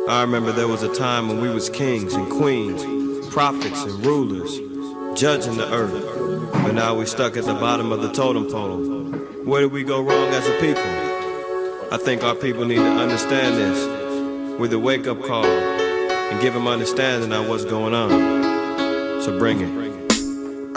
I remember there was a time when we was kings and queens, prophets and rulers, judging the earth. But now we stuck at the bottom of the totem pole. Where did we go wrong as a people? I think our people need to understand this with a wake-up call and give them understanding on what's going on. So bring it.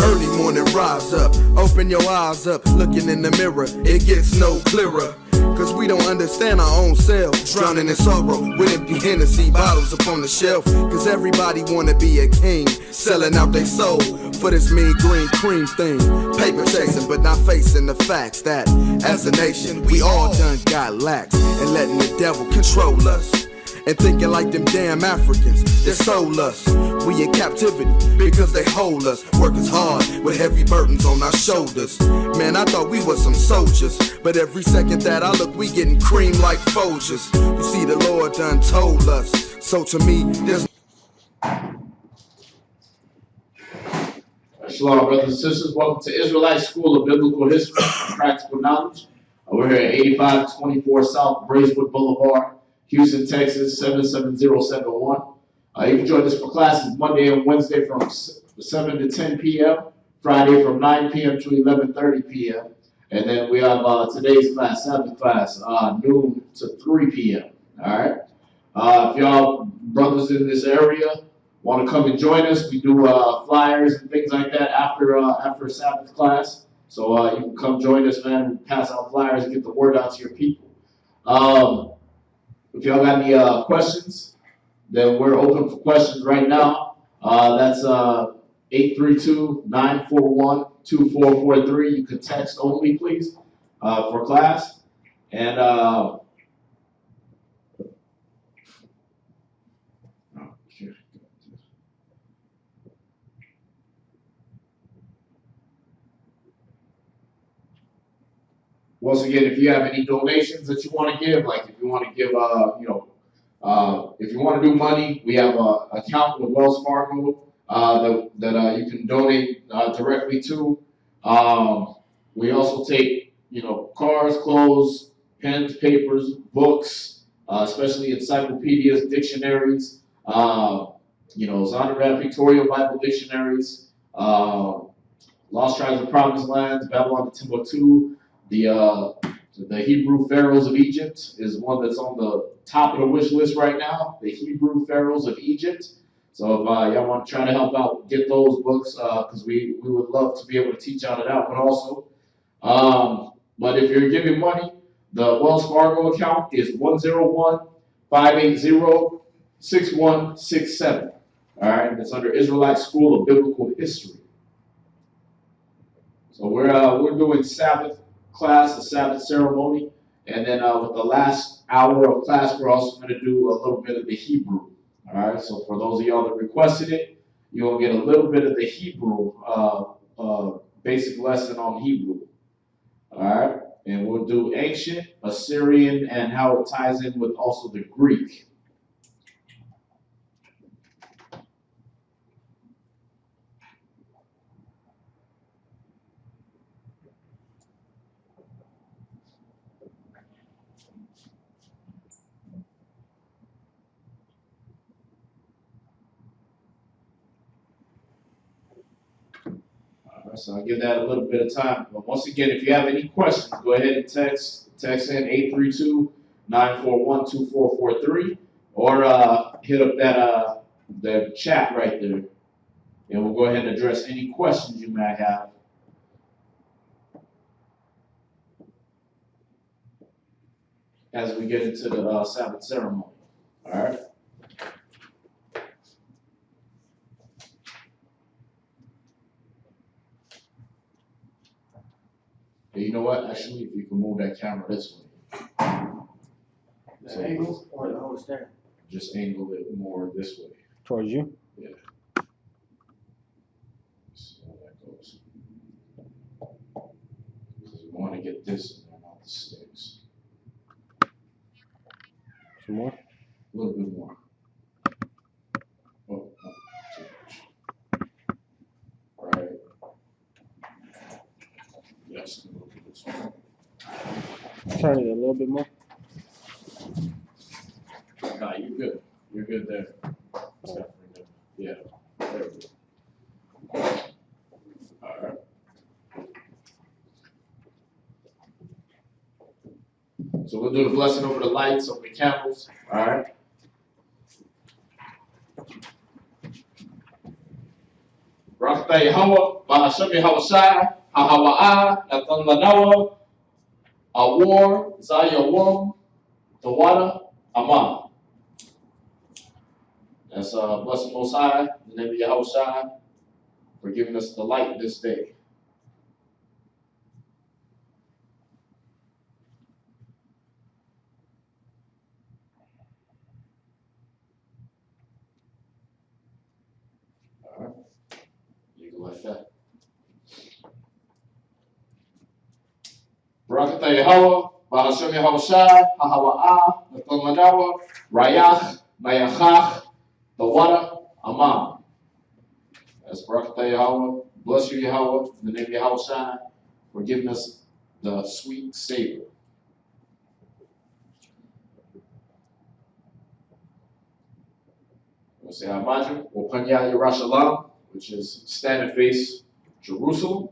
Early morning, rise up, open your eyes up, looking in the mirror, it gets no clearer. Cause we don't understand our own selves, drowning in sorrow with empty Hennessy bottles upon the shelf. Cause everybody wanna be a king, selling out their soul for this mean green cream thing. Paper chasing but not facing the facts that as a nation we all done got lax, and letting the devil control us. And thinking like them damn Africans, they sold us. We in captivity because they hold us. Working hard with heavy burdens on our shoulders. Man, I thought we was some soldiers, but every second that I look, we getting creamed like Folgers. You see, the Lord done told us. So to me, there's Shalom, brothers and sisters. Welcome to Israelite School of Biblical History and Practical Knowledge. We're here at 8524 South Braeswood Boulevard, Houston, Texas, 77071. You can join us for classes Monday and Wednesday from 7 to 10 p.m., Friday from 9 p.m. to 11:30 p.m. And then we have today's class, Sabbath class, noon to 3 p.m. All right. If y'all brothers in this area want to come and join us, we do flyers and things like that after Sabbath class. So you can come join us, man, and pass out flyers and get the word out to your people. If y'all got any questions, then we're open for questions right now. That's 832-941-2443. You can text only, please, for class. And once again, if you have any donations that you want to give, like if you want to give, if you want to do money, we have an account with Wells Fargo that you can donate directly to. We also take, cars, clothes, pens, papers, books, especially encyclopedias, dictionaries, Zondervan Pictorial Bible dictionaries, Lost Tribes of Promised Lands, Babylon to Timbuktu. The Hebrew pharaohs of Egypt is one that's on the top of the wish list right now. The Hebrew pharaohs of Egypt. So if y'all want to try to help out, get those books because we would love to be able to teach out of that one also. But if you're giving money, the Wells Fargo account is 101-580-6167. All right, and it's under Israelite School of Biblical History. So we're doing Sabbath class, the Sabbath ceremony, and then with the last hour of class, we're also going to do a little bit of the Hebrew. All right, so for those of y'all that requested it, you'll get a little bit of the Hebrew, basic lesson on Hebrew. All right, and we'll do ancient, Assyrian, and how it ties in with also the Greek. So I'll give that a little bit of time. But once again, if you have any questions, go ahead and text in 832-941-2443 or hit up that the chat right there, and we'll go ahead and address any questions you might have. As we get into the Sabbath ceremony. All right. You know what? Actually, if you can move that camera this way. The angle or the whole stand? Just angle it more this way. Towards you? Yeah. See how that goes. Because we want to get this in there, not the sticks. Some more? A little bit more. Oh, not too much. All right. Yes, a little bit this way. Turn it a little bit more. Nah, you're good. You're good there. Yeah. There we go. All right. So we'll do the blessing over the lights, over the candles. All right. Rakta Yahweh, Bahashem Yahweh Hahawa'a, Natan Lanawa, Awar, Zayawam, Tawada, Amah. That's blessed Most High, in the name of Yahweh, for giving us the light this day. All right. You go like that. Barakatah Yahweh, Bahashem Yahweh, Hahawa'a, Natan Lanawa, Rayach, Mayachach, Tawada, Amah. That's Barakatah Yahweh. Bless you, Yahweh, in the name of Yahweh, for giving us the sweet savor. We'll say Amajim, Wapanya Yerushalayim, which is stand and face Jerusalem.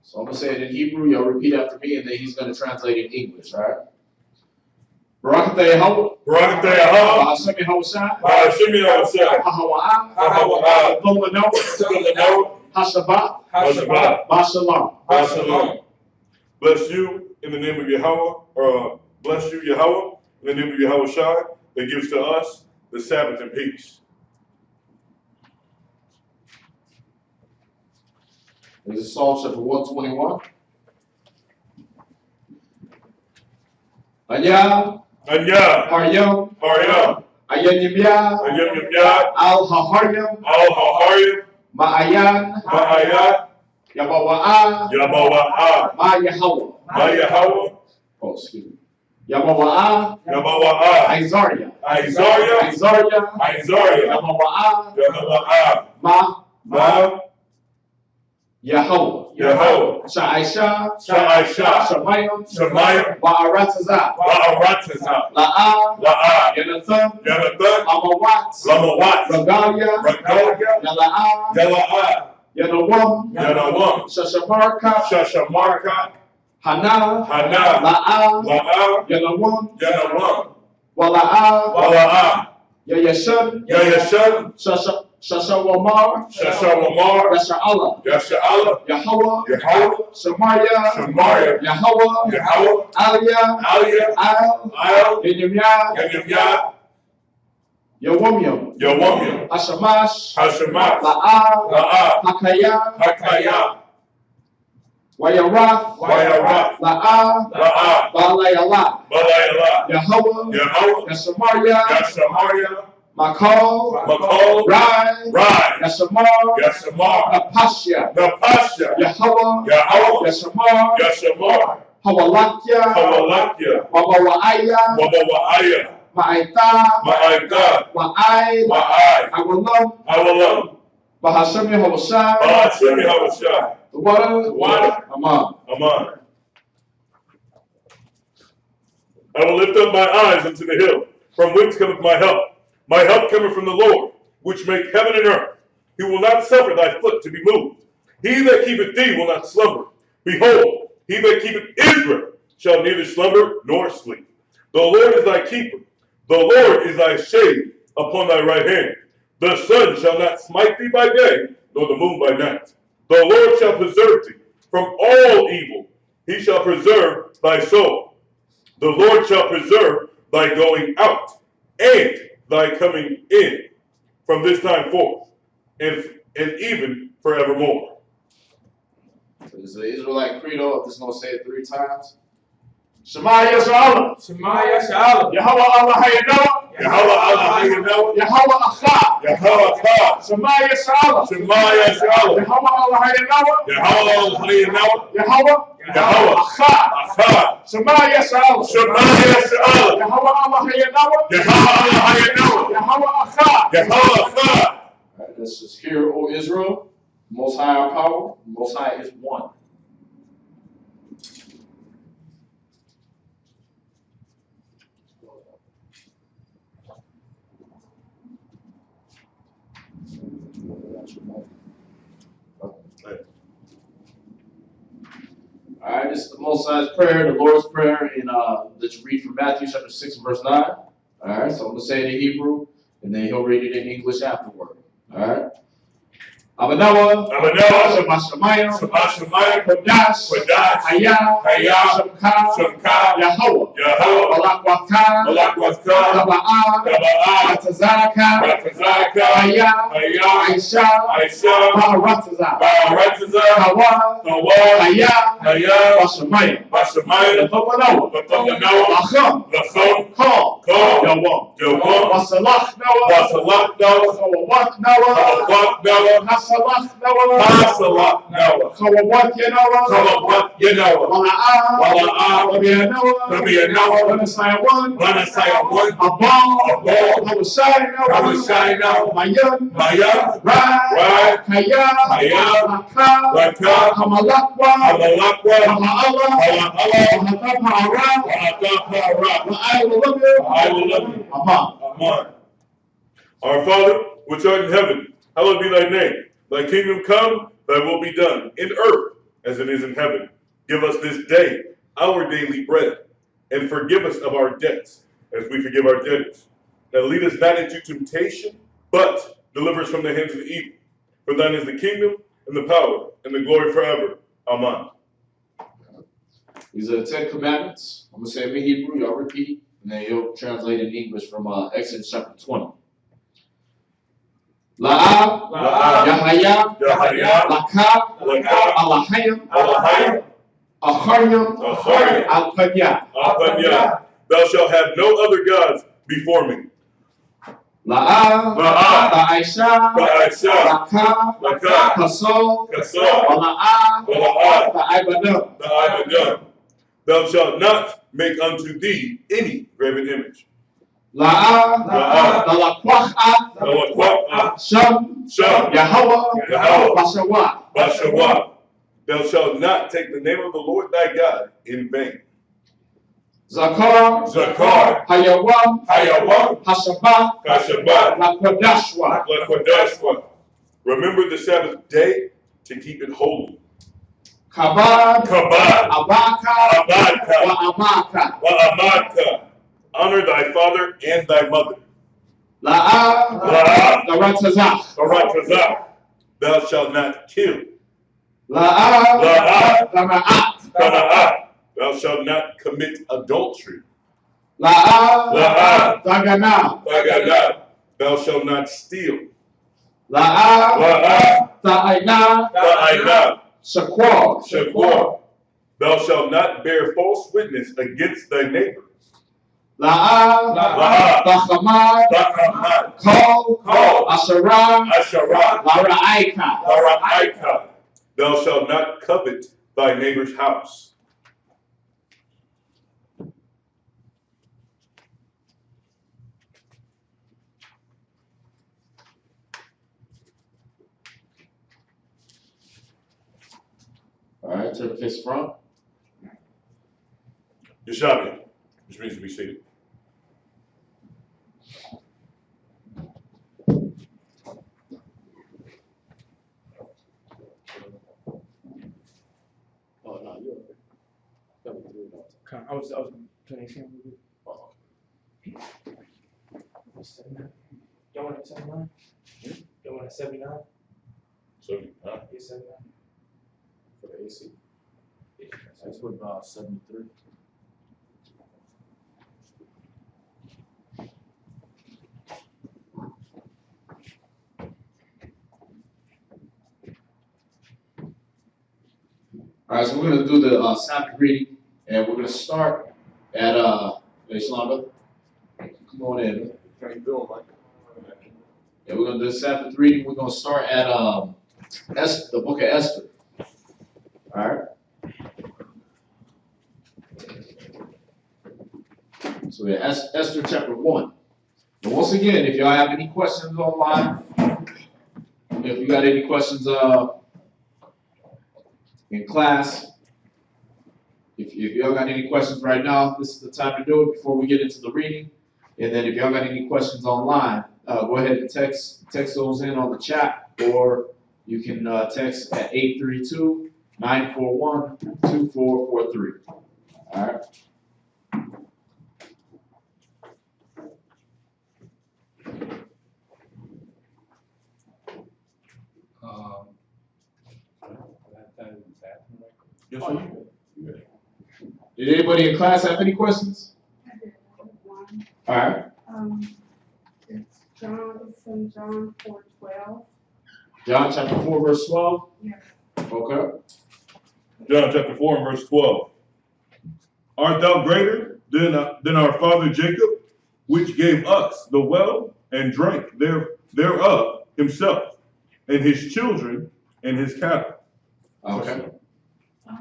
So I'm going to say it in Hebrew, y'all repeat after me, and then he's going to translate in English, all right? Barakatah Yahweh. Barakatah Yahweh. Bahashem Yahweh. Bahashem Yahweh. Hahawa'a. Hahawa'a. Tolanoah. Hashabbat. Hashabbat. Bashalom. Bashalom. Bless you in the name of Yahweh, bless you, Yahweh, in the name of Yahweh Shai, that gives to us the Sabbath and peace. This is Psalm chapter 121. Anya, Haryam, Ayanyimya, Al Haharyam, Ma'ayan, Yabawa'a, Ma Yahweh. Oh, excuse me. Yabawa'a, Izaria, Yabawa'a, Ma Yahweh. Sha'aisha, Shemayim, Wa'aratazah, La'a, Yanathan, Amawat, Regalia, Yala'a, Yanawam, Shashamarka, Hana, La'a, Yanawam, Wala'a, Yayashan, Shashawamar, Yasha'Allah, Yahweh, Samaria, Yahweh, Aliyah, Al, Yenyamya, Yawamyam, Hashamash, La'a, Hakaya, Wayarath, La'a, Balayala, Yahweh, Samaria, Makol, Rai, Yashamar, Napasha, Yahweh, Yashamar, Hawalakya, Wabawa'aya, Ma'aita, Wa'ai, Awalam, Bahashem Yahweh, the water, Aman. I will lift up my eyes unto the hill, from whence cometh my help. My help cometh from the Lord, which make heaven and earth. He will not suffer thy foot to be moved. He that keepeth thee will not slumber. Behold, he that keepeth Israel shall neither slumber nor sleep. The Lord is thy keeper. The Lord is thy shade upon thy right hand. The sun shall not smite thee by day, nor the moon by night. The Lord shall preserve thee from all evil. He shall preserve thy soul. The Lord shall preserve thy going out and thy coming in from this time forth, and even forevermore. This is the Israelite credo. I'm just going to say it 3 times. Shema Yashalom. Yahweh Allah Hayanoah. Yahweh Achah. Shema Yashalom. Yahweh Allah Hayanoah. Yahweh Achah. Shema Yashalom. Yahweh Allah Hayanoah. Yahweh Achah. Hear, O Israel, Most High our power, Most High is one. All right, this is the Most High's prayer, the Lord's prayer, and let's read from Matthew chapter 6, verse 9. All right, so I'm going to say it in Hebrew, and then he'll read it in English afterward. All right. Abanawa, Shamashamayim, Kodash, Hayah, Shamka, Yahweh, Malakwata, Taba'ah, Ratazaka, Hayah, Aisha, Baharatazah, Hawa, Hayah, Bashamayim, Lathamanoah, Lacham, Kal, Yawam, Wasalach Noah, Chawawak Noah, Hasalach Noah, Chawawak Yanoah, Wala'ah, Rabia Noah, Vanasaya 1, Abal, Hawashai Noah, Mayam, Rai, Kaya, Raka, Hamalakwa, I will love you. Amen. Our Father, which art in heaven, hallowed be thy name. Thy kingdom come, thy will be done, in earth as it is in heaven. Give us this day our daily bread, and forgive us of our debts, as we forgive our debtors. And lead us not into temptation, but deliver us from the hands of the evil. For thine is the kingdom, and the power, and the glory forever. Amen. These are the 10 Commandments. I'm going to say them in Hebrew, y'all repeat, and then you'll translate in English from Exodus chapter 20. La'ah, Yahaya, Lakab, Alahayim, Acharyim, Al-Panya. Thou shalt have no other gods before me. La'ah, Ba'aisha, Lakab, Kasol, Wala'ah, Ba'ibadam. Thou shalt not make unto thee any graven image. La'ah, Sham, Yahweh, Bashawa. Thou shalt not take the name of the Lord thy God in vain. Zakar, Hayawam, Hashabah, Lakodashwa. Remember the Sabbath day to keep it holy. Kabad, Abaka, Amaka. Honor thy father and thy mother. La'ah, Daratazah. Thou shalt not kill. La'ah, Dama'at. Thou shalt not commit adultery. La'ah, Dagana. Thou shalt not steal. La'ah, Ta'ayna. Shakwar. Thou shalt not bear false witness against thy neighbor. La'ah, Bachamad, Kol, Asherah, Lara'aika. Thou shalt not covet thy neighbor's house. All right, turn the face front. Yeshavi, which means to be seated. Oh, no, you're okay. I was playing a game with you. Y'all want it 79? Y'all want it 79? So, Yeah, 79. For the AC. Yeah, That's what about 73. All right, so we're going to do the Sabbath reading, and we're going to start at, Islam. Come on in, man. How you doing, Mike? Yeah, we're going to do the Sabbath reading. We're going to start at the book of Esther. All right. So we have Esther chapter 1. And once again, if y'all have any questions online, if you got any questions in class, if y'all got any questions right now, this is the time to do it before we get into the reading. And then if y'all got any questions online, go ahead and text those in on the chat, or you can text at 832-941-2443. All right. Yes, sir. Did anybody in class have any questions? I did have one. All right. It's in John 4:12. John chapter 4, verse 12. Yes. Okay. John chapter 4 and verse 12. Art thou greater than our father Jacob, which gave us the well and drank thereof himself, and his children and his cattle? Okay.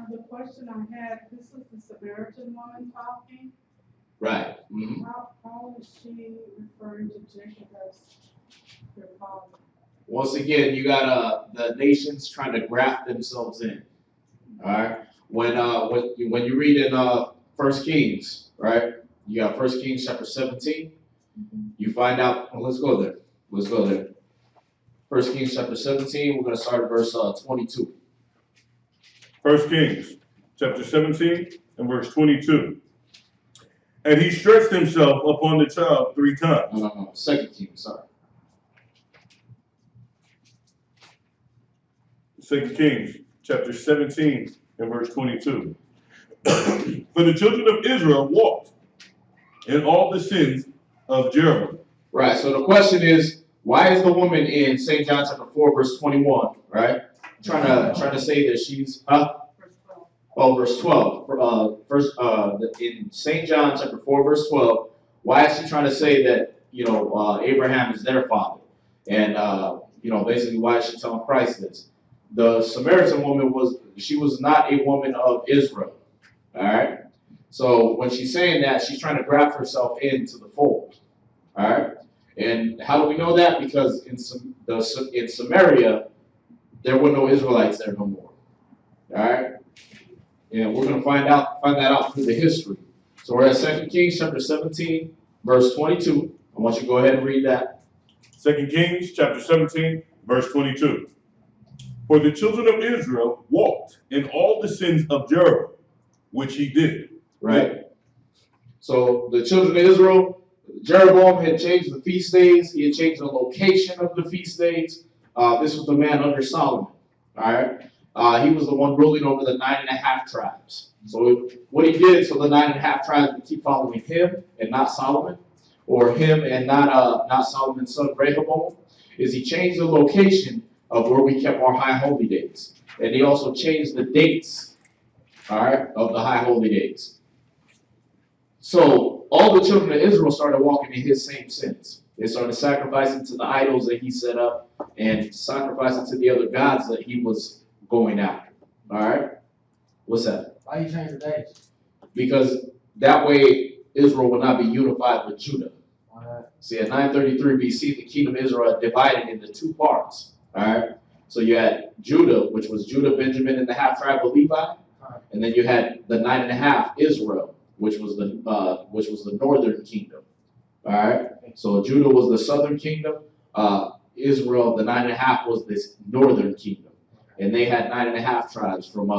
The question I had, this is the Samaritan woman talking. Right. Mm-hmm. How is she referring to Jacob as her father? Once again, you got the nations trying to graft themselves in. All right. When you read in 1 Kings, right? You got 1 Kings chapter 17. You find out. Well, let's go there. 1 Kings chapter 17. We're going to start at verse 22. 1 Kings chapter 17 and verse 22. And he stretched himself upon the child 3 times. 2 Kings, sorry. 2 Kings chapter 17 and verse 22. For the children of Israel walked in all the sins of Jeroboam. Right. So the question is, why is the woman in St. John chapter 4 verse 21, right? Trying to say that she's verse 12. In St. John chapter 4 verse 12, why is she trying to say that Abraham is their father? And basically why is she telling Christ this? The Samaritan woman was not a woman of Israel. All right. So when she's saying that, she's trying to graft herself into the fold. All right. And how do we know that? Because in Samaria, there were no Israelites there no more. All right. And we're going to find that out through the history. So we're at 2 Kings chapter 17, verse 22. I want you to go ahead and read that. 2 Kings chapter 17, verse 22. For the children of Israel walked in all the sins of Jeroboam, which he did. Right. So the children of Israel, Jeroboam had changed the feast days. He had changed the location of the feast days. This was the man under Solomon. All right. He was the one ruling over the 9.5 tribes. So what he did, so the 9.5 tribes would keep following him and not Solomon, or him and not Solomon's son Rehoboam, is he changed the location of where we kept our high holy days. And he also changed the dates, all right, of the high holy days. So all the children of Israel started walking in his same sins. They started sacrificing to the idols that he set up and sacrificing to the other gods that he was going after. All right? What's that? Why you change the dates? Because that way Israel will not be unified with Judah. See, at 933 BC, the kingdom of Israel divided into 2 parts. All right? So you had Judah, which was Judah, Benjamin, and the half tribe of Levi. And then you had the 9.5 Israel, which was the northern kingdom. All right? So Judah was the southern kingdom. Israel, the 9.5, was this northern kingdom. And they had 9.5 tribes from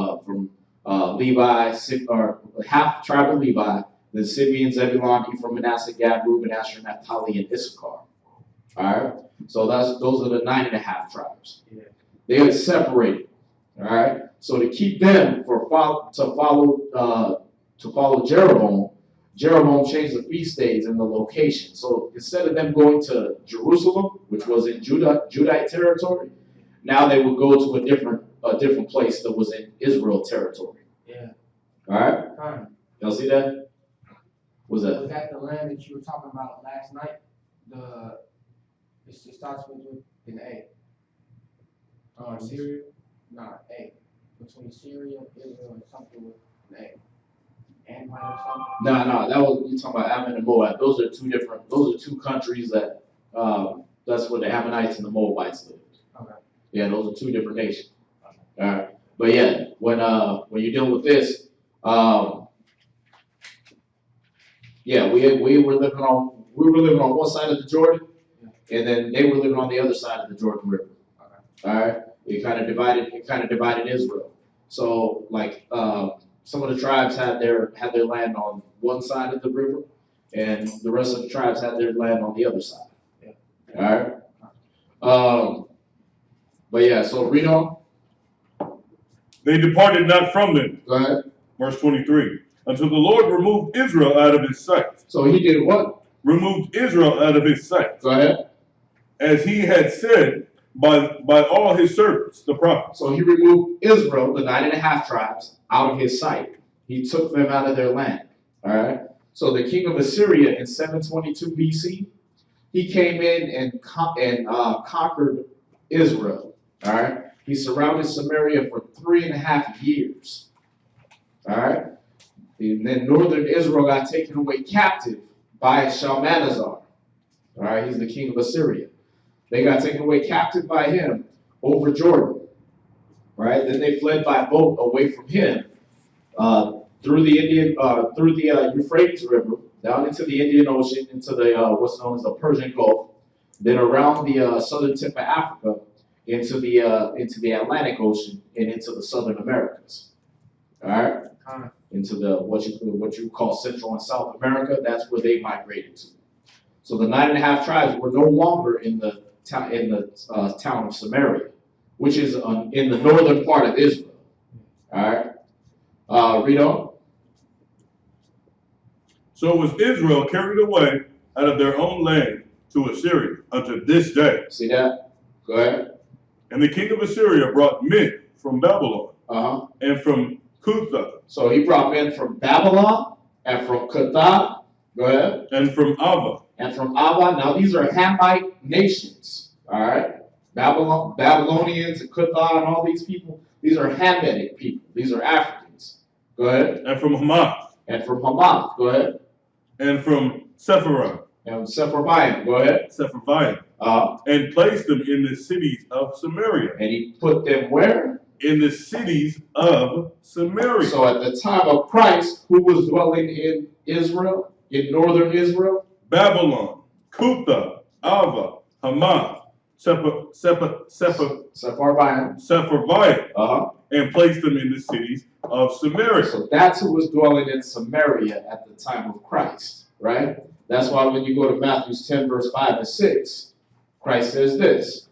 Levi, or half tribe of Levi, then Simeon, Zebulun, Ephraim, Manasseh, Gad, Reuben, Asher, Naphtali, and Issachar. All right, so those are the 9.5 tribes. Yeah. They are separated. All right, so to keep them to follow Jeroboam, Jeroboam changed the feast days and the location. So instead of them going to Jerusalem, which was in Judite territory, now they would go to a different place that was in Israel territory. Yeah. All right. Y'all see that? What's that? Was that the land that you were talking about last night? It starts with an A. Syria? Nah, A. Between Syria, Israel, and something with an A. Ammon or something? No, that was you talking about Ammon and Moab. Those are two countries that that's where the Ammonites and the Moabites lived. Okay. Yeah, those are two different nations. All right, but yeah, when you're dealing with this, yeah, we were living on one side of the Jordan, and then they were living on the other side of the Jordan River. All right, it kind of divided Israel. So like some of the tribes had their land on one side of the river, and the rest of the tribes had their land on the other side. All right. But yeah, so read on. They departed not from them. Go ahead. Verse 23. Until the Lord removed Israel out of his sight. So he did what? Removed Israel out of his sight. Go ahead. As he had said by all his servants, the prophets. So he removed Israel, the 9.5 tribes, out of his sight. He took them out of their land. All right. So the king of Assyria in 722 BC, he came in and conquered Israel. All right. He surrounded Samaria for 3.5 years. All right. And then northern Israel got taken away captive by Shalmaneser. All right. He's the king of Assyria. They got taken away captive by him over Jordan. All right. Then they fled by boat away from him through the Euphrates River, down into the Indian Ocean, into the what's known as the Persian Gulf, then around the southern tip of Africa, into the Atlantic Ocean, and into the Southern Americas. All right, into the what you call Central and South America. That's where they migrated to. So the 9.5 tribes were no longer in the town of Samaria, which is in the northern part of Israel. All right, read on. So was Israel carried away out of their own land to Assyria unto this day. See that? Go ahead. And the king of Assyria brought men from Babylon and from Cutha. So he brought men from Babylon and from Cutha. Go ahead. And from Ava. And from Ava. Now these are Hamite nations. All right. Babylonians and Cutha and all these people. These are Hamitic people. These are Africans. Go ahead. And from Hamath. And from Hamath. Go ahead. And from Sepharvaim. And Sepharvaim. Go ahead. Sepharvaim. And placed them in the cities of Samaria. And he put them where? In the cities of Samaria. So at the time of Christ, who was dwelling in Israel, in northern Israel? Babylon, Cutha, Ava, Hamath, Sepharvaim. And placed them in the cities of Samaria. So that's who was dwelling in Samaria at the time of Christ, right? That's why when you go to Matthew 10, verse 5 and 6, Christ says this.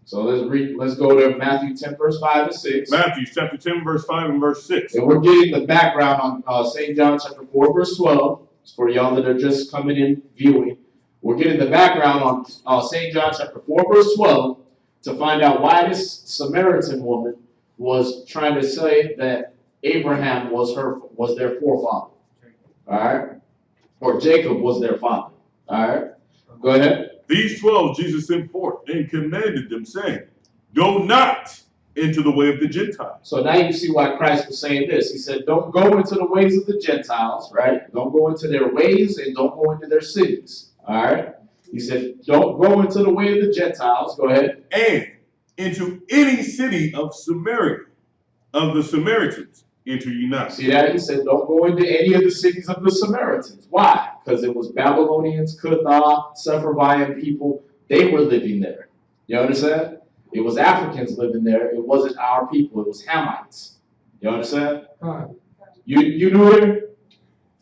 So let's go to Matthew 10, verse 5 and 6. Matthew chapter 10, verse 5 and verse 6. And we're getting the background on St. John chapter 4, verse 12. For y'all that are just coming in viewing, we're getting the background on St. John chapter 4, verse 12 to find out why this Samaritan woman was trying to say that Abraham was their forefather. All right? Or Jacob was their father. All right? Go ahead. These 12 Jesus sent forth and commanded them, saying, go not into the way of the Gentiles. So now you see why Christ was saying this. He said, don't go into the ways of the Gentiles, right? Don't go into their ways and don't go into their cities. All right? He said, don't go into the way of the Gentiles. Go ahead. And into any city of Samaria, of the Samaritans, enter ye not. See that? He said, don't go into any of the cities of the Samaritans. Why? Because it was Babylonians, Cutha, Sepharvaim people. They were living there. You understand? It was Africans living there. It wasn't our people. It was Hamites. You understand? You knew it?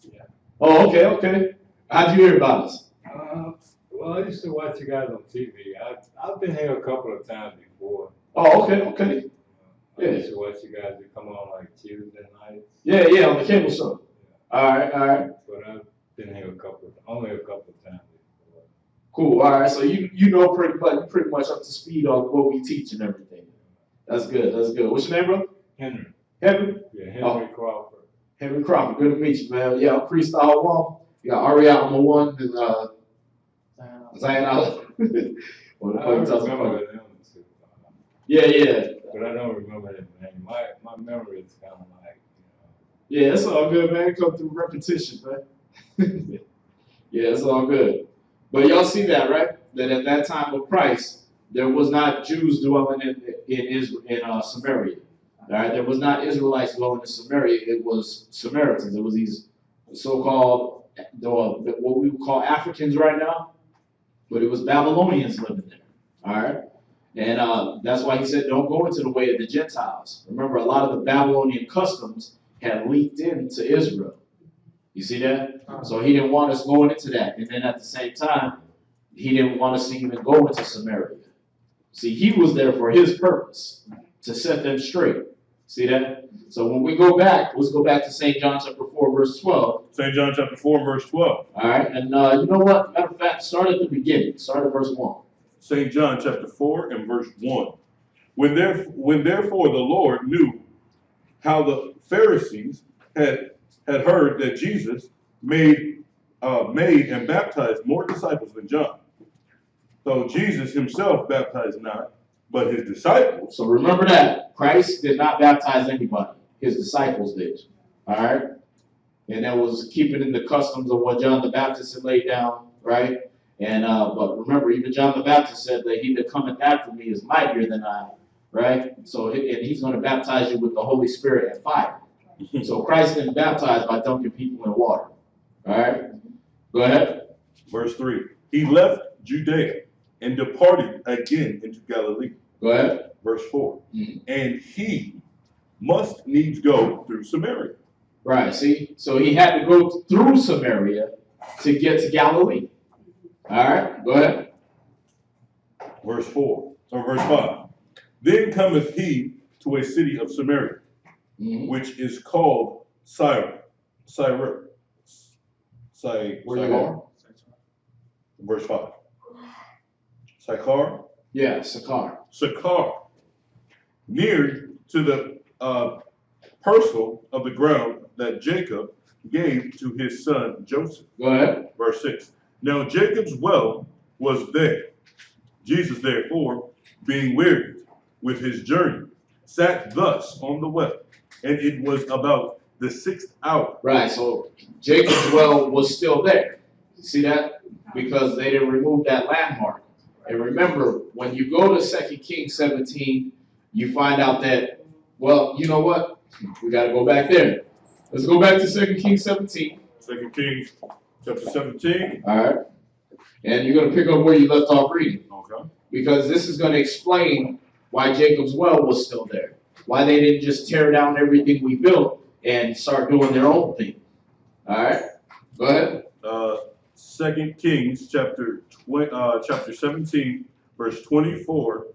Yeah. Oh, okay. How'd you hear about us? Well, I used to watch you guys on TV. I've been here a couple of times before. Oh, okay. I used to watch you guys that come on like Tuesday nights. Yeah, on the cable show. Yeah. All right. But I've been here only a couple of times before. Cool. All right. So you know pretty much up to speed on what we teach and everything. That's good. What's your name, bro? Henry. Henry? Yeah, Henry Crawford. Henry Crawford. Good to meet you, man. Yeah, I'm Priest Al1. You got Ariana One and Zion Al. I remember them too. Yeah. But I don't remember that name. My memory is kind of like, Yeah, it's all good, man. It come through repetition, man. Yeah, it's all good. But y'all see that, right? That at that time of Christ, there was not Jews dwelling in Samaria. All right, there was not Israelites dwelling in Samaria. It was Samaritans. It was these so-called what we would call Africans right now, but it was Babylonians living there. All right, and that's why he said, "Don't go into the way of the Gentiles." Remember, a lot of the Babylonian customs had leaked into Israel. You see that? So he didn't want us going into that, and then at the same time, he didn't want us to even go into Samaria. See, he was there for his purpose, to set them straight. See that? So when we go back, let's go back to St. John chapter 4, verse 12. St. John chapter 4, verse 12. All right, and you know what? Matter of fact, start at the beginning. Start at verse 1. St. John chapter 4 and verse 1. When therefore the Lord knew how the Pharisees had heard that Jesus made and baptized more disciples than John, though Jesus himself baptized not, but his disciples. So remember that. Christ did not baptize anybody. His disciples did. All right? And that was keeping in the customs of what John the Baptist had laid down, right? And but remember, even John the Baptist said that he that cometh after me is mightier than I, right? So and he's going to baptize you with the Holy Spirit and fire. So Christ didn't baptize by dunking people in water. All right? Go ahead. Verse 3. He left Judea and departed again into Galilee. Go ahead. Verse 4. Mm-hmm. And he must needs go through Samaria. Right, see? So he had to go through Samaria to get to Galilee. All right, go ahead. Verse 4, or verse 5. Then cometh he to a city of Samaria, which is called Sychar. Where you going? Verse 5. Sychar? Yeah, Sychar. Sychar. Near to the parcel of the ground that Jacob gave to his son Joseph. Go ahead. Verse 6. Now Jacob's well was there. Jesus, therefore, being wearied with his journey, sat thus on the well, and it was about the 6th hour. Right, so Jacob's well was still there. You see that? Because they didn't remove that landmark. And remember, when you go to 2 Kings 17, you find out that, well, you know what? We got to go back there. Let's go back to 2 Kings 17. 2 Kings chapter 17. All right. And you're going to pick up where you left off reading. Okay. Because this is going to explain why Jacob's well was still there. Why they didn't just tear down everything we built and start doing their own thing. All right. Go ahead. 2 Kings chapter 17, verse 24,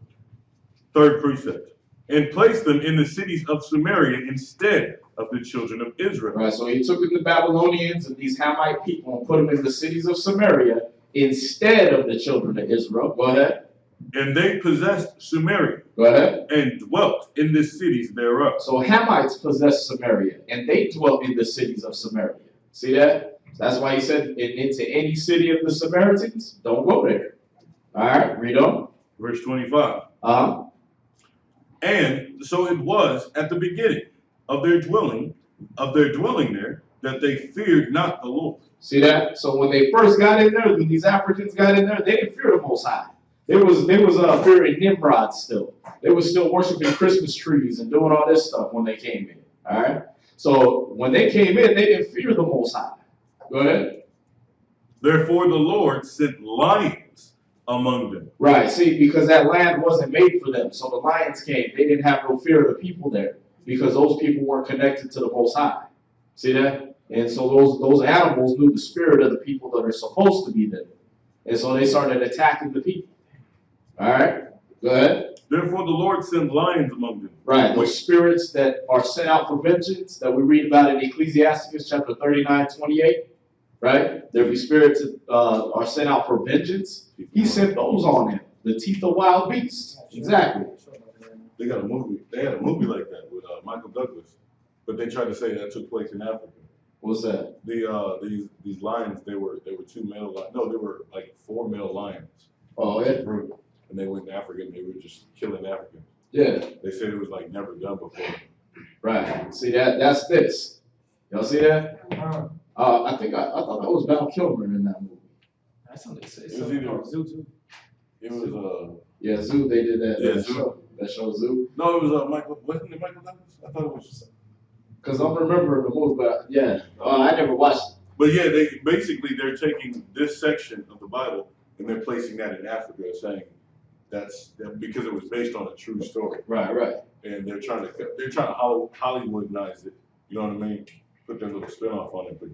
third precept. And placed them in the cities of Samaria instead of the children of Israel. Right, so he took in the Babylonians and these Hamite people and put them in the cities of Samaria instead of the children of Israel. Go ahead. And they possessed Samaria. Go ahead. And dwelt in the cities thereof. So Hamites possessed Samaria and they dwelt in the cities of Samaria. See that? That's why he said, into any city of the Samaritans, don't go there. All right, read on. Verse 25. And so it was at the beginning of their dwelling there, that they feared not the Lord. See that? So when they first got in there, when these Africans got in there, they didn't fear the Most High. They was fearing Nimrod still. They was still worshiping Christmas trees and doing all this stuff when they came in. All right. So when they came in, they didn't fear the Most High. Go ahead. Therefore the Lord sent lions among them. Right. See, because that land wasn't made for them. So the lions came. They didn't have no fear of the people there because those people weren't connected to the Most High. See that? And so those animals knew the spirit of the people that are supposed to be there. And so they started attacking the people. All right. Go ahead. Therefore the Lord sent lions among them. Right. Those spirits that are sent out for vengeance that we read about in Ecclesiastes chapter 39:28. Right? There be spirits that are sent out for vengeance. He sent those on him. The teeth of wild beasts. Exactly. They got a movie. They had a movie like that with Michael Douglas, but they tried to say that took place in Africa. What's that? These lions. They were 2 male lions. No, they were like 4 male lions. Oh yeah. And they went to Africa and they were just killing Africans. Yeah. They said it was like never done before. Right. See that? That's this. Y'all see that? I thought that was Val Kilmer in that movie. That's something. It's It was either It was Yeah, Zoo. They did that. Yeah, that Zoo. show. That show Zoo. no, it was Michael. Wasn't it Michael Douglas? I thought it was just. Cause I'm remembering the movie, but yeah, I never watched it. But yeah, they're taking this section of the Bible and they're placing that in Africa, saying that's because it was based on a true story, Right. and they're trying to Hollywoodize it. You know what I mean? Put their little spin off on it, but.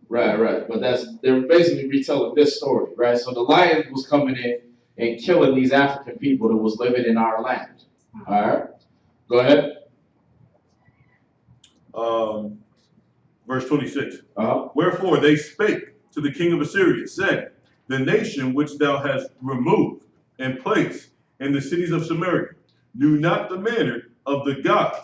Right. But they're basically retelling this story, right? So the lion was coming in and killing these African people that was living in our land. All right, go ahead. Verse 26. Uh-huh. Wherefore they spake to the king of Assyria, saying, the nation which thou hast removed and placed in the cities of Samaria knew not the manner of the God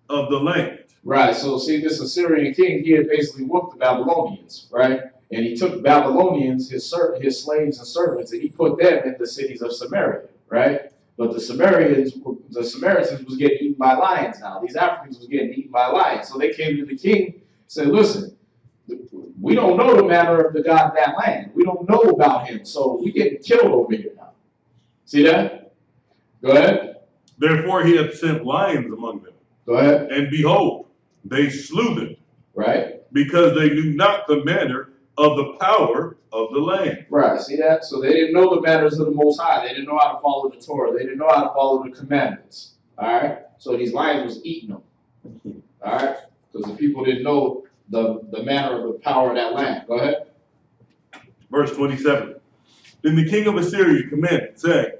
of the land. Right. So see, this Assyrian king, he had basically whooped the Babylonians, right? And he took Babylonians, his slaves and servants, and he put them in the cities of Samaria, right? But the Samaritans was getting eaten by lions now. These Africans was getting eaten by lions. So they came to the king and said, listen, we don't know the manner of the God of that land. We don't know about him. So we getting killed over here now. See that? Go ahead. Therefore he hath sent lions among them. Go ahead. And behold, they slew them. Right. Because they knew not the manner of the power of the land. Right, see that? So they didn't know the manners of the Most High. They didn't know how to follow the Torah. They didn't know how to follow the commandments. All right? So these lions was eating them. All right? Because the people didn't know the manner of the power of that land. Go ahead. Verse 27. Then the king of Assyria commanded, saying,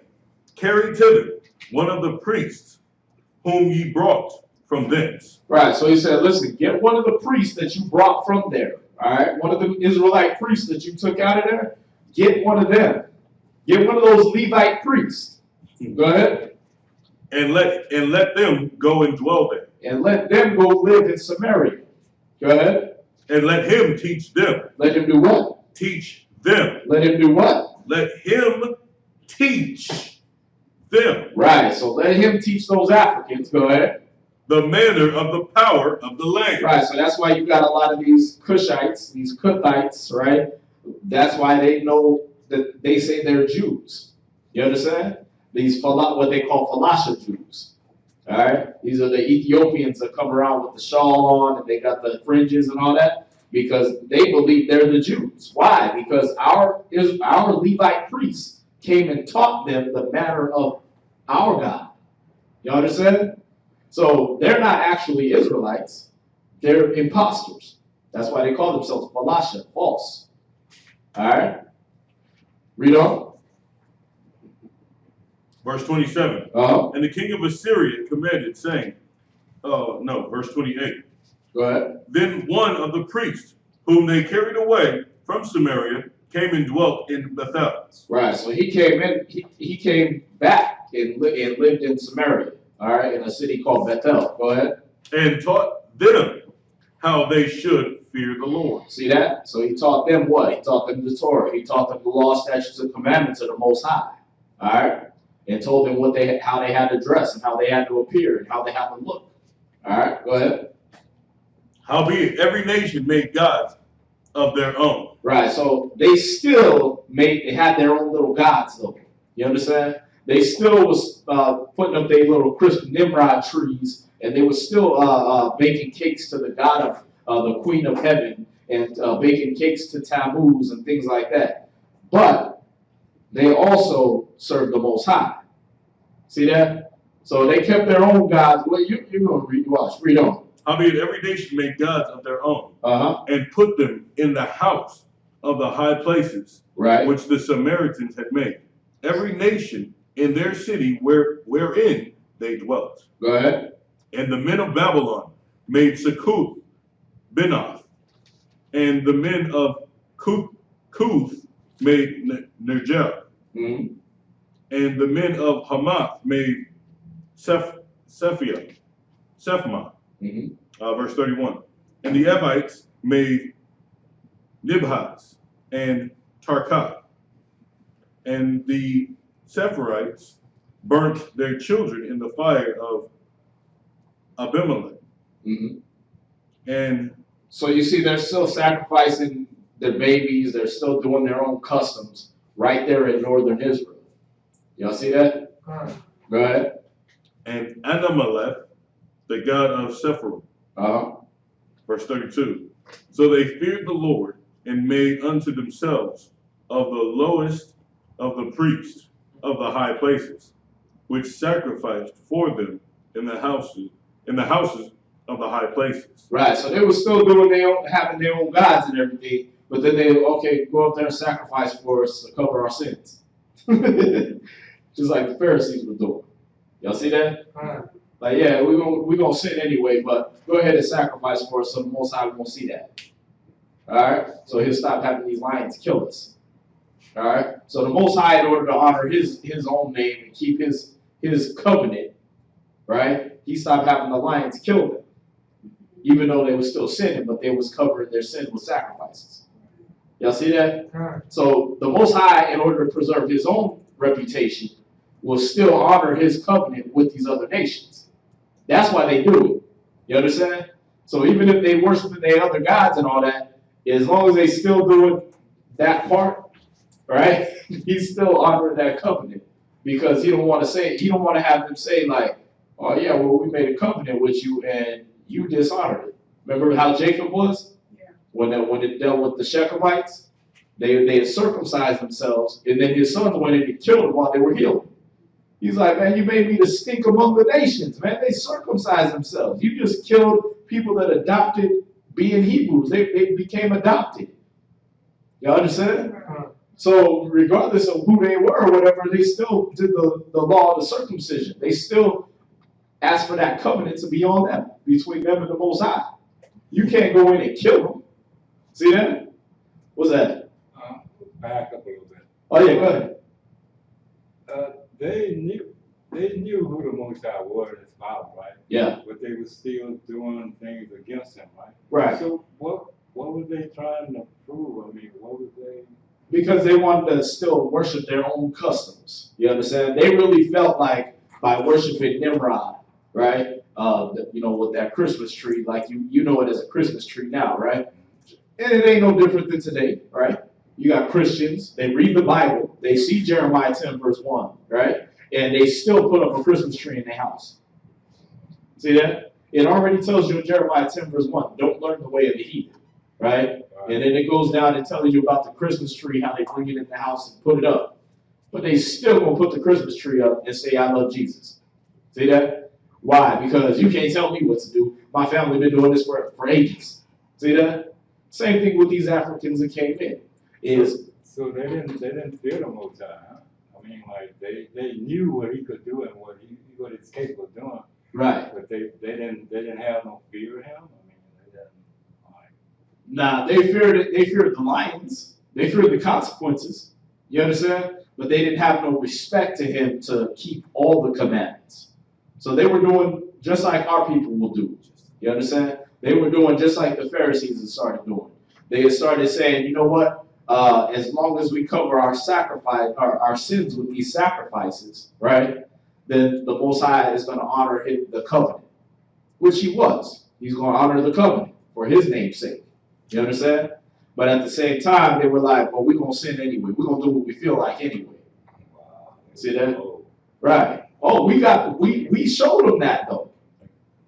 carry thither one of the priests whom ye brought from thence. Right, so he said, listen, get one of the priests that you brought from there. All right, one of the Israelite priests that you took out of there, get one of them. Get one of those Levite priests. Go ahead. And let them go and dwell there. And let them go live in Samaria. Go ahead. And let him teach them. Let him do what? Teach them. Let him do what? Let him teach them. Right, so let him teach those Africans. Go ahead. The manner of the power of the land. Right, so that's why you got a lot of these Cushites, these Cuthites, right? That's why they know that they say they're Jews. You understand? These what they call Falasha Jews. All right? These are the Ethiopians that come around with the shawl on and they got the fringes and all that because they believe they're the Jews. Why? Because our Levite priests came and taught them the manner of our God. You understand? So they're not actually Israelites. They're imposters. That's why they call themselves Falasha, false. All right? Read on. Verse 27. And the king of Assyria commanded, saying, verse 28. Go ahead. Then one of the priests, whom they carried away from Samaria, came and dwelt in Bethel. Right, so he came in, he came back and lived in Samaria. All right, in a city called Bethel. Go ahead. And taught them how they should fear the Lord. See that? So he taught them what? He taught them the Torah. He taught them the law, statutes, and commandments of the Most High. All right? And told them how they had to dress and how they had to appear and how they had to look. All right? Go ahead. Howbeit, every nation made gods of their own. Right, so they still had their own little gods, though. You understand? They still was putting up their little Christian Nimrod trees, and they was still baking cakes to the god of the Queen of Heaven, and baking cakes to Tammuz and things like that. But they also served the Most High. See that? So they kept their own gods. Well, you're going to read on. Howbeit, every nation made gods of their own, and put them in the house of the high places, right, which the Samaritans had made. Every nation in their city wherein they dwelt. Go ahead. And the men of Babylon made Succoth, Benoth, and the men of Cuth made Nergel, mm-hmm. and the men of Hamath made Sephma. Mm-hmm. Verse 31. And the Evites made Nibhaz and Tarkah, and the Sephirites burnt their children in the fire of Abimelech. Mm-hmm. And so you see, they're still sacrificing their babies. They're still doing their own customs right there in northern Israel. Y'all see that? Go ahead. And Anamelech, the god of Sepharvaim. Uh-huh. Verse 32. So they feared the Lord and made unto themselves of the lowest of the priests of the high places, which sacrificed for them in the houses of the high places. Right. So they were still doing having their own gods and everything, but then they go up there and sacrifice for us to cover our sins. Just like the Pharisees were doing. Y'all see that? Like, yeah, we're gonna sin anyway, but go ahead and sacrifice for us so the Most High won't see that. Alright? So he'll stop having these lions kill us. Alright? So the Most High, in order to honor his own name and keep his covenant, right? He stopped having the lions kill them. Even though they were still sinning, but they was covering their sin with sacrifices. Y'all see that? So the Most High, in order to preserve his own reputation, will still honor his covenant with these other nations. That's why they do it. You understand? So even if they worship their other gods and all that, as long as they still doing that part, right? He's still honoring that covenant because he don't want to have them say like, oh yeah, well we made a covenant with you and you dishonored it. Remember how Jacob was? Yeah. When it dealt with the Shechemites, they had circumcised themselves, and then his sons went in and killed them while they were healing. He's like, man, you made me to stink among the nations, man. They circumcised themselves. You just killed people that adopted being Hebrews. They became adopted. You understand? So regardless of who they were or whatever, they still did the law of the circumcision. They still asked for that covenant to be on them, between them and the Most High. You can't go in and kill them. See that? What's that? Back up a little bit. Oh yeah, go ahead. They knew who the Most High was in his Bible, right? Yeah. But they were still doing things against him, right? Right. So what were they trying to prove? I mean, what was they? Because they wanted to still worship their own customs. You understand? They really felt like by worshiping Nimrod, right? With that Christmas tree, like you know it as a Christmas tree now, right? And it ain't no different than today, right? You got Christians, they read the Bible, they see Jeremiah 10 verse 1, right? And they still put up a Christmas tree in their house. See that? It already tells you in Jeremiah 10 verse 1, don't learn the way of the heathen, right? And then it goes down and tells you about the Christmas tree, how they bring it in the house and put it up. But they still gonna put the Christmas tree up and say, I love Jesus. See that? Why? Because you can't tell me what to do. My family been doing this for ages. See that? Same thing with these Africans that came in. So they didn't fear the Most High, huh? I mean, like they knew what he could do and what he's capable of doing. Right. But they didn't have no fear of him. I mean, they didn't. Nah, they feared the lions. They feared the consequences. You understand? But they didn't have no respect to him to keep all the commandments. So they were doing just like our people will do. You understand? They were doing just like the Pharisees had started doing. They had started saying, you know what? As long as we cover our sins with these sacrifices, right? Then the Most High is going to honor the covenant, which he was. He's going to honor the covenant for his name's sake. You understand? But at the same time, they were like, well, we're going to sin anyway. We're going to do what we feel like anyway. Wow. See that? Right. Oh, we showed them that, though.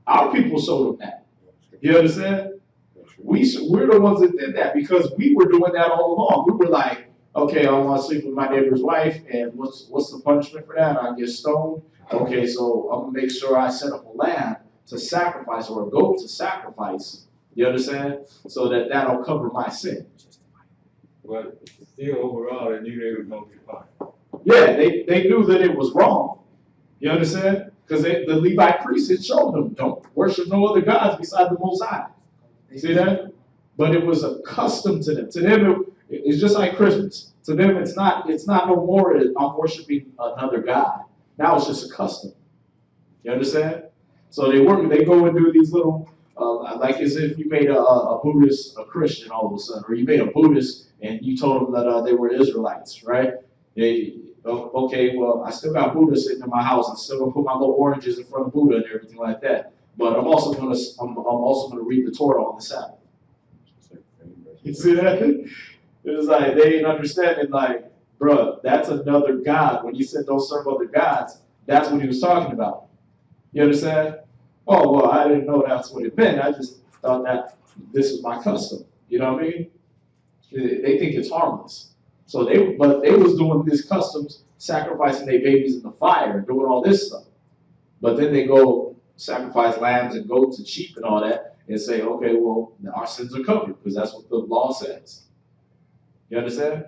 Our people showed them that. You understand? We're the ones that did that because we were doing that all along. We were like, okay, I want to sleep with my neighbor's wife, and what's the punishment for that? I get stoned. Okay, so I'm going to make sure I set up a lamb to sacrifice or a goat to sacrifice. You understand? So that'll cover my sin. But still, overall, they knew they were going to be fine. Yeah, they knew that it was wrong. You understand? Because the Levite priests had showed them, don't worship no other gods beside the Most High. You see that? But it was a custom to them. To them, it's just like Christmas. To them, it's not no more I'm worshiping another God. Now it's just a custom. You understand? So they go and do these little, like as if you made a Buddhist a Christian all of a sudden, or you made a Buddhist and you told them that they were Israelites, right? Okay, well, I still got Buddha sitting in my house. I'm still gonna put my little oranges in front of Buddha and everything like that. But I'm also gonna read the Torah on the Sabbath. You see that? It's like they ain't understanding. Like Bruh, that's another God. When he said don't serve other gods, that's what he was talking about. You understand? Oh, well, I didn't know that's what it meant. I just thought that this was my custom. You know what I mean? They think it's harmless. So they was doing these customs, sacrificing their babies in the fire, doing all this stuff. But then they go sacrifice lambs and goats and sheep and all that, and say, okay, well, our sins are covered because that's what the law says. You understand?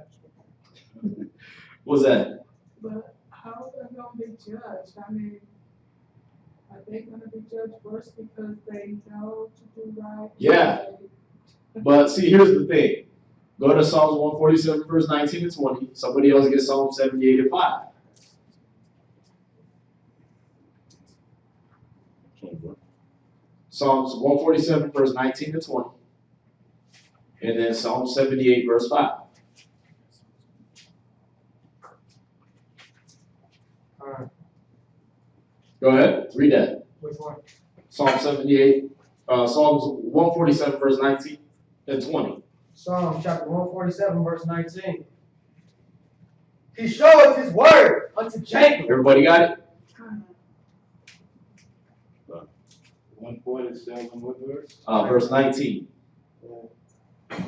What's that? But how are they gonna be judged? I mean, are they gonna be judged worse because they know to do right? Yeah. But see, here's the thing. Go to Psalms 147, verse 19 and 20. Somebody else get Psalm 78 and 5. Psalms 147, verse 19 to 20. And then Psalm 78, verse 5. Go ahead, read that. Which one? Psalm 78, Psalms 147, verse 19 and 20. Psalm chapter 147, verse 19. He showeth his word unto Jacob. Everybody got it? 147, what verse? Verse 19. Got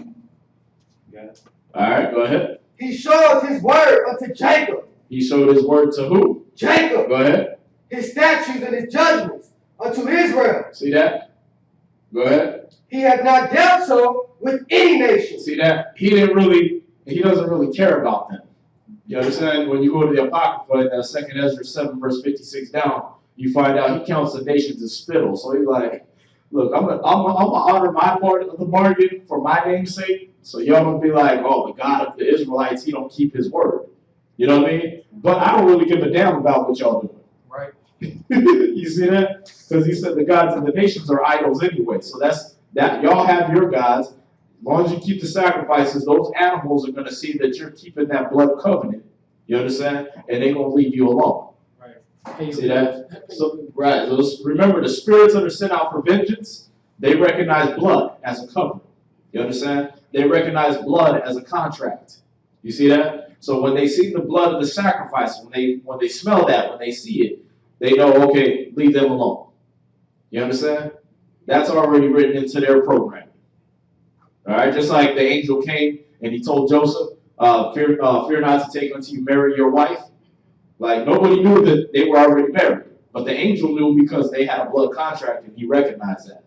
it. All right, go ahead. He showeth his word unto Jacob. He showed his word to who? Jacob. Go ahead. His statutes and his judgments unto Israel. See that? Go ahead. He hath not dealt so with any nation. See that? He doesn't really care about them. You understand? When you go to the Apocrypha, that 2nd Ezra 7, verse 56 down, you find out he counts the nations as spittle. So he's like, look, I'm gonna honor my part of the bargain for my name's sake. So y'all gonna be like, oh, the God of the Israelites, he don't keep his word. You know what I mean? But I don't really give a damn about what y'all doing. Right. You see that? Because he said the gods of the nations are idols anyway. So that's that. Y'all have your gods. As long as you keep the sacrifices, those animals are going to see that you're keeping that blood covenant. You understand? And they're going to leave you alone. Right. See that? So, right. Remember, the spirits that are sent out for vengeance, they recognize blood as a covenant. You understand? They recognize blood as a contract. You see that? So when they see the blood of the sacrifice, when they smell that, when they see it, they know, okay, leave them alone. You understand? That's already written into their program. All right, just like the angel came and he told Joseph, fear not to take unto you Mary your wife. Like nobody knew that they were already married, but the angel knew because they had a blood contract and he recognized that.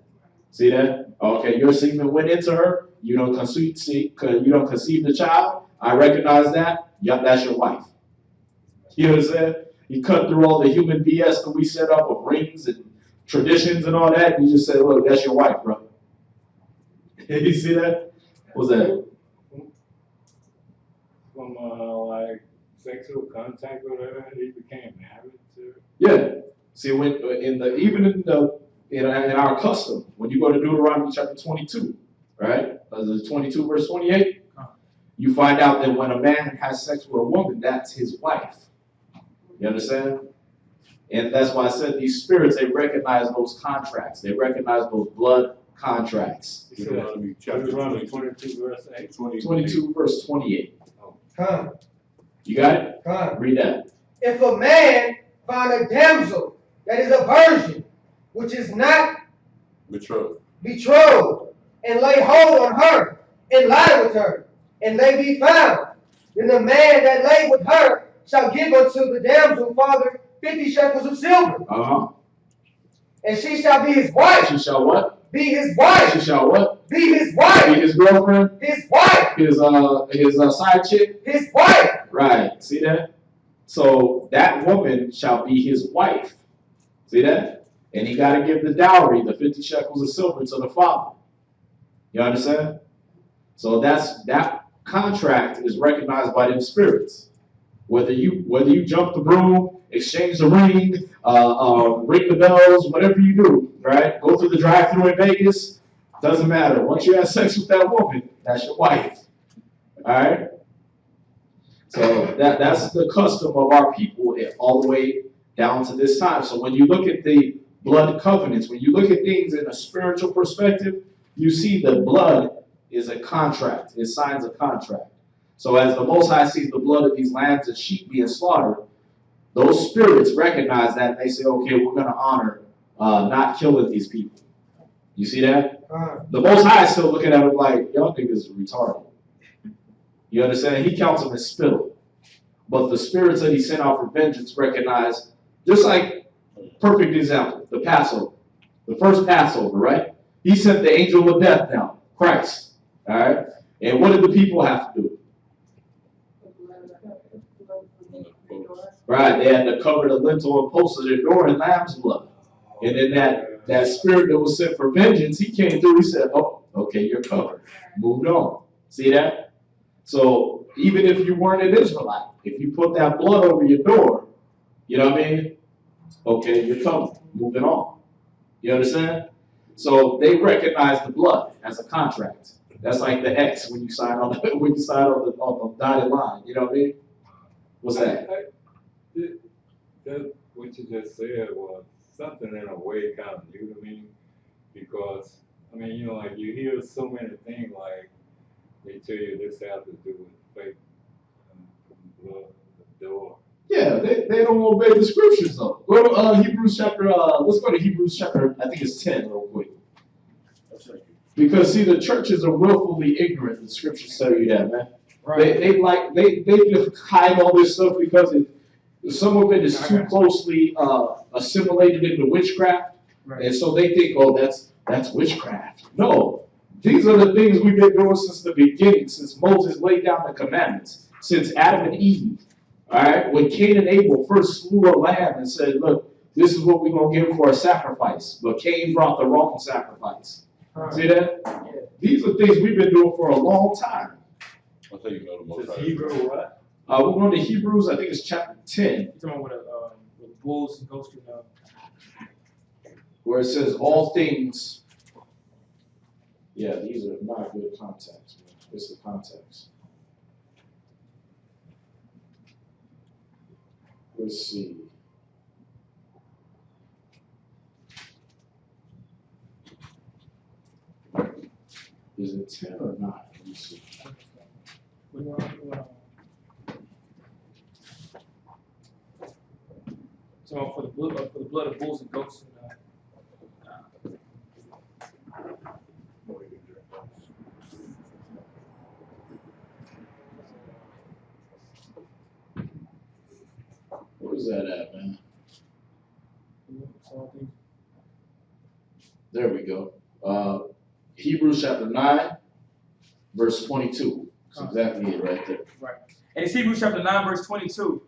See that? Okay, your semen went into her. You don't conceive the child. I recognize that. Yep, that's your wife. You know what I'm saying? He cut through all the human BS that we set up of rings and traditions and all that. And he just said, look, that's your wife, bro. You see that? What's that? From like sexual contact or whatever, he became married to. Yeah. See, when in our custom, when you go to Deuteronomy chapter 22, right? 22 verse 28. You find out that when a man has sex with a woman, that's his wife. You understand? And that's why I said these spirits, they recognize those contracts. They recognize those blood contracts. Deuteronomy chapter 22, verse 8. 22 verse 28. Come. You got it? Come. Read that. If a man find a damsel that is a virgin, which is not betrothed, and lay hold on her, and lie with her, and they be found, then the man that lay with her shall give unto the damsel father 50 shekels of silver. And she shall be his wife. She shall what? Be his wife. She shall what? Be his wife. Be his girlfriend. His wife. His side chick. His wife. Right. See that? So that woman shall be his wife. See that? And he got to give the dowry, the 50 shekels of silver, to the father. You understand? So that contract is recognized by them spirits. Whether you jump the broom, exchange the ring, ring the bells, whatever you do, right? Go through the drive-thru in Vegas, doesn't matter. Once you have sex with that woman, that's your wife. All right? So that's the custom of our people all the way down to this time. So when you look at the blood covenants, when you look at things in a spiritual perspective, you see that blood is a contract. It signs a contract. So as the Most High sees the blood of these lambs and sheep being slaughtered, those spirits recognize that and they say, okay, we're going to honor not killing these people. You see that? The Most High is still looking at them like, y'all niggas are retarded. You understand? He counts them as spittle. But the spirits that he sent out for vengeance recognize, just like, perfect example, the Passover. The first Passover, right? He sent the angel of death down, Christ. All right? And what did the people have to do? Right, they had to cover the lintel and posts of their door in lamb's blood. And then that spirit that was sent for vengeance, he came through, he said, oh, okay, you're covered. Moved on. See that? So even if you weren't an Israelite, if you put that blood over your door, you know what I mean? Okay, you're covered. Moving on. You understand? So they recognize the blood as a contract. That's like the X when you sign on the dotted line. You know what I mean? What's that? That what you just said was something in a way kind of new to me, because I mean, you know, like you hear so many things like they tell you this has to do with fake blood, the door. Yeah, they don't obey the scriptures though. Go to Hebrews chapter. Let's go to Hebrews chapter. I think it's 10 real quick. Because see, the churches are willfully ignorant. The scriptures tell you that, man. Right. They just hide all this stuff because some of it is too closely assimilated into witchcraft, right. And so they think, oh, that's witchcraft. No, these are the things we've been doing since the beginning, since Moses laid down the commandments, since Adam and Eve. All right, when Cain and Abel first slew a lamb and said, look, this is what we're going to give for a sacrifice, but Cain brought the wrong sacrifice. Right. See that? Yeah. These are things we've been doing for a long time. I'll tell you, the most Hebrew what? We're going to Hebrews, I think it's chapter 10. You're talking about with bulls and goats where it says all things. Yeah, these are not good context. This is the context. Let's see. Is it 10 or 9? Let me see. So for the blood of bulls and goats. Where's that at, man? There we go. Hebrews chapter 9, verse 22. That's exactly it right there. Right. And it's Hebrews chapter 9, verse 22.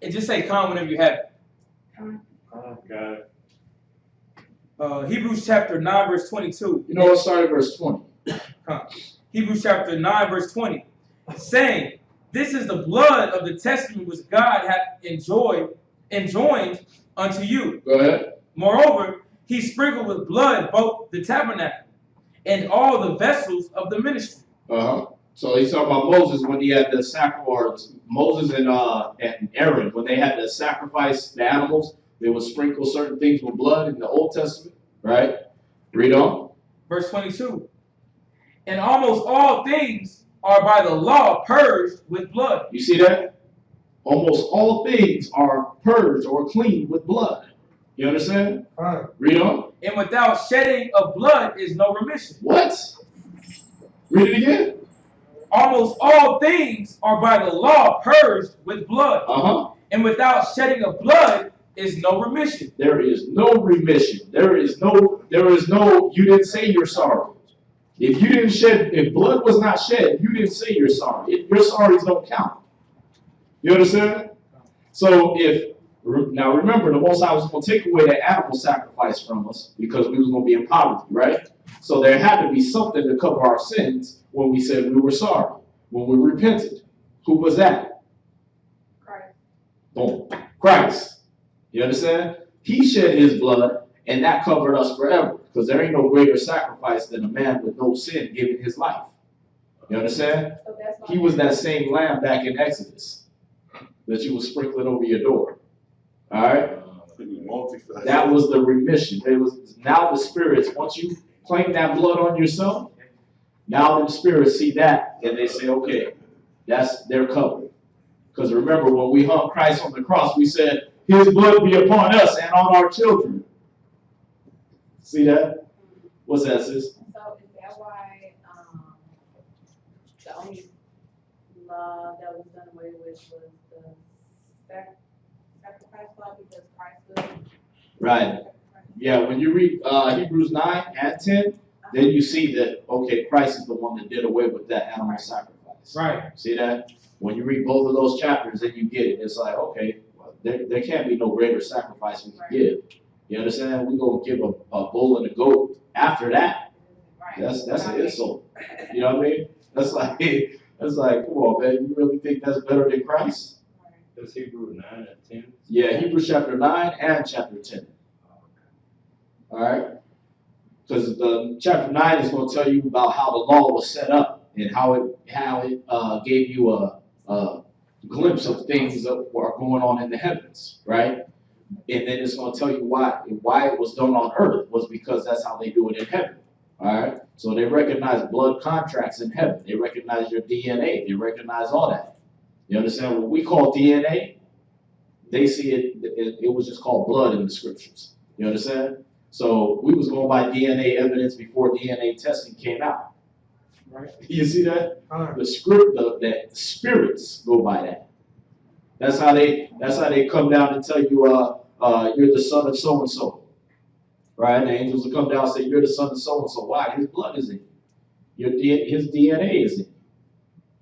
And just say "come" whenever you have it. Got it. Hebrews chapter 9, verse 22. You know what? Start at verse 20. Hebrews chapter 9, verse 20. Saying, this is the blood of the testament which God hath enjoined unto you. Go ahead. Moreover, he sprinkled with blood both the tabernacle and all the vessels of the ministry. So he's talking about Moses when he had the sacrifice. Moses and Aaron, when they had to sacrifice the animals, they would sprinkle certain things with blood in the Old Testament, right? Read on. Verse 22. And almost all things are by the law purged with blood. You see that? Almost all things are purged or cleaned with blood. You understand? Right. Read on. And without shedding of blood is no remission. What? Read it again. Almost all things are by the law purged with blood. And without shedding of blood is no remission. There is no remission. There is no, you didn't say you're sorry. If you didn't shed, if blood was not shed, you didn't say you're sorry. Your sorries don't count. You understand? So now remember, the Most High was going to take away that animal sacrifice from us because we was going to be in poverty, right? So there had to be something to cover our sins when we said we were sorry, when we repented. Who was that? Christ. Boom. Christ. You understand? He shed his blood, and that covered us forever because there ain't no greater sacrifice than a man with no sin giving his life. You understand? So he was that same lamb back in Exodus that you was sprinkling over your door. All right? That was the remission. It was now the spirits, once you claim that blood on yourself, Now them spirits see that and they say, okay, that's their cover. Because remember, when we hung Christ on the cross, we said, his blood be upon us and on our children. See that? What's that, sis? So is that why the only law that was done away with was the sacrifice law because Christ was? Right. Yeah, when you read Hebrews 9 and 10, then you see that, okay, Christ is the one that did away with that animal sacrifice. Right. See that? When you read both of those chapters, then you get it. It's like, okay, well, there can't be no greater sacrifice we can give. You understand? We're going to give a bull and a goat after that. That's an insult. You know what I mean? That's like, come on, man. You really think that's better than Christ? That's Hebrews 9 and 10? Yeah, Hebrews chapter 9 and chapter 10. All right? Because chapter 9 is going to tell you about how the law was set up and how it gave you a glimpse of things that are going on in the heavens, right? And then it's going to tell you why it was done on earth was because that's how they do it in heaven. All right? So they recognize blood contracts in heaven. They recognize your DNA. They recognize all that. You understand? What we call DNA, they see it was just called blood in the scriptures. You understand? So we was going by DNA evidence before DNA testing came out. Right. You see that? The spirits go by that. That's how they come down and tell you you're the son of so and so. Right? The angels will come down and say you're the son of so and so. Why? His blood is in you. His DNA is in you.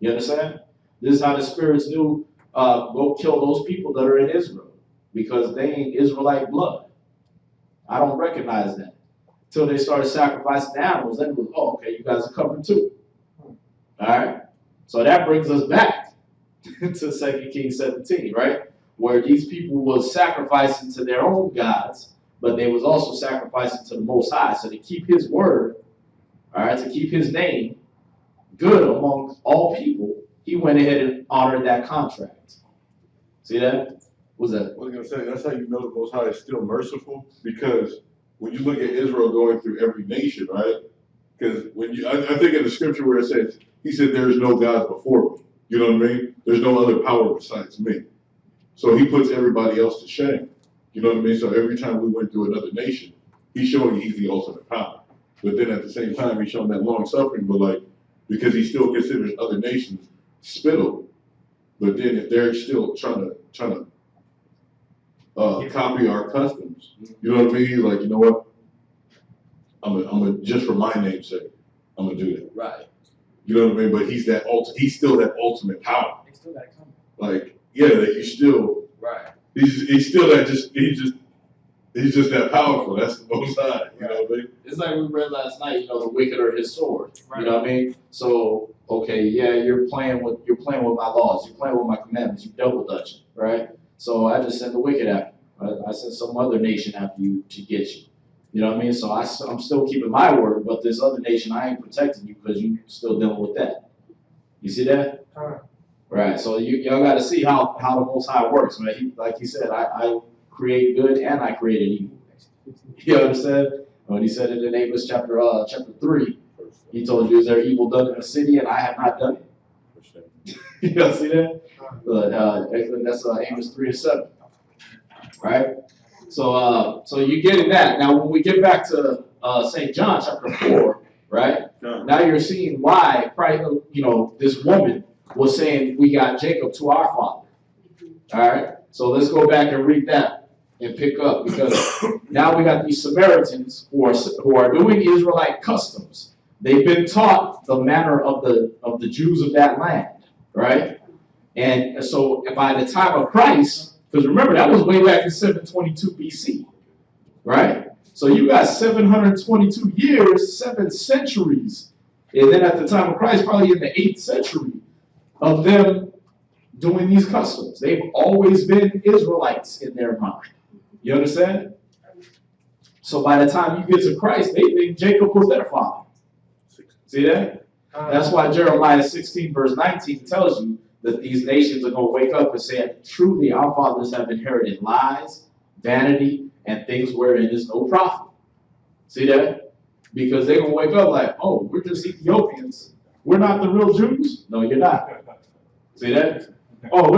You understand? This is how the spirits knew go kill those people that are in Israel because they ain't Israelite blood. I don't recognize that. Until they started sacrificing the animals, then it was, oh, okay, you guys are covered too. All right? So that brings us back to 2 Kings 17, right? Where these people was sacrificing to their own gods, but they was also sacrificing to the Most High. So to keep his word, all right, to keep his name good among all people, he went ahead and honored that contract. See that? What's that? I was going to say, that's how you know the Most High is still merciful, because when you look at Israel going through every nation, right? Because when I think in the scripture where it says, he said, there is no God before me. You know what I mean? There's no other power besides me. So he puts everybody else to shame. You know what I mean? So every time we went through another nation, he's showing you he's the ultimate power. But then at the same time, he's showing that long suffering, but like, because he still considers other nations spittle. But then if they're still trying to copy our customs, you know what I mean? Like, you know what? I'm gonna just for my name's sake, I'm gonna do that. Right. You know what I mean? But he's still that ultimate power. They still gotta come. Like, yeah, that you still Right. He's still that he's just that powerful. That's the Most High. You know what I mean? It's like we read last night, you know, the wicked are his sword. Right. You know what I mean? So, okay, yeah, you're playing with my laws, you're playing with my commandments, you double dutching, right? So I just send the wicked after you. I send some other nation after you to get you. You know what I mean? So I'm still keeping my word, but this other nation, I ain't protecting you because you still dealing with that. You see that? Right. So y'all got to see how the Most High works, man. Like he said, I create good and I created evil. You understand? When he said it in Amos chapter 3, he told you, is there evil done in the city and I have not done it? You know, see that? That's Amos 3 and 7. Right? So you getting that. Now when we get back to St. John chapter 4, right? Now you're seeing why this woman was saying we got Jacob to our father. All right? So let's go back and read that and pick up, because now we got these Samaritans who are doing Israelite customs. They've been taught the manner of the Jews of that land, right? And so by the time of Christ, because remember that was way back in 722 BC, right? So you got 722 years, 7 centuries, and then at the time of Christ, probably in the 8th century, of them doing these customs. They've always been Israelites in their mind. You understand? So by the time you get to Christ, they think Jacob was their father. See that? That's why Jeremiah 16 verse 19 tells you that these nations are going to wake up and say, truly our fathers have inherited lies, vanity, and things wherein is no profit. See that? Because they're going to wake up like, oh, we're just Ethiopians. We're not the real Jews. No, you're not. See that? Oh,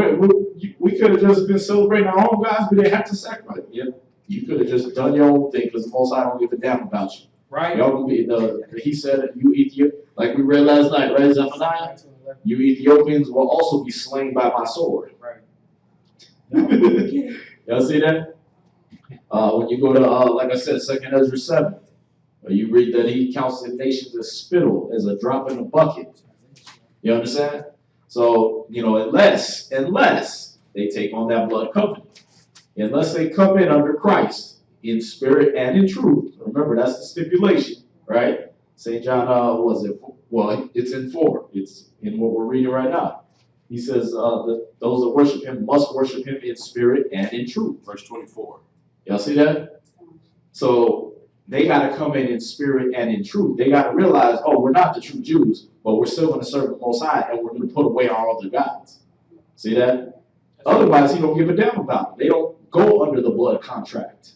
we could have just been celebrating our own gods, but they have to sacrifice. Yeah, you could have just done your own thing because the Most High don't give a damn about you. Right. Y'all gonna be he said, you Ethiopians, like we read last night, right, Zephaniah? You Ethiopians will also be slain by my sword. Right. Y'all see that? When you go to, like I said, 2nd Ezra 7, you read that he counts the nations as spittle, as a drop in a bucket. You understand? So, unless they take on that blood covenant, unless they come in under Christ in spirit and in truth. Remember, that's the stipulation, right? St. John, Well, it's in 4. It's in what we're reading right now. He says, those that worship him must worship him in spirit and in truth. Verse 24. Y'all see that? So they got to come in spirit and in truth. They got to realize, oh, we're not the true Jews, but we're still going to serve the Most High, and we're going to put away our other gods. See that? Otherwise, he don't give a damn about it. They don't go under the blood contract.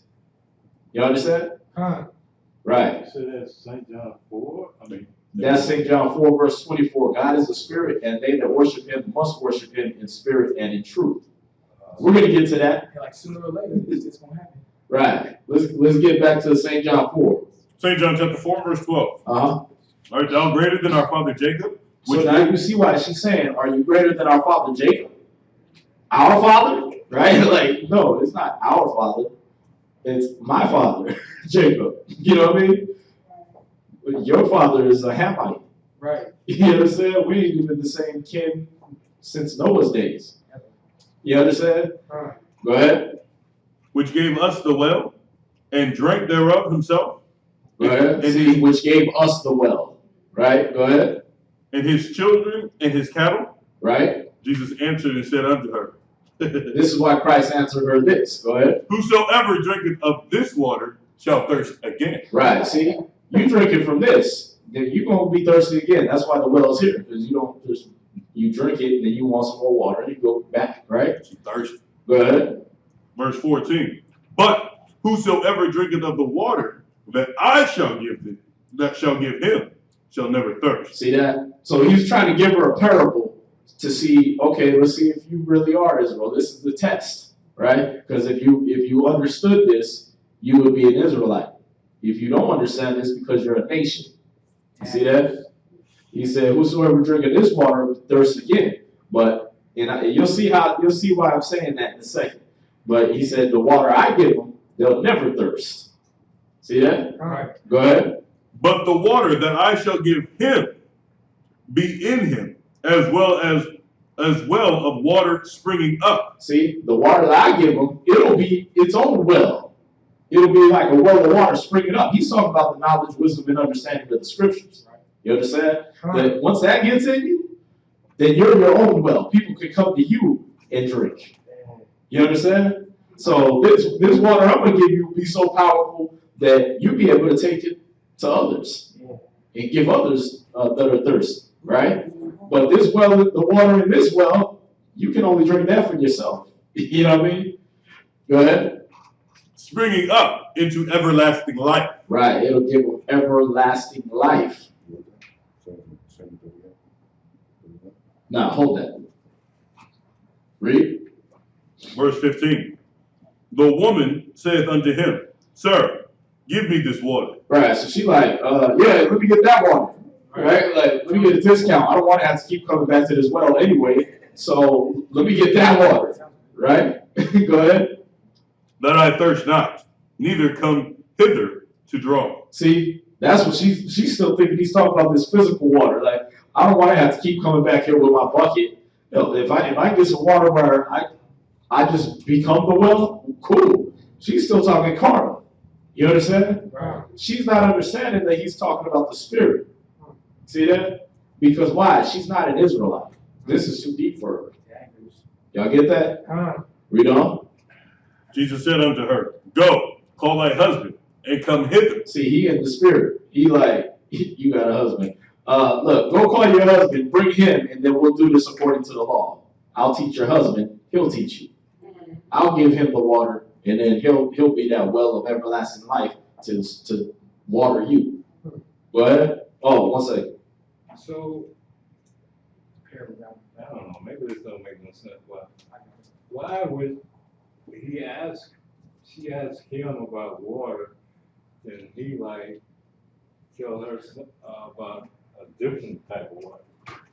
You understand? Right. So that's St. John 4? That's St. John 4, verse 24. God is a spirit, and they that worship him must worship him in spirit and in truth. We're going to get to that. Like sooner or later, it's going to happen. Right. Let's get back to St. John 4. St. John chapter 4, verse 12. Art thou greater than our father Jacob? So now you see why she's saying, are you greater than our father Jacob? Our father? Right? Like, no, it's not our father. It's my father, Jacob. You know what I mean? Your father is a Hamite. Right. You understand? We ain't even the same kin since Noah's days. You understand? Go ahead. Which gave us the well, and drank thereof himself. Go ahead. See, which gave us the well. Right? Go ahead. And his children and his cattle. Right. Jesus answered and said unto her. This is why Christ answered her this. Go ahead. Whosoever drinketh of this water shall thirst again. Right. See, you drinking from this, then you're going to be thirsty again. That's why the well is here, because you drink it and then you want some more water and you go back, right? You thirsty. Go ahead. Verse 14. But whosoever drinketh of the water that I shall give him, shall never thirst. See that? So he's trying to give her a parable to see, okay, let's see if you really are Israel. This is the test, right? Because if you understood this, you would be an Israelite. If you don't understand this, because you're a nation. You see that? He said, whosoever drinketh this water will thirst again. But you'll see why I'm saying that in a second. But he said, the water I give them, they'll never thirst. See that? All right. Go ahead. But the water that I shall give him be in him, as well of water springing up. See, the water that I give them, it'll be its own well. It'll be like a well of water springing up. He's talking about the knowledge, wisdom, and understanding of the scriptures. You understand? That once that gets in you, then you're your own well. People can come to you and drink. You understand? So this water I'm going to give you will be so powerful that you'll be able to take it to others and give others that are thirsty, right? But this well, the water in this well, you can only drink that for yourself. You know what I mean? Go ahead. Springing up into everlasting life. Right, it'll give them everlasting life. Now, hold that. Read. Verse 15. The woman saith unto him, Sir, give me this water. Right, so she like, yeah, let me get that water. Right, like, let me get a discount. I don't want to have to keep coming back to this well anyway, so let me get that water. Right? Go ahead. That I thirst not, neither come hither to draw. See, that's what she's still thinking. He's talking about this physical water. Like, I don't want to have to keep coming back here with my bucket. You know, if I get some water where I just become the well, cool. She's still talking carnal. You understand? Right. She's not understanding that he's talking about the spirit. See that? Because why? She's not an Israelite. This is too deep for her. Y'all get that? Read on. Jesus said unto her, Go, call thy husband, and come hither. See, he in the spirit. He like, you got a husband. Look, go call your husband, bring him, and then we'll do this according to the law. I'll teach your husband, he'll teach you. I'll give him the water, and then he'll be that well of everlasting life to water you. Go ahead. Oh, 1 second. So, I don't know, maybe this don't make no sense, but why would she ask him about water, and he like tell her about a different type of water?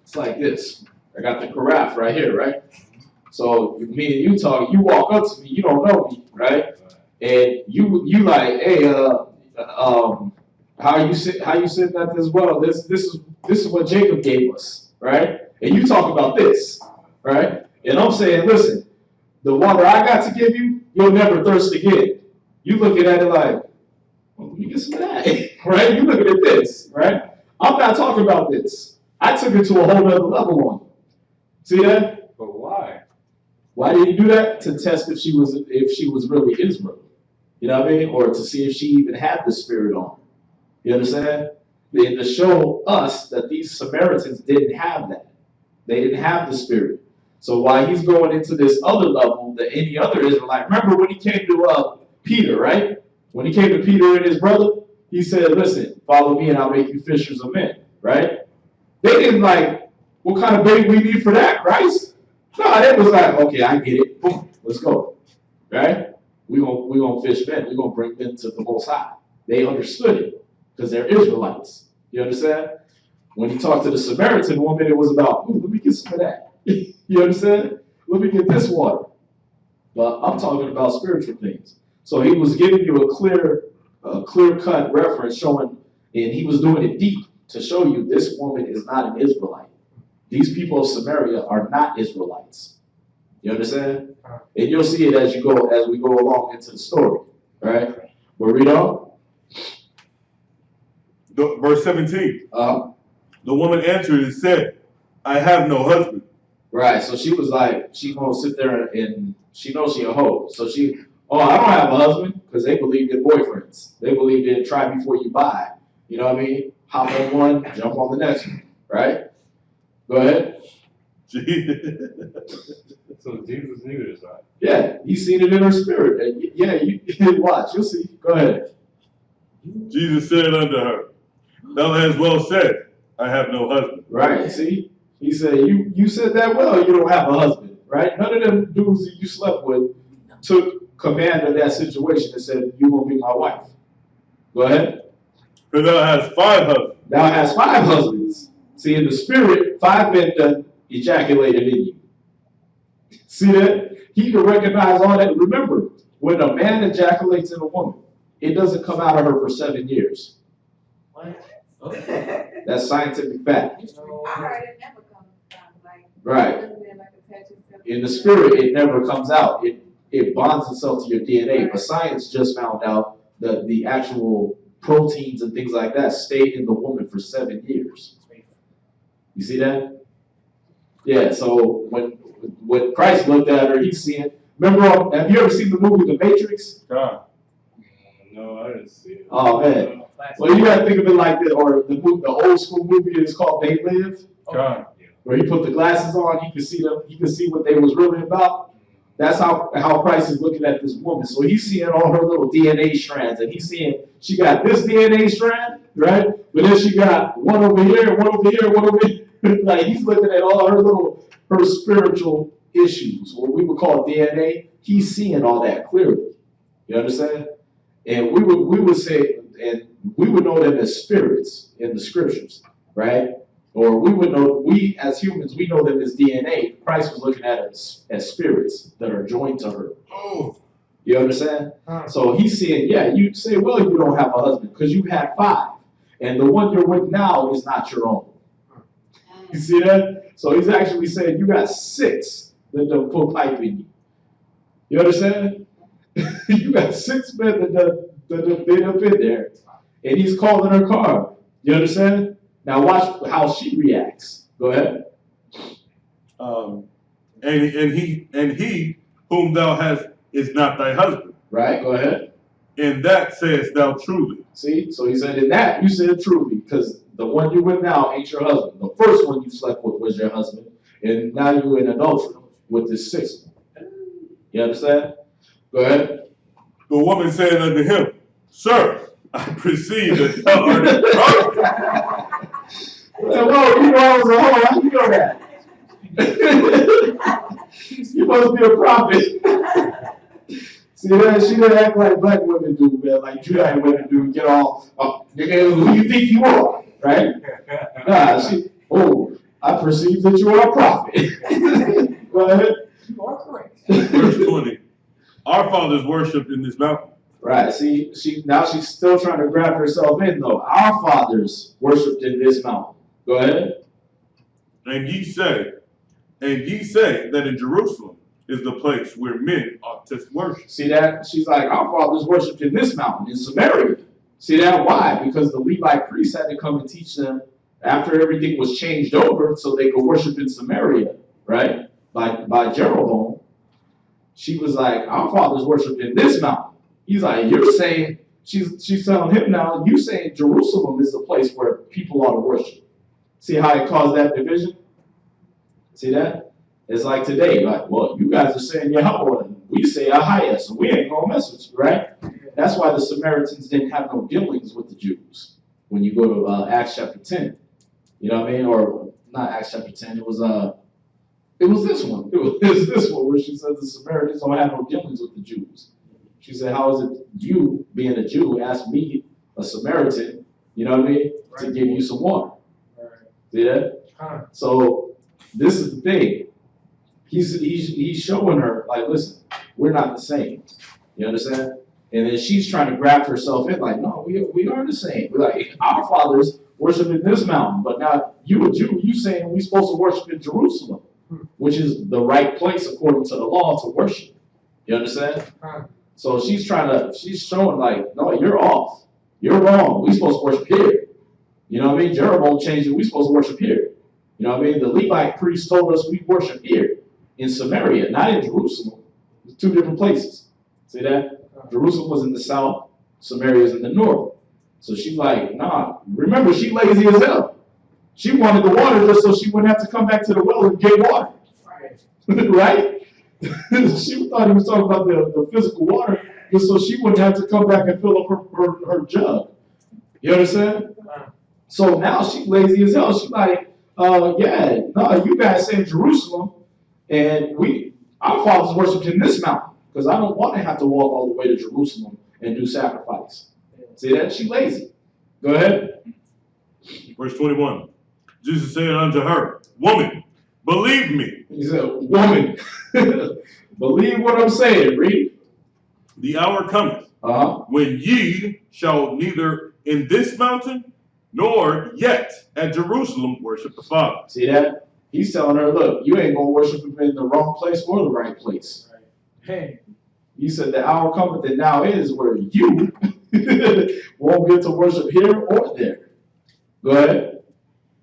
It's like this. I got the carafe right here, right? So me and you talking, you walk up to me, you don't know me, right? And you like, hey, how you said that as well? This is what Jacob gave us, right? And you talk about this, right? And I'm saying, listen, the water I got to give you, you'll never thirst again. You looking at it like, well, let me get some of that, right? You looking at this, right? I'm not talking about this. I took it to a whole other level on you. See that? But why? Why did he do that? To test if she was really Israel. You know what I mean? Or to see if she even had the spirit on her. You understand? And to show us that these Samaritans didn't have that. They didn't have the spirit. So while he's going into this other level that any other Israelite, remember when he came to Peter, right? When he came to Peter and his brother, he said, listen, follow me and I'll make you fishers of men, right? They didn't like, what kind of bait we need for that, Christ? No, they was like, okay, I get it. Boom, let's go, right? We gonna fish men. We're going to bring men to the Most High. They understood it because they're Israelites. You understand? When he talked to the Samaritan woman, it was about, ooh, let me get some of that. You understand? Let me get this water. But I'm talking about spiritual things. So he was giving you a clear-cut reference showing, and he was doing it deep to show you this woman is not an Israelite. These people of Samaria are not Israelites. You understand? And you'll see it as we go along into the story. Right? We'll read on. Verse 17. The woman answered and said, I have no husband. Right. So she was like, she gonna sit there and she knows she a hoe. So I don't have a husband, because they believed in boyfriends. They believed in try before you buy. You know what I mean? Hop on one, jump on the next one. Right? Go ahead. So Jesus knew this, right? Yeah, he's seen it in her spirit. Yeah, you watch. You'll see. Go ahead. Jesus said unto her, thou hast well said, I have no husband. Right, see? He said, you said that well, you don't have a husband, right? None of them dudes that you slept with took command of that situation and said, you're going to be my wife. Go ahead. For thou hast 5 husbands. Thou hast 5 husbands. See, in the spirit, 5 men done ejaculated in you. See that? He can recognize all that. Remember, when a man ejaculates in a woman, it doesn't come out of her for 7 years. What? That's scientific fact. I heard it never comes out. Like, Right. In the spirit, it never comes out. It bonds itself to your DNA. But science just found out that the actual proteins and things like that stay in the woman for 7 years. You see that? Yeah, so when Christ looked at her, he's seeing. Remember, have you ever seen the movie The Matrix? God. No, I didn't see it. Oh, man. Well, you gotta think of it like this, or the old school movie is called They Live. God. Where he put the glasses on, he could see them, he could see what they was really about. That's how Christ is looking at this woman. So he's seeing all her little DNA strands, and he's seeing she got this DNA strand, right? But then she got one over here, one over here, one over here. Like he's looking at all her spiritual issues, what we would call DNA. He's seeing all that clearly. You understand? And we would say, and we would know them as spirits in the scriptures, right? Or we as humans, we know them as DNA. Christ was looking at us as spirits that are joined to her. Oh. You understand? So he's saying, yeah, you say, well, you don't have a husband because you had 5. And the one you're with now is not your own. You see that? So he's actually saying you got 6 that don't put pipe in you. You understand? You got 6 men that been up in there. And he's calling her car. You understand? Now watch how she reacts. Go ahead. And he whom thou hast is not thy husband. Right, go ahead. In that sayest thou truly. See, so he said in that you said truly, because the one you with now ain't your husband. The first one you slept with was your husband, and now you're in adultery with this 6th one. You understand? Go ahead. The woman said unto him, Sir, I perceive that thou art a prophet. Whoa, you know I was a hoe. How you know that? You must be a prophet. See that? She didn't act like black women do, man. Like Judite women do. Get all, oh, nigga, who you think you are, right? Nah, I perceive that you are a prophet. Go ahead. You are correct. Verse 20. Our fathers worshipped in this mountain. Right. See, she's still trying to grab herself in though. Our fathers worshipped in this mountain. Go ahead. And ye say that in Jerusalem is the place where men ought to worship. See that? She's like, our fathers worshipped in this mountain, in Samaria. See that? Why? Because the Levite priests had to come and teach them after everything was changed over so they could worship in Samaria, right? By Jeroboam. She was like, our fathers worshipped in this mountain. He's like, you're saying, she's telling him now, you saying Jerusalem is the place where people ought to worship. See how it caused that division? See that? It's like today, like, well, you guys are saying Yahweh, and we say Ahaya, so we ain't gonna mess with you, right? That's why the Samaritans didn't have no dealings with the Jews. When you go to Acts chapter 10, you know what I mean? Or not Acts chapter 10, it was this one. It was this one where she said the Samaritans don't have no dealings with the Jews. She said, how is it you, being a Jew, ask me, a Samaritan, you know what I mean, to give you some water? See that? So this is the thing. He's showing her, like, listen, we're not the same. You understand? And then she's trying to grab herself in, like, no, we are the same. We're like, our fathers worship in this mountain, but now you a Jew, you saying we're supposed to worship in Jerusalem, which is the right place according to the law to worship. You understand? So she's showing like, no, you're off. You're wrong. We're supposed to worship here. You know what I mean? Jeroboam changed it. We're supposed to worship here. You know what I mean? The Levite priests told us we worship here in Samaria, not in Jerusalem. It's two different places. See that? Jerusalem was in the south, Samaria is in the north. So she's like, nah. Remember, she lazy as hell. She wanted the water just so she wouldn't have to come back to the well and get water. Right? She thought he was talking about the physical water just so she wouldn't have to come back and fill up her jug. You understand? So now she's lazy as hell. She's like, yeah, no, you guys say Jerusalem, and our fathers worshipped in this mountain, because I don't want to have to walk all the way to Jerusalem and do sacrifice. See that? She's lazy. Go ahead. Verse 21. Jesus said unto her, woman, believe me. He said, woman, believe what I'm saying. Read. The hour cometh when ye shall neither in this mountain nor yet at Jerusalem worship the Father. See that? He's telling her, look, you ain't going to worship him in the wrong place or the right place. Hey. He said the hour cometh and now is where you won't get to worship here or there. Go ahead.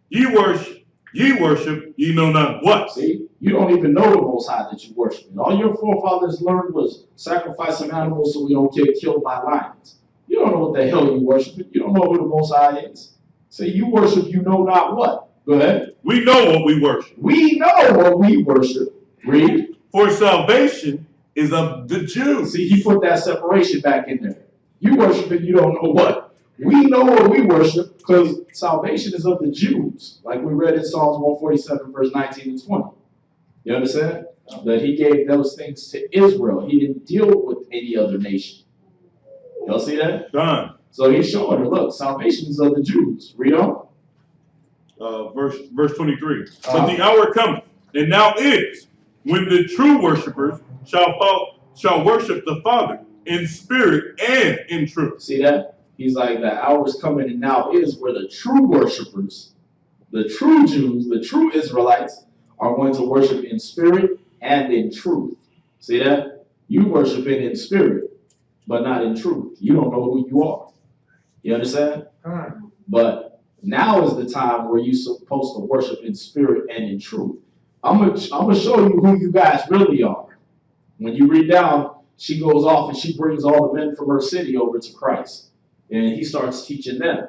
Ye worship, ye know not what. See, you don't even know the Most High that you worship. And all your forefathers learned was sacrifice some animals so we don't get killed by lions. You don't know what the hell you worship. You don't know who the Most High is. Say you worship, you know not what. Go ahead. We know what we worship. We know what we worship. Read. For salvation is of the Jews. See, he put that separation back in there. You worship it, you don't know what. We know what we worship because salvation is of the Jews. Like we read in Psalms 147, verse 19 and 20. You understand? That he gave those things to Israel. He didn't deal with any other nation. Y'all see that? Done. So he's showing her, look, salvation is of the Jews. Read on. Verse 23. But the hour cometh, and now is, when the true worshipers shall worship the Father in spirit and in truth. See that? He's like, the hour is coming, and now is where the true worshipers, the true Jews, the true Israelites, are going to worship in spirit and in truth. See that? You worship it in spirit, but not in truth. You don't know who you are. You understand? But now is the time where you're supposed to worship in spirit and in truth. I'm gonna show you who you guys really are. When you read down, she goes off and she brings all the men from her city over to Christ. And he starts teaching them.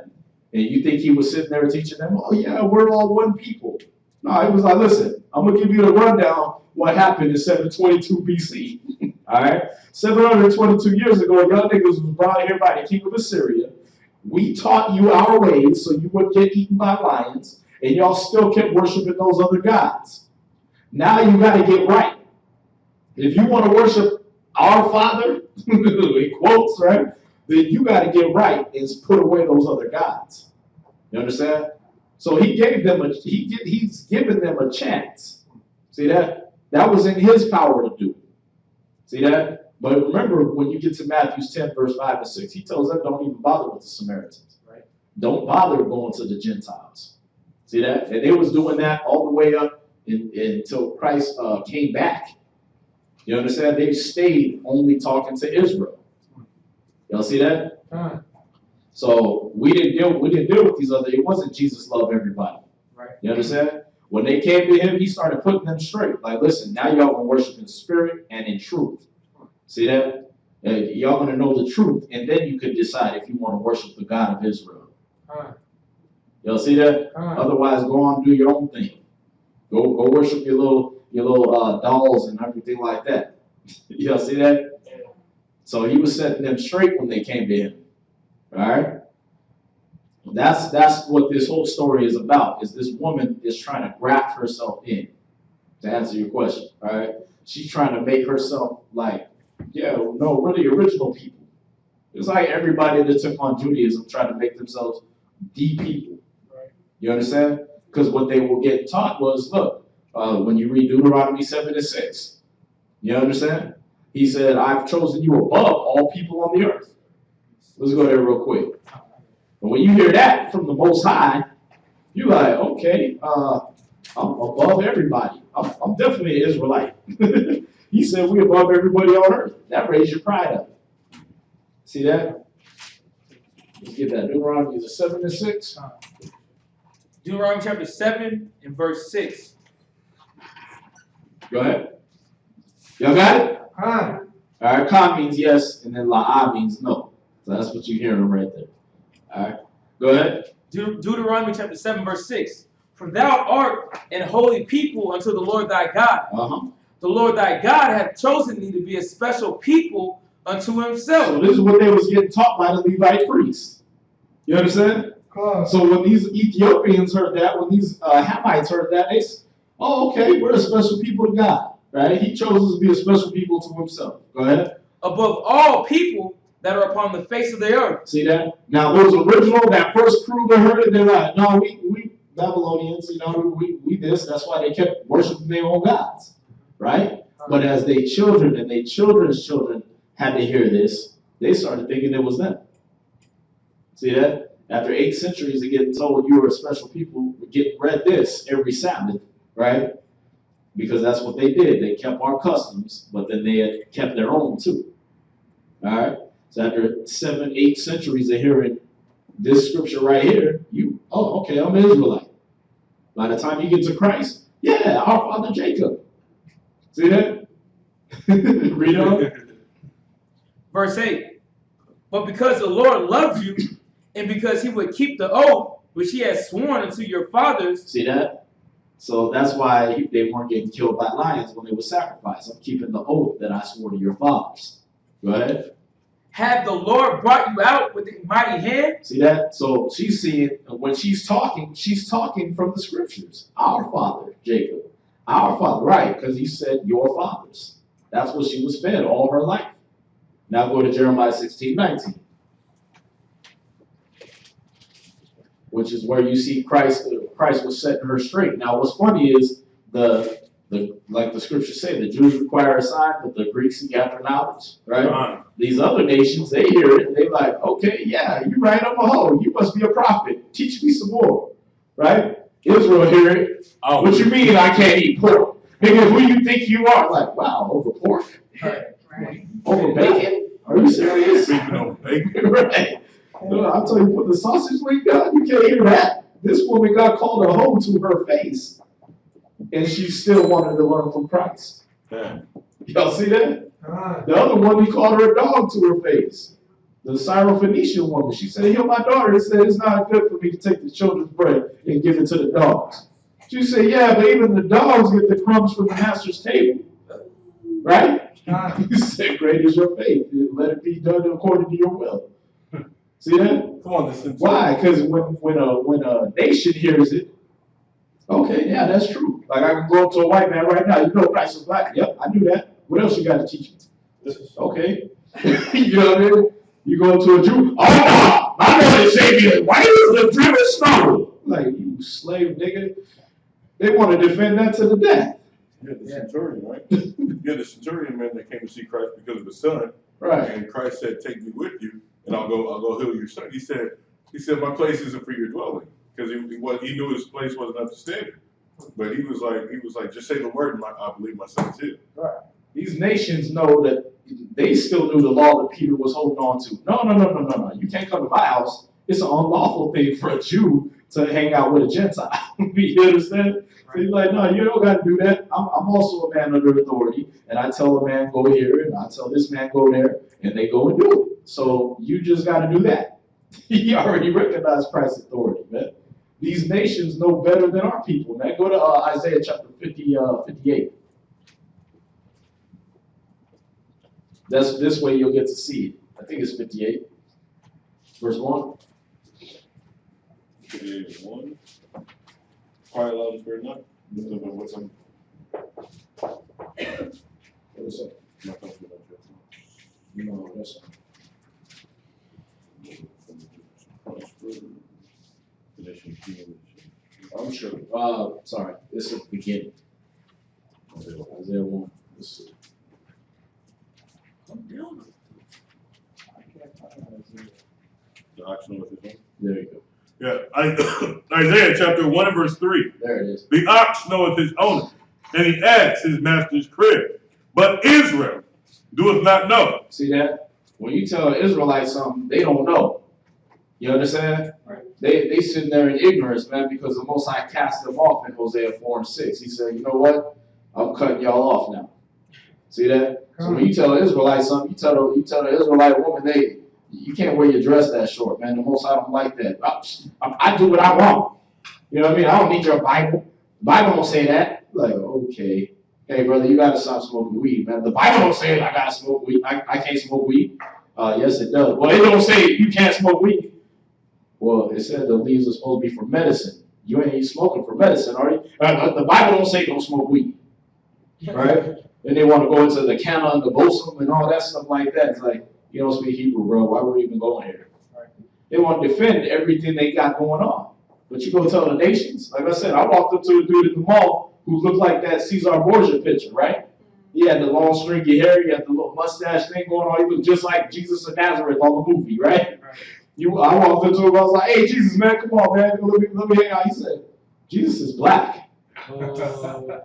And you think he was sitting there teaching them, oh yeah, we're all one people. No, he was like, listen, I'm going to give you the rundown what happened in 722 BC. All right? 722 years ago, y'all niggas was brought here by the king of Assyria. We taught you our ways so you wouldn't get eaten by lions, and y'all still kept worshiping those other gods. Now you got to get right. If you want to worship our Father, in quotes, right, then you got to get right and put away those other gods. You understand? So he gave them he's given them a chance. See that? That was in his power to do. See that? But remember, when you get to Matthew 10, verse 5 and 6, he tells them don't even bother with the Samaritans. Right? Don't bother going to the Gentiles. See that? And they was doing that all the way up until Christ came back. You understand? They stayed only talking to Israel. Y'all see that? So we didn't deal with these other. It wasn't Jesus loved everybody. Right. You understand? When they came to him, he started putting them straight. Like, listen, now y'all gonna worship in spirit and in truth. See that? Y'all gonna know the truth, and then you could decide if you want to worship the God of Israel. Y'all see that? Otherwise, go on and do your own thing. Go worship your little dolls and everything like that. Y'all see that? So he was setting them straight when they came to him. All right. That's what this whole story is about. Is this woman is trying to graft herself in? To answer your question, all right. She's trying to make herself like, yeah, no, we're the original people. It's like everybody that took on Judaism tried to make themselves the people. Right. You understand? Because what they were getting taught was, look, when you read Deuteronomy 7 and 6, you understand? He said, I've chosen you above all people on the earth. Let's go there real quick. But when you hear that from the Most High, you're like, okay, I'm above everybody. I'm definitely an Israelite. He said we're above everybody on earth. That raised your pride up. See that? Let's get that. Deuteronomy 7 and 6. Deuteronomy chapter 7 and verse 6. Go ahead. Y'all got it? All right, Ka means yes, and then La'ah means no. So that's what you're hearing right there. All right, go ahead. Deuteronomy chapter 7, verse 6. For thou art an holy people unto the Lord thy God. The Lord thy God hath chosen thee to be a special people unto himself. So this is what they was getting taught by the Levite priests. You understand? So when these Ethiopians heard that, when these Hamites heard that, they said, oh, okay, we're a special people to God. Right? He chose us to be a special people to himself. Go ahead. Above all people that are upon the face of the earth. See that? Now those original, that first crew that heard it, they're like, no, we Babylonians, you know, we this. That's why they kept worshiping their own gods. Right? But as their children and their children's children had to hear this, they started thinking it was them. See that? After 8 centuries of getting told you were a special people, we read this every Sabbath, right? Because that's what they did. They kept our customs, but then they had kept their own too. All right? So after 7, 8 centuries of hearing this scripture right here, okay, I'm an Israelite. By the time you get to Christ, yeah, our father Jacob. See that? Read on. Verse 8. But because the Lord loves you, and because he would keep the oath which he has sworn unto your fathers. See that? So that's why they weren't getting killed by lions when they were sacrificed. I'm keeping the oath that I swore to your fathers. Go ahead. Had the Lord brought you out with a mighty hand? See that? So she's seeing, when she's talking from the scriptures. Our father, Jacob. Our father, right, because he said your fathers. That's what she was fed all her life. Now go to Jeremiah 16:19. Which is where you see Christ was setting her straight. Now what's funny is like the scriptures say, the Jews require a sign, but the Greeks seek after knowledge, right? These other nations, they hear it and they like, okay, yeah, you're right, I'm a hoe. You must be a prophet. Teach me some more, right? Israel hear it. What you mean I can't eat pork? Nigga, who you think you are? Like, wow, over pork? Right. Over bacon? Are you serious? Speaking of bacon. Right. I'll tell you, put the sausage link down, you can't hear that. This woman got called a hoe to her face. And she still wanted to learn from Christ. Yeah. Y'all see that? The other one, he called her a dog to her face. The Syrophoenician woman, she said, heal my daughter. He said, it's not good for me to take the children's bread and give it to the dogs. She said, yeah, but even the dogs get the crumbs from the master's table. Right? He said, great is your faith. Let it be done according to your will. See that? Come on, this is Why? Because when a nation hears it, okay, yeah, that's true. Like I can go up to a white man right now. You know Christ is black. Yep, I knew that. What else you got to teach me? Okay. You know what I mean? You go to a Jew. Oh, no, my Lord and Savior is white as the driven snow. Like you slave nigga. They want to defend that to the death. Yeah, the centurion, right? Yeah, the centurion man that came to see Christ because of his son. Right. And Christ said, "Take me with you, and I'll go heal your son." He said, "My place isn't for your dwelling," because he knew his place wasn't up to standard. But he was like, just say the word, and I believe my son's healed. Right. These nations know that they still knew the law that Peter was holding on to. No. You can't come to my house. It's an unlawful thing for a Jew to hang out with a Gentile. You understand? So he's like, no, you don't got to do that. I'm also a man under authority, and I tell a man go here, and I tell this man go there, and they go and do it. So you just got to do that. He already recognized Christ's authority, man. These nations know better than our people, man. Go to Isaiah chapter 58. That's this way you'll get to see it. I think it's 58, verse 1. 58:1. Quiet, loud, and spare not. What's on? What is that? No, that's I'm sure. Sorry, this is the beginning. Isaiah 1. Let's see. I can't find Isaiah. The ox knoweth his own. There you go. Yeah, Isaiah chapter 1 and verse 3. There it is. The ox knoweth his owner, and the ass his master's crib. But Israel doeth not know. See that? When you tell an Israelite something, they don't know. You understand? Right. They sitting there in ignorance, man, because the Most High cast them off in Hosea 4 and 6. He said, you know what? I'm cutting y'all off now. See that? So when you tell an Israelite something, you tell the Israelite woman, you can't wear your dress that short, man. The Most High don't like that. I do what I want. You know what I mean? I don't need your Bible. The Bible don't say that. Like, okay. Hey, brother, you got to stop smoking weed, man. The Bible don't say I got to smoke weed. I can't smoke weed. Yes, it does. Well, it don't say you can't smoke weed. Well, it said the leaves are supposed to be for medicine. You ain't smoking for medicine, are you? The Bible don't say don't smoke weed. Right? Then they want to go into the Cana and the Bosom and all that stuff like that. It's like, you don't speak Hebrew, bro. Why were we even going here? Right. They want to defend everything they got going on. But you go tell the nations. Like I said, I walked up to a dude at the mall who looked like that Cesar Borgia picture, right? He had the long stringy hair. He had the little mustache thing going on. He looked just like Jesus of Nazareth on the movie, right? I walked up to him. I was like, hey, Jesus, man, come on, man. Let me hang out. He said, Jesus is black.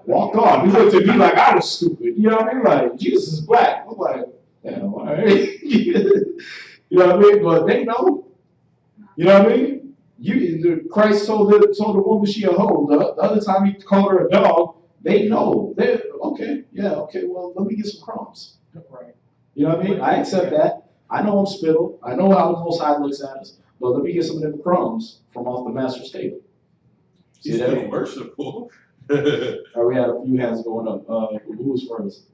Walked on. He looked at me like I was stupid. You know what I mean? Like, Jesus is black. I'm like, damn, all right. You know what I mean? But they know. You know what I mean? Christ told the woman she a hoe. The other time he called her a dog, they know. They're okay, yeah, okay, well, let me get some crumbs. Right. You know what I mean? I accept that. I know I'm spittle. I know how the Most High looks at us. But let me get some of them crumbs from off the master's table. See that? Merciful. We had a few hands going up. Who was first?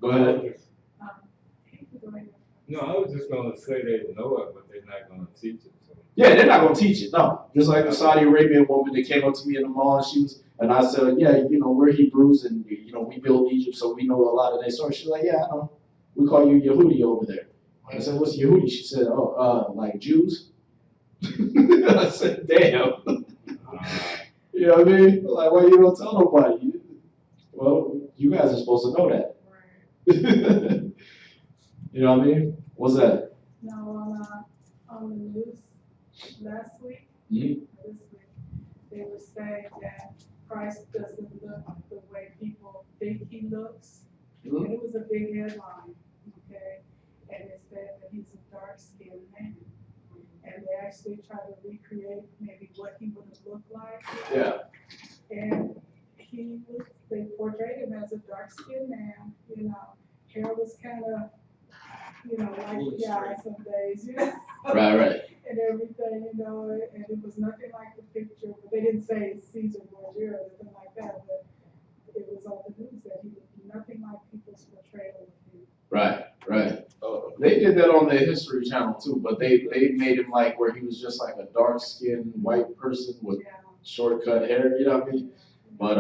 Go ahead. No, I was just going to say they know it, but they're not going to teach it. So. Yeah, they're not going to teach it, no. Just like the Saudi Arabian woman that came up to me in the mall, and I said, yeah, we're Hebrews, and, we built Egypt, so we know a lot of their stories. She's like, yeah, I know. We call you Yehudi over there. I said, what's Yehudi? She said, like Jews? I said, damn. You know what I mean? Like, why you don't tell nobody? Well, you guys are supposed to know that. You know what I mean? What's that? No, on the news last week, Mm-hmm. this week, they were saying that Christ doesn't look the way people think he looks. Mm-hmm. And it was a big headline, okay? And it said that he's a dark-skinned man. And they actually tried to recreate maybe what he would have looked like. Yeah. And they portrayed him as a dark-skinned man, hair was kind of, like the guy some days, Right. And everything, and it was nothing like the picture, but they didn't say Caesar Borgia or anything like that, but it was on the news that he looked nothing like people's portrayal of him. Right. Oh, They did that on the History Channel too, but they made him like where he was just like a dark-skinned white person with short-cut hair, you know what I mean? But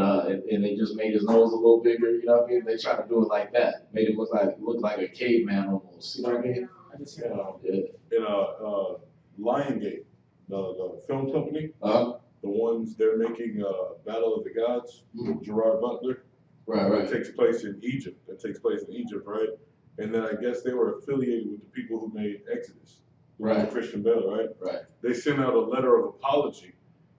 and they just made his nose a little bigger, you know what I mean? They tried to do it like that, made him look like a caveman almost, you know what I mean? Lionsgate, the film company, the ones they're making Battle of the Gods, Gerard Butler. Right. It takes place in Egypt. Right? And then I guess they were affiliated with the people who made Exodus, Right. Christian Bale, right? Right. They sent out a letter of apology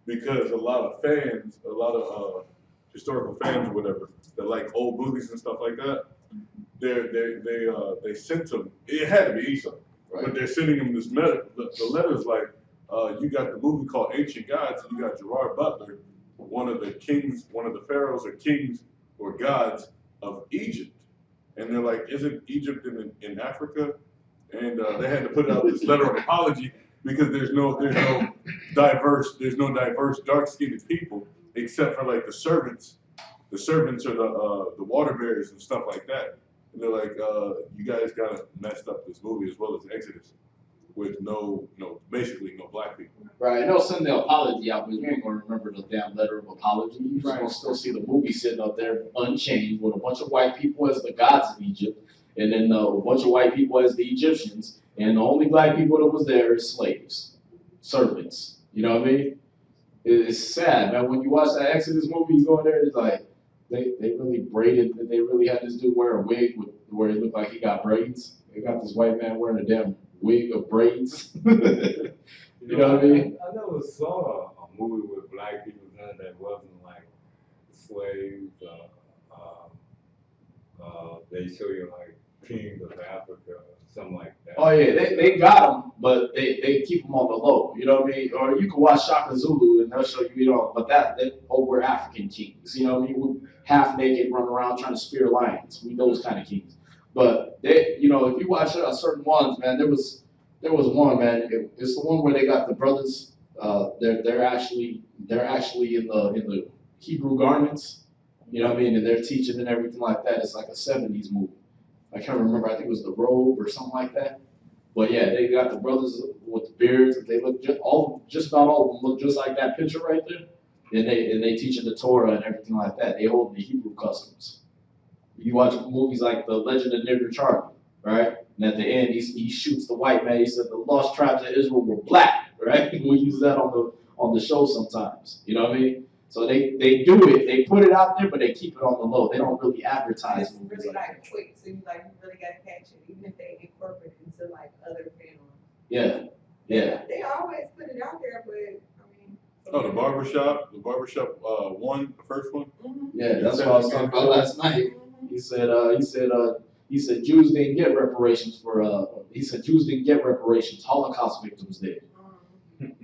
because a lot of fans, a lot of historical fans or whatever, that like old movies and stuff like that, they sent them. It had to be Esau, but they're sending them this letter. The letter's like, you got the movie called Ancient Gods, and you got Gerard Butler, one of the kings, one of the pharaohs or kings or gods of Egypt. And they're like, isn't Egypt in Africa? And they had to put out this letter of apology because there's no diverse dark-skinned people except for like the servants. The servants are the water bearers and stuff like that. And they're like, you guys kind of messed up this movie as well as Exodus with basically no black people. Right, and they'll send the apology out, but you ain't gonna remember the damn letter of apology. You're just gonna still see the movie sitting up there unchanged with a bunch of white people as the gods of Egypt, and then a bunch of white people as the Egyptians, and the only black people that was there is slaves, servants. You know what I mean? It's sad, man. When you watch that Exodus movie, you go in there, it's like they really braided. They really had this dude wear a wig where it looked like he got braids. They got this white man wearing a damn wig of braids. You know what I mean? I never saw a movie with black people in it that wasn't like slaves. They show you like kings of Africa, something like that. Oh yeah, they got them, but they keep them on the low. You know what I mean? Or you can watch Shaka Zulu and they'll show you, but we're African kings. You know what I mean? We're half naked, running around trying to spear lions. We those kind of kings. But if you watch certain ones, man, there was one, man. It's the one where they got the brothers. They're actually in the Hebrew garments. You know what I mean? And they're teaching and everything like that. It's like a 70s movie. I can't remember. I think it was The Robe or something like that. But yeah, they got the brothers with the beards. They look just about all of them look just like that picture right there. And they teaching the Torah and everything like that. They hold the Hebrew customs. You watch movies like The Legend of Nigger Charlie, right? And at the end, he shoots the white man. He said the lost tribes of Israel were black, right? We use that on the show sometimes. You know what I mean? So they do it. They put it out there, but they keep it on the low. They don't really advertise It's movies really like quick, so you really got to catch it, even if they incorporate it into like other films. Yeah. They always put it out there, but I mean. Oh, the barbershop one, the first one. Mm-hmm. Yeah, that's what I was talking about last night. He said Jews didn't get reparations Jews didn't get reparations. Holocaust victims did.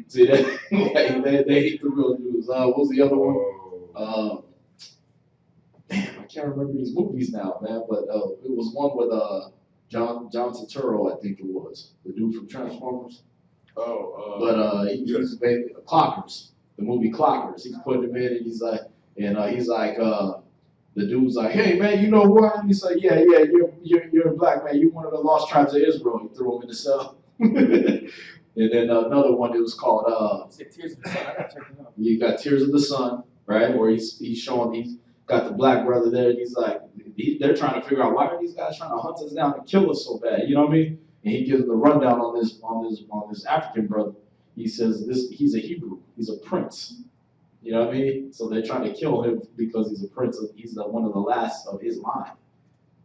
See that? they hate the real Jews. What was the other one? Damn, I can't remember these movies now, man. But it was one with John Turturro, I think it was, the dude from Transformers. But he was basically Clockers, the movie Clockers. He's putting him in, and he's like, the dude's like, hey man, you know who I am? He's like, yeah, you're a black man. You're one of the lost tribes of Israel. He threw him in the cell. And then another one, it was called Tears of the Sun. I gotta check it out. You got Tears of the Sun, right? Where he's showing, he's got the black brother there, and he's like, they're trying to figure out why are these guys trying to hunt us down and kill us so bad, you know what I mean? And he gives the rundown on this African brother. He says he's a Hebrew, he's a prince. You know what I mean? So they're trying to kill him because he's a prince. He's one of the last of his line.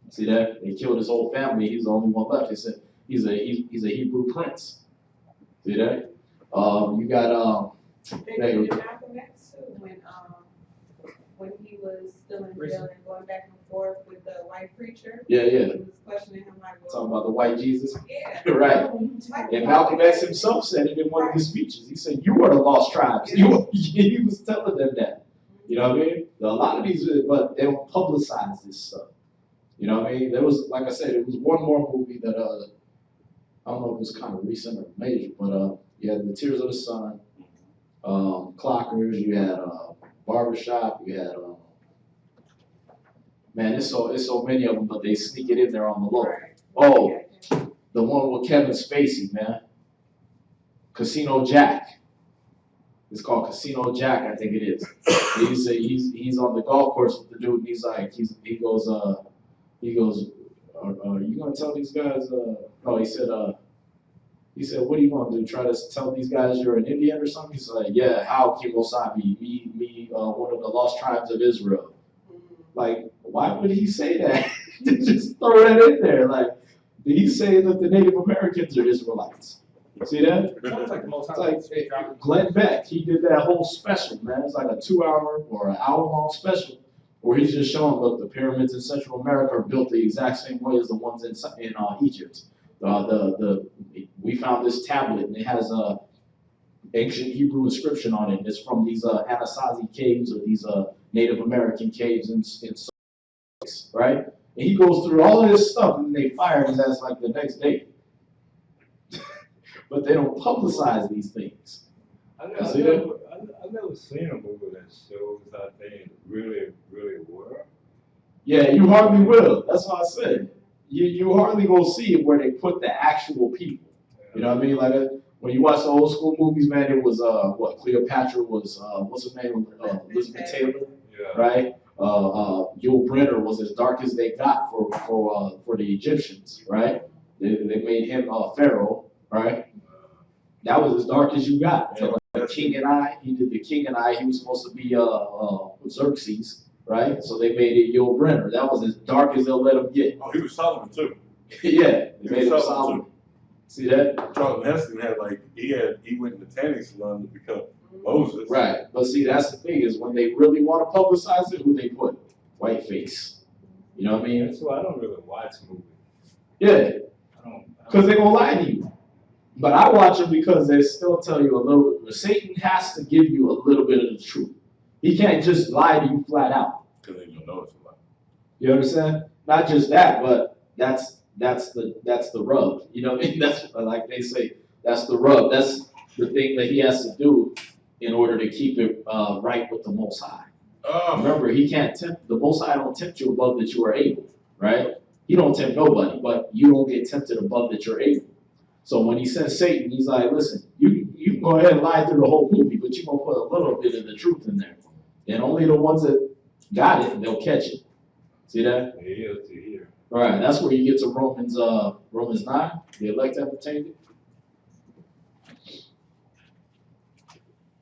See that? They killed his whole family. He's the only one left. They said he's a Hebrew prince. See that? You got They did Malcolm X too when he was still in jail and going back and forth with the white preacher. Yeah. He was questioning him like, well, Talking about the white Jesus. Yeah. Right. And Malcolm X himself said it in one of his speeches. He said, "You are the lost tribes." He was telling them that. You know what I mean? A lot of these, but they don't publicize this stuff. You know what I mean? There was, like I said, it was one more movie that I don't know if it was kind of recent or major, but you had the Tears of the Sun, Clockers, you had Barbershop, you had man, it's so many of them, but they sneak it in there on the low. Right. Oh, The one with Kevin Spacey, man. Casino Jack. It's called Casino Jack, I think it is. He's on the golf course with the dude, and he's like, he goes, are you gonna tell these guys? No, he said, what are you gonna do? Try to tell these guys you're an Indian or something? He's like, yeah, how Kimosabi, me, one of the lost tribes of Israel. Like, why would he say that? Just throw that in there. Like, did he say that the Native Americans are Israelites? See that? Sounds like the most Like Glenn Beck, he did that whole special, man. It's like a 2-hour or an hour-long special where he's just showing, look, the pyramids in Central America are built the exact same way as the ones in Egypt. We found this tablet, and it has a ancient Hebrew inscription on it. It's from these Anasazi caves or these Native American caves in right? And he goes through all of this stuff, and they fired his ass like the next day. But they don't publicize these things. I've never seen a movie that shows how things really, really were. Yeah, you hardly will. That's what I said. You hardly gonna see it where they put the actual people. You know what I mean? Like when you watch the old school movies, man, it was Cleopatra was what's her name? Elizabeth Taylor, Yeah. right? Yul Brynner was as dark as they got for the Egyptians, right? They made him Pharaoh, right? That was as dark as you got. So, like, King and I, he did the King and I. He was supposed to be Xerxes, right? So they made it Yul Brynner. That was as dark as they'll let him get. Oh, he was Solomon too. Yeah, they made him Solomon Solomon. too. See that? Charlton Heston had he went in the tanning salon to become Moses. Right. But see, that's the thing is when they really want to publicize it, who they put? Whiteface. You know what I mean? That's why I don't really watch movies. Yeah. Because they're going to lie to you. But I watch them because they still tell you a little bit. Satan has to give you a little bit of the truth. He can't just lie to you flat out. Because then you'll know it's a lie. You understand? Not just that, but that's the rub. You know what I mean? That's like they say, that's the rub. That's the thing that he has to do in order to keep it right with the Most High. Remember, he can't tempt, the Most High don't tempt you above that you are able, right? He don't tempt nobody, but you don't get tempted above that you're able. So when he sends Satan, he's like, listen, you can go ahead and lie through the whole movie, but you're going to put a little bit of the truth in there. And only the ones that got it, they'll catch it. See that? Yeah. All right, that's where you get to Romans 9. The elect have obtained it.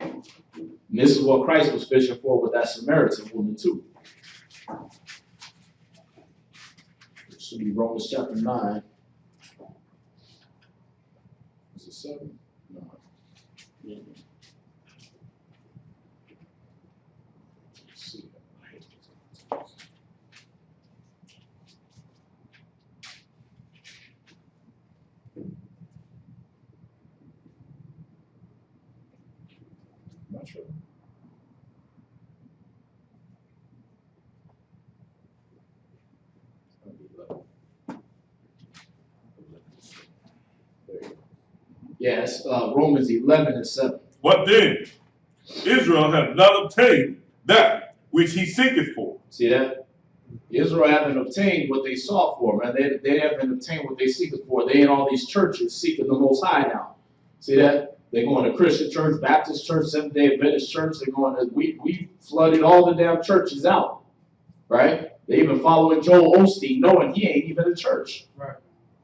And this is what Christ was fishing for with that Samaritan woman too. It should be Romans chapter 9. Is it 7? No. Yeah. Let's see. Not sure. Yes, Romans 11:7. What then? Israel hath not obtained that which he seeketh for. See that? Israel haven't obtained what they sought for, man. They haven't obtained what they seeketh for. They in all these churches seeking the Most High now. See that? They're going to Christian church, Baptist church, Seventh-day Adventist church. They're going to, we flooded all the damn churches out, right? They even following Joel Osteen, knowing he ain't even a church. Right.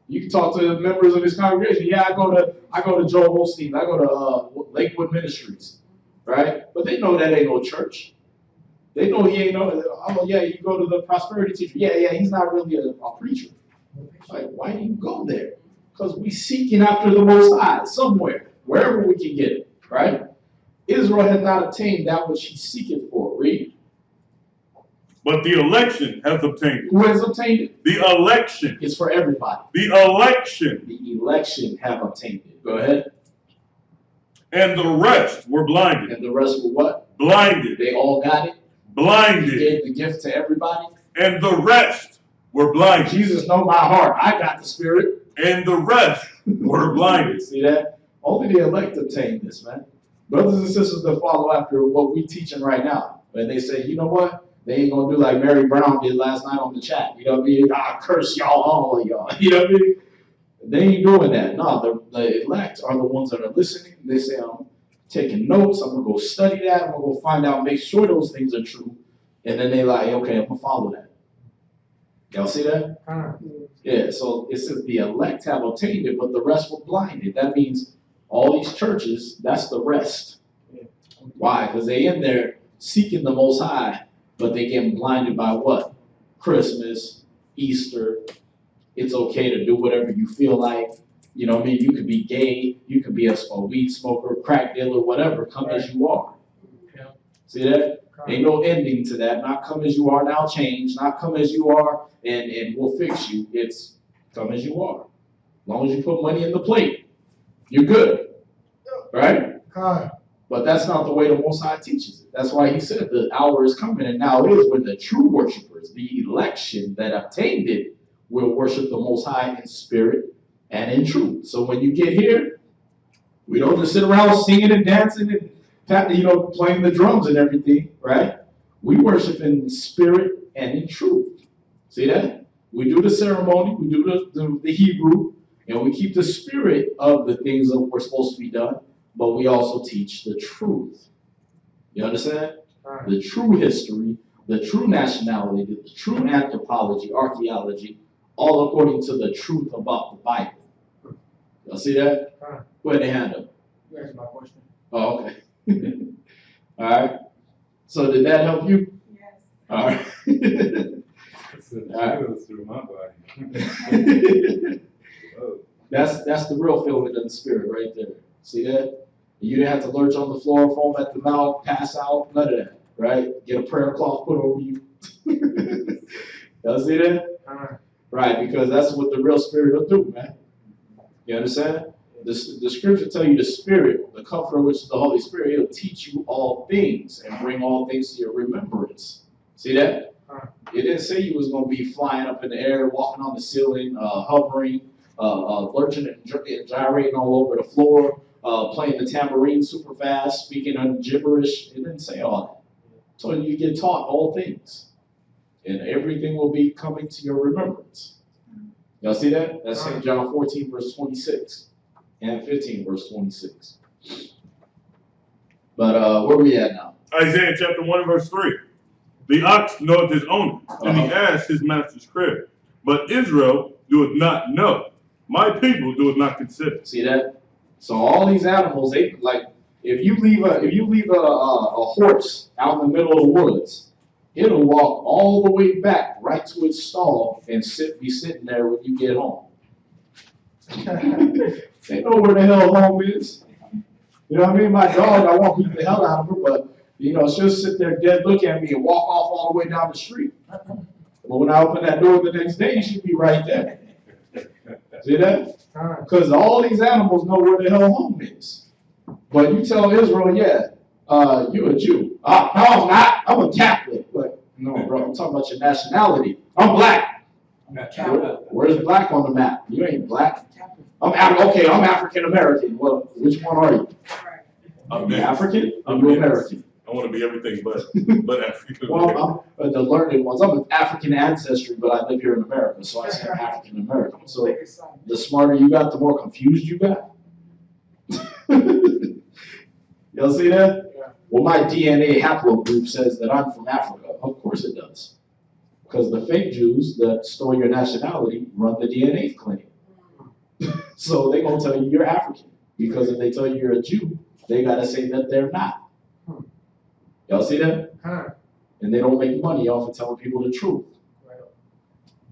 You can talk to the members of his congregation. Yeah, I go to Joel Osteen. I go to Lakewood Ministries, right? But they know that ain't no church. They know he ain't no. Oh yeah, you go to the prosperity teacher. Yeah, he's not really a preacher. Like, why do you go there? Because we seeking after the Most High somewhere, wherever we can get it, right? Israel has not obtained that which he seeketh for. Read. But the election hath obtained it. Who has obtained it? The election. It's for everybody. The election. The election have obtained it. Go ahead. And the rest were blinded. And the rest were what? Blinded. They all got it. Blinded. He gave the gift to everybody. And the rest were blinded. Jesus know my heart. I got the Spirit. And the rest were blinded. See that? Only the elect obtain this, man. Brothers and sisters that follow after what we teaching right now. And they say, you know what? They ain't gonna do like Mary Brown did last night on the chat. You know what I mean? I curse y'all, all of y'all. You know what I mean? They ain't doing that. No, the elect are the ones that are listening. They say, I'm taking notes. I'm going to go study that. I'm going to go find out, make sure those things are true. And then they like, okay, I'm going to follow that. Y'all see that? Yeah, so it says the elect have obtained it, but the rest were blinded. That means all these churches, that's the rest. Why? Because they in there seeking the Most High, but they getting blinded by what? Christmas, Easter. It's okay to do whatever you feel like. You know what I mean? You could be gay, you could be a weed smoker, crack dealer, whatever. Come as you are. See that? Ain't no ending to that. Not come as you are, now change. Not come as you are and we'll fix you. It's come as you are. As long as you put money in the plate, you're good. Right? But that's not the way the Most High teaches it. That's why he said the hour is coming, and now is when the true worshipers, the election that obtained it, will worship the Most High in spirit and in truth. So when you get here, we don't just sit around singing and dancing and playing the drums and everything, right? We worship in spirit and in truth. See that? We do the ceremony, we do the Hebrew, and we keep the spirit of the things that we're supposed to be done, but we also teach the truth. You understand? The true history, the true nationality, the true anthropology, archaeology, all according to the truth about the Bible. Y'all see that? Go ahead and hand up. You answered my question. Oh, okay. All right. So did that help you? Yes. All right. Through my body. That's the real feeling of the spirit right there. See that? You didn't have to lurch on the floor, foam at the mouth, pass out, none of that, right? Get a prayer cloth put over you. Y'all see that? Right, because that's what the real spirit will do, man. You understand? The scripture tell you the spirit, the comforter, which is the Holy Spirit, he'll teach you all things and bring all things to your remembrance. See that? It didn't say you was going to be flying up in the air, walking on the ceiling, hovering, lurching and gyrating all over the floor, playing the tambourine super fast, speaking on gibberish. It didn't say all that. So you get taught all things. And everything will be coming to your remembrance. Y'all see that? That's St. John 14, verse 26. And 15, verse 26. But where we at now? Isaiah chapter 1, verse 3. The ox knoweth his owner, and the ass his master's crib. But Israel doeth not know. My people doeth not consider. See that? So all these animals, they like if you leave a horse out in the middle of the woods, it'll walk all the way back right to its stall and be sitting there when you get home. They know where the hell home is. You know what I mean? My dog, I won't beat the hell out of her, but she'll sit there dead, look at me, and walk off all the way down the street. But when I open that door the next day, she'll be right there. See that? Because all these animals know where the hell home is. But you tell Israel, you're a Jew. No, I'm not. I'm a Catholic. But no, bro, I'm talking about your nationality. I'm black. Where's black on the map? You ain't black. I'm African American. Well, which one are you? I'm African? I'm American. I want to be everything but African. Well, I'm the learned ones. I'm of African ancestry, but I live here in America, so I say African American. So the smarter you got, the more confused you got. Y'all see that? Yeah. Well, my DNA haplogroup says that I'm from Africa. Of course it does. Because the fake Jews that store your nationality run the DNA clinic. So they're going to tell you you're African. Because if they tell you you're a Jew, they got to say that they're not. Y'all see that? And they don't make money off of telling people the truth.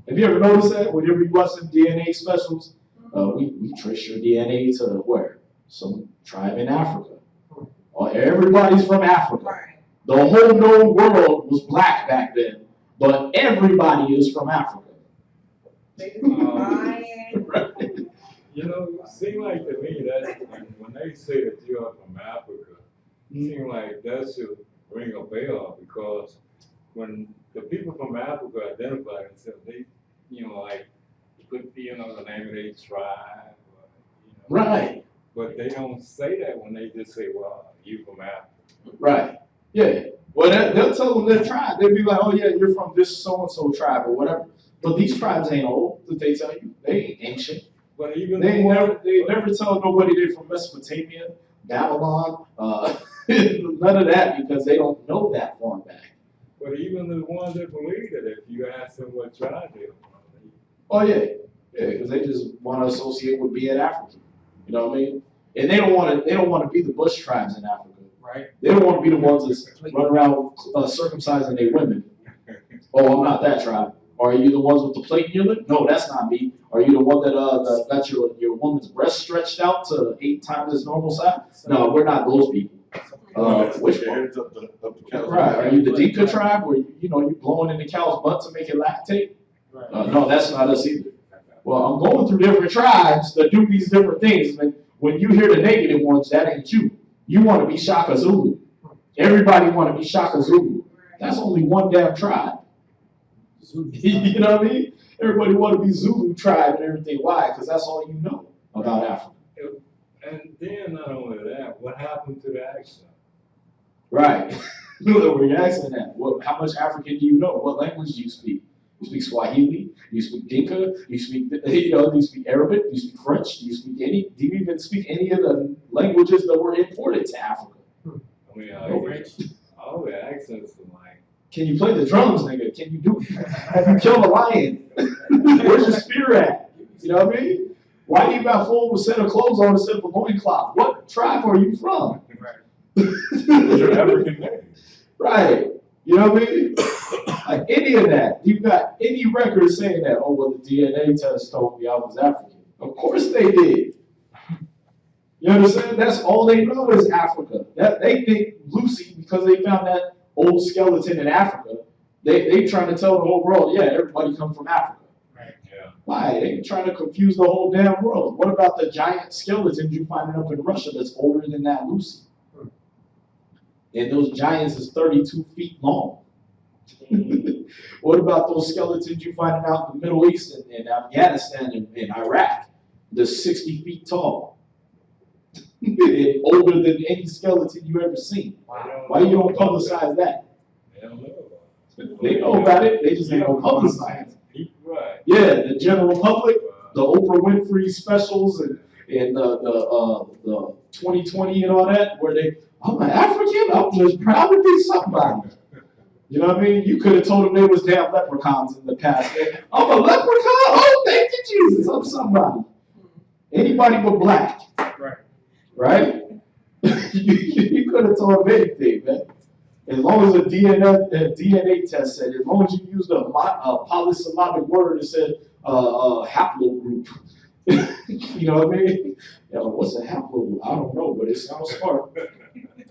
Have you ever noticed that? Whenever you watch some DNA specials, we trace your DNA to where? Some tribe in Africa. Everybody's from Africa. The whole known world was black back then, but everybody is from Africa. Right. It seems like to me that when they say that you are from Africa, it seems like that should ring a bell, because when the people from Africa identify themselves, they, put the name of their tribe. Right. But they don't say that when they just say, well, you from Africa. Right. Yeah. Well, they'll tell them their tribe. They'll be like, oh, yeah, you're from this so-and-so tribe or whatever. But these tribes ain't old, that they tell you. They ain't ancient. But even They never tell nobody they're from Mesopotamia, Babylon, none of that, because they don't know that far back. But even the ones that believe it, if you ask them what tribe they're from, Oh yeah, because they just want to associate with being African. You know what I mean? And they don't want to be the bush tribes in Africa. Right. They don't want to be the ones that run around circumcising their women. Oh, I'm not that tribe. Are you the ones with the plate in your lip? No, that's not me. Are you the one that got your woman's breast stretched out to 8 times its normal size? No, we're not those people. Which one? Right. Are you the Dinka tribe where you're blowing in the cow's butt to make it lactate? No, that's not us either. Well, I'm going through different tribes that do these different things. And when you hear the negative ones, that ain't you. You want to be Shaka Zulu. Everybody want to be Shaka Zulu. That's only one damn tribe. You know what I mean? Everybody want to be Zulu tribe and everything. Why? Because that's all you know about Africa. and then not only that, what happened to the accent? Right. Where you asking that? How much African do you know? What language do you speak? You speak Swahili? You speak Dinka? You speak, do you speak Arabic? Do you speak French? Do you even speak any of the languages that were imported to Africa? I mean, all the accents are like. Can you play the drums, nigga? Can you do? Have you killed a lion? Where's your spear at? You know what I mean? Why do you got full with a set of clothes on instead of a loincloth? What tribe are you from? Those are African names. Right. You know what I mean? Like any of that. You got any record saying that, oh, well, the DNA test told me I was African. Of course they did. You understand? That's all they know is Africa. They think Lucy, because they found that old skeleton in Africa, they trying to tell the whole world, yeah, everybody come from Africa. Right. Yeah. Why? They trying to confuse the whole damn world. What about the giant skeletons you find up in Russia that's older than that Lucy? And those giants is 32 feet long. What about those skeletons you find out in the Middle East and Afghanistan and Iraq? They're 60 feet tall. And older than any skeleton you ever seen. Wow. Why you don't publicize that? They don't know about it. They know about it, they just ain't gonna publicize it. Right. Yeah, the general public, the Oprah Winfrey specials and the 2020 and all that, where I'm an African, I'm just proud to be somebody. You know what I mean? You could have told them they was damn leprechauns in the past. I'm a leprechaun? Oh, thank you, Jesus, I'm somebody. Anybody but black. Right? You could have told them anything, man. As long as a DNA test said, as long as you used a polysyllabic word that said haplogroup. You know what I mean? Yeah, what's a haplogroup? I don't know, but it sounds smart.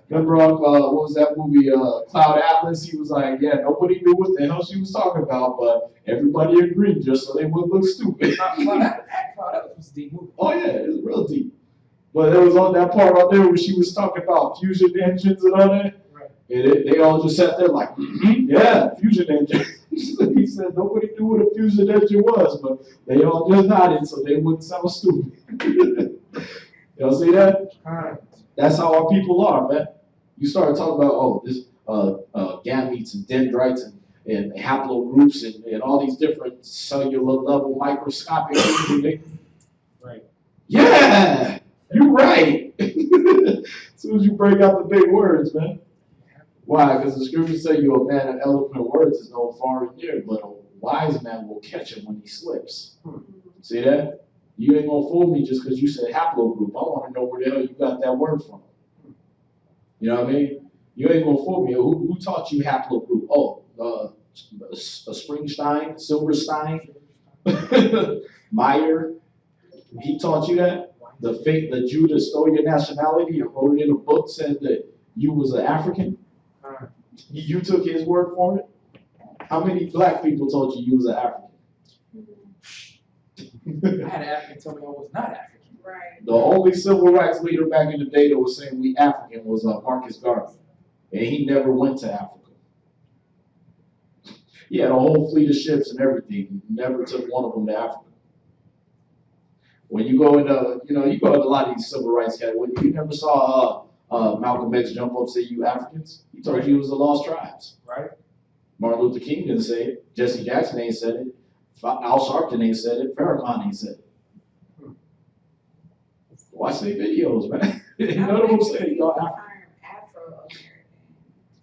Remember what was that movie, Cloud Atlas? He was like, yeah, nobody knew what the hell she was talking about, but everybody agreed just so they wouldn't look stupid. Cloud Atlas was a deep movie. Oh yeah, it was real deep. But there was on that part out there where she was talking about fusion engines and all that. Right. And they all just sat there like, yeah, fusion engine. He said nobody knew what a fusion engine was, but they all just nodded so they wouldn't sound stupid. Y'all see that? That's how our people are, man. You start talking about, this gametes and dendrites and haplogroups and all these different cellular level microscopic things. Right. Yeah! You're right. As soon as you break out the big words, man. Why? Because the scriptures say you're a man of eloquent words is no far and near, but a wise man will catch him when he slips. See that? You ain't gonna fool me just because you said haplogroup. I want to know where the hell you got that word from. You know what I mean? You ain't gonna fool me. Who taught you haplogroup? Oh, a Springstein, Silverstein, Meyer. He taught you that? The Jew that stole your nationality and wrote it in a book said that you was an African? You took his word for it? How many black people told you was an African? I had an African tell me I was not African. Right. The only civil rights leader back in the day that was saying we African was Marcus Garvey. And he never went to Africa. He had a whole fleet of ships and everything. He never took one of them to Africa. When you go into, you go into a lot of these civil rights guys, you never saw Malcolm X jump up and say, you Africans? He told you it was the lost tribes. Right. Martin Luther King didn't say it. Jesse Jackson ain't said it. Al Sharpton ain't said it. Farrakhan ain't said it. Watch their videos, man. None of them say y'all Afro-American.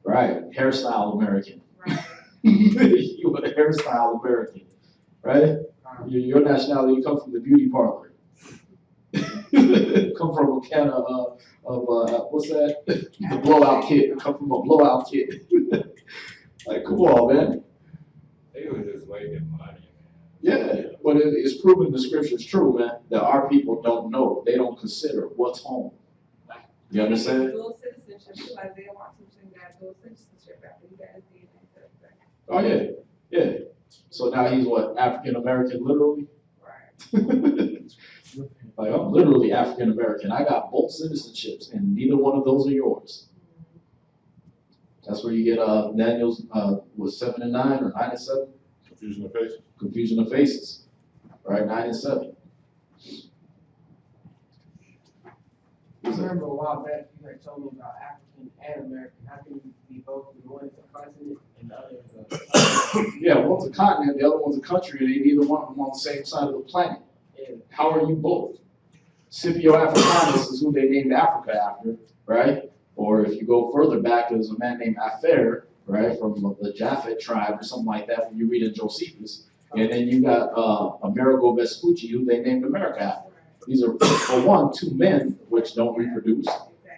Right, hairstyle American. Right. You are a hairstyle American, right? Your nationality, you come from the beauty parlor. Come from a can of what's that? The blowout kit. Come from a blowout kit. Like, come on, man. They were just making money, man. Yeah, but it's proven the scripture's true, man, that our people don't know. They don't consider what's home. You understand? Dual citizenship, too. Isaiah Washington got dual citizenship after he got his DNA test. Oh, yeah, yeah. So now he's what, African American, literally? Right. Like, I'm literally African American. I got both citizenships, and neither one of those are yours. That's where you get Daniel's was 7 and 9 or 9 and 7. Confusion of faces. Confusion of faces, right? 9 and 7. I remember a while back you had told me about African and American. How can you be both? One is a continent and the other is a Yeah, one's a continent, the other one's a country, and they neither one of them on the same side of the planet. and How are you both? Scipio Africanus is who they named Africa after, right? Or if you go further back, there's a man named Afer, right, from the Japhet tribe or something like that, when you read in Josephus. And then you got Amerigo Vespucci, who they named America after. These are, for one, two men, which don't reproduce.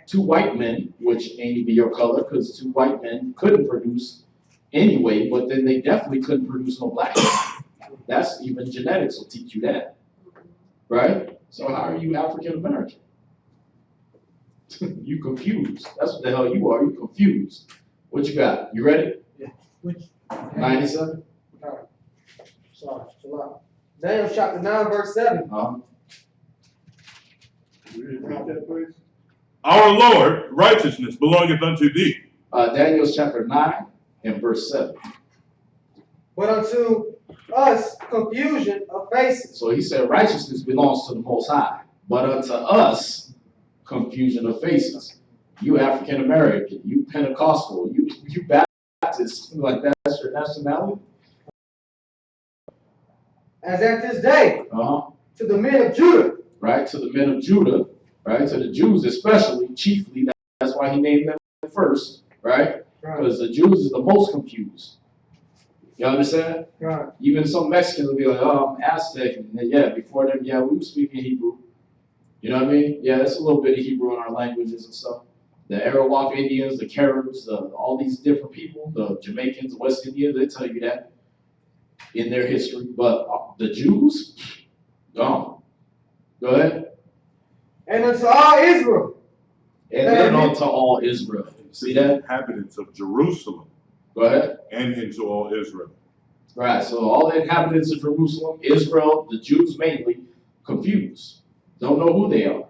Two white men, which ain't even your color, because two white men couldn't produce anyway, but then they definitely couldn't produce no black men. That's even genetics will teach you that, right? So how are you African American? You confused. That's what the hell you are. You confused. What you got? You ready? yeah. Which 97? sorry, Daniel chapter 9, verse 7. Read that, please. Our Lord, righteousness belongeth unto thee. Daniel chapter 9 and verse 7. But unto us confusion of faces. So he said righteousness belongs to the Most High, but unto us confusion of faces. You African American, you Pentecostal, you Baptist, like that's your nationality? As at this day, To the men of Judah. Right, to the men of Judah, right, to the Jews especially, chiefly, that's why he named them first, right? Because the Jews is the most confused. You understand? Right. Even some Mexicans will be like, oh, I'm Aztec, and then, yeah, before them, yeah, we were speaking Hebrew. You know what I mean? Yeah, there's a little bit of Hebrew in our languages and stuff. The Arawak Indians, the Caribs, all these different people, the Jamaicans, the West Indians, they tell you that in their history. But the Jews, gone. Go ahead. And unto all Israel. And then unto all Israel. See that? Inhabitants of Jerusalem. Go ahead. And into all Israel. Right, so all the inhabitants of Jerusalem, Israel, the Jews mainly, confused. Don't know who they are.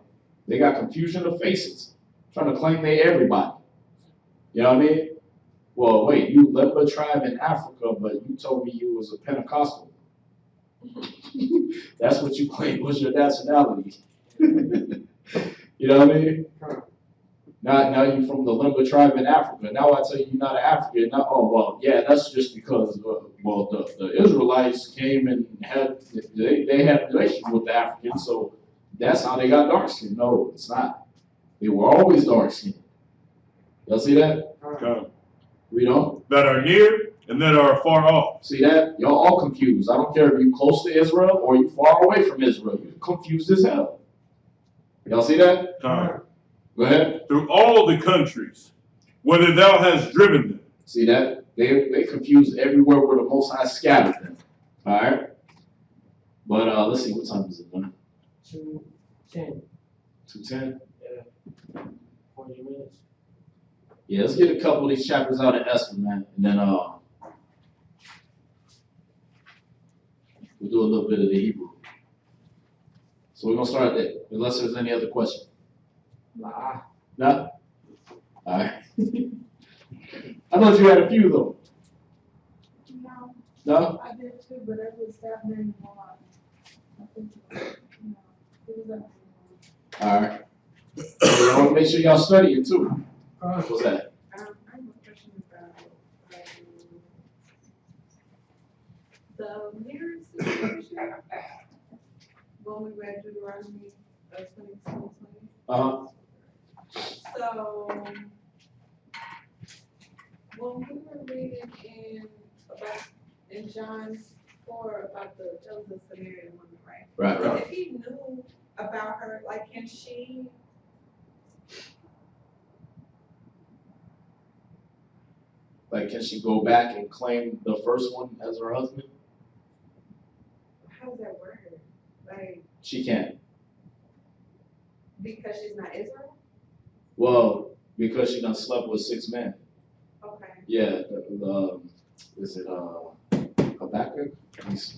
They got confusion of faces. Trying to claim they everybody. You know what I mean? Well, wait, you left a tribe in Africa, but you told me you was a Pentecostal. That's what you claimed was your nationality. You know what I mean? Now you're from the Limba tribe in Africa. Now I tell you you're not an African. Now, oh, well, yeah, that's just because, the Israelites came and they had relations with the Africans, so that's how they got dark skin. No, it's not. They were always dark skinned. Y'all see that? Okay. Read on. That are near and that are far off. See that? Y'all all confused. I don't care if you close to Israel or you far away from Israel. You're confused as hell. Y'all see that? Okay. Go ahead. Through all the countries, whither thou hast driven them. See that? They confused everywhere where the Most High scattered them. All right? But let's see, what time is it, man? 2:10. 2:10? Yeah. 40 minutes. Yeah, let's get a couple of these chapters out of Esther, man. And then we'll do a little bit of the Hebrew. So we're going to start there, unless there's any other question. Nah. No? All right. I thought you had a few, though. No. No? I did too, but it was happening more. I think, it was happening more. All right. So I want to make sure y'all study it, too. What's that? I have a question about the marriage situation. When we read Deuteronomy 2020. Uh-huh. So, when we were reading in John 4 about the Joseph Samaritan woman, right? Right. If he knew about her, like, can she? Like, can she go back and claim the first one as her husband? How does that work? Like, She can't. because she's not Israel? Well, because she done slept with 6 men. Okay. Yeah, is it Habakkuk? Let me see.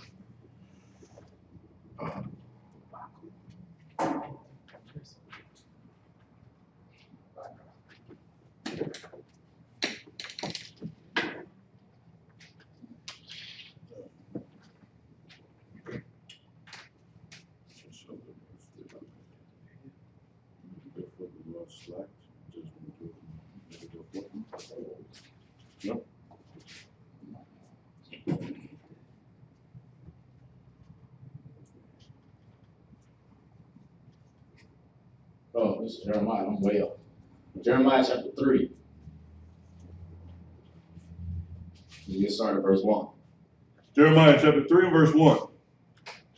Oh, this is Jeremiah. I'm way up. Jeremiah chapter 3. You get started at verse 1. Jeremiah chapter 3 and verse 1.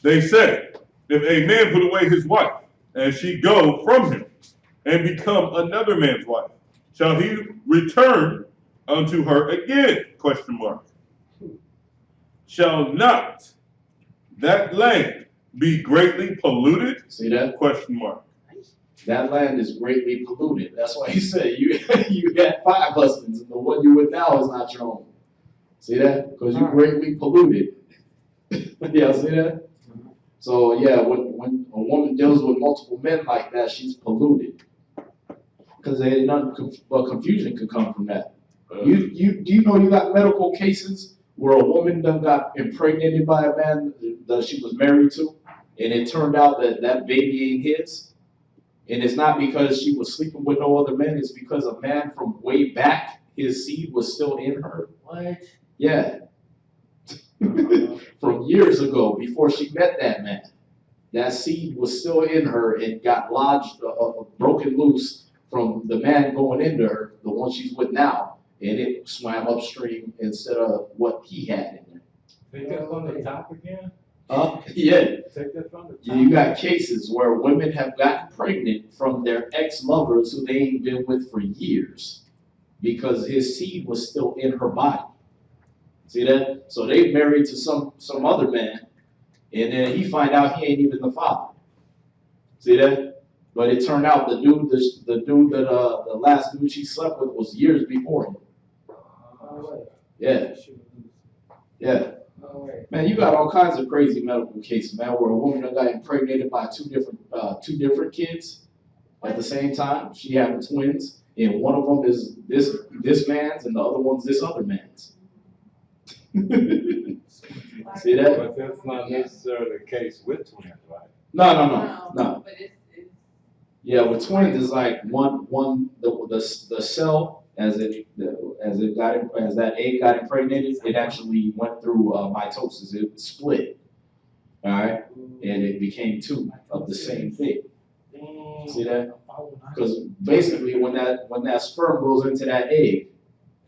They said, if a man put away his wife, and she go from him, and become another man's wife, shall he return unto her again? Question mark. Shall not that land be greatly polluted? See that? Question mark. That land is greatly polluted. That's why he said you had 5 husbands, and the one you with now is not your own. See that? Because you greatly polluted. Yeah, see that? So yeah, when a woman deals with multiple men like that, she's polluted. Because confusion could come from that. Do you know you got medical cases where a woman done got impregnated by a man that she was married to, and it turned out that that baby ain't his? And it's not because she was sleeping with no other men, it's because a man from way back, his seed was still in her. What? Yeah. From years ago, before she met that man, that seed was still in her and got lodged, broken loose from the man going into her, the one she's with now, and it swam upstream instead of what he had in there. Take that from the top again? Yeah. Take that from the top. You got cases where women have gotten pregnant from their ex-lovers who they ain't been with for years because his seed was still in her body. See that? So they married to some other man, and then he find out he ain't even the father. See that? But it turned out the dude that the last dude she slept with was years before him. Yeah. Yeah. Man, you got all kinds of crazy medical cases, man, where a woman got impregnated by two different kids at the same time. She having twins, and one of them is this man's, and the other one's this other man's. See that? But that's not necessarily the case with twins, right? No. But it's Yeah, with twins is like the cell as that egg got impregnated, it actually went through mitosis. It split, all right, and it became 2 of the same thing. See that? Because basically, when that sperm goes into that egg,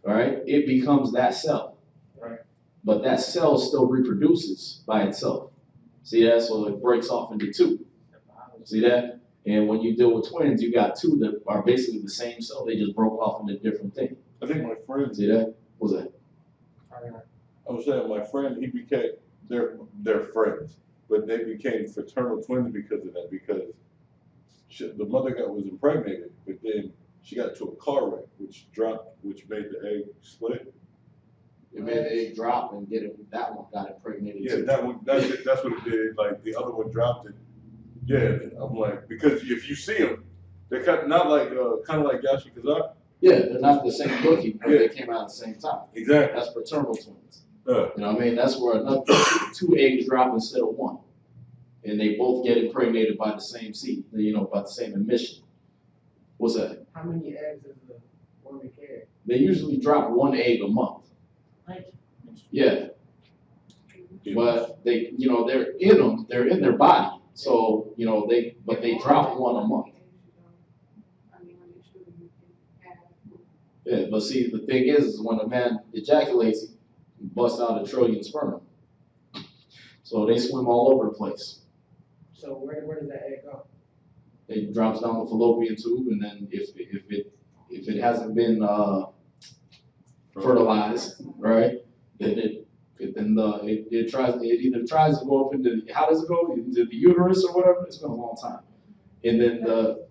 all right, it becomes that cell. Right. But that cell still reproduces by itself. See that? So it breaks off into 2. See that? And when you deal with twins, you got 2 that are basically the same cell. They just broke off into different things. I think my friend. See that? What's that? I was saying my friend, he became they're friends, but they became fraternal twins because of that. Because the mother was impregnated, but then she got into a car wreck, which made the egg split. It made the egg drop and that one got impregnated. Yeah, too. that's what it did. Like the other one dropped it. Yeah, I'm like, because if you see them, they're kind of like Yashi Kazak. Yeah, they're not the same looking, but they came out at the same time. Exactly. That's fraternal twins. You know what I mean? That's where another 2 eggs drop instead of 1. And they both get impregnated by the same seed, by the same emission. What's that? How many eggs does the woman carry? They usually drop 1 egg a month. Yeah. But they're in their body. So, you know, they drop one a month. Yeah, but see, the thing is when a man ejaculates, he busts out 1 trillion sperm. So they swim all over the place. So where does that egg go? It drops down the fallopian tube, and then if it hasn't been fertilized, right, then it either tries to go up into how does it go into the uterus or whatever. It's been a long time, and then the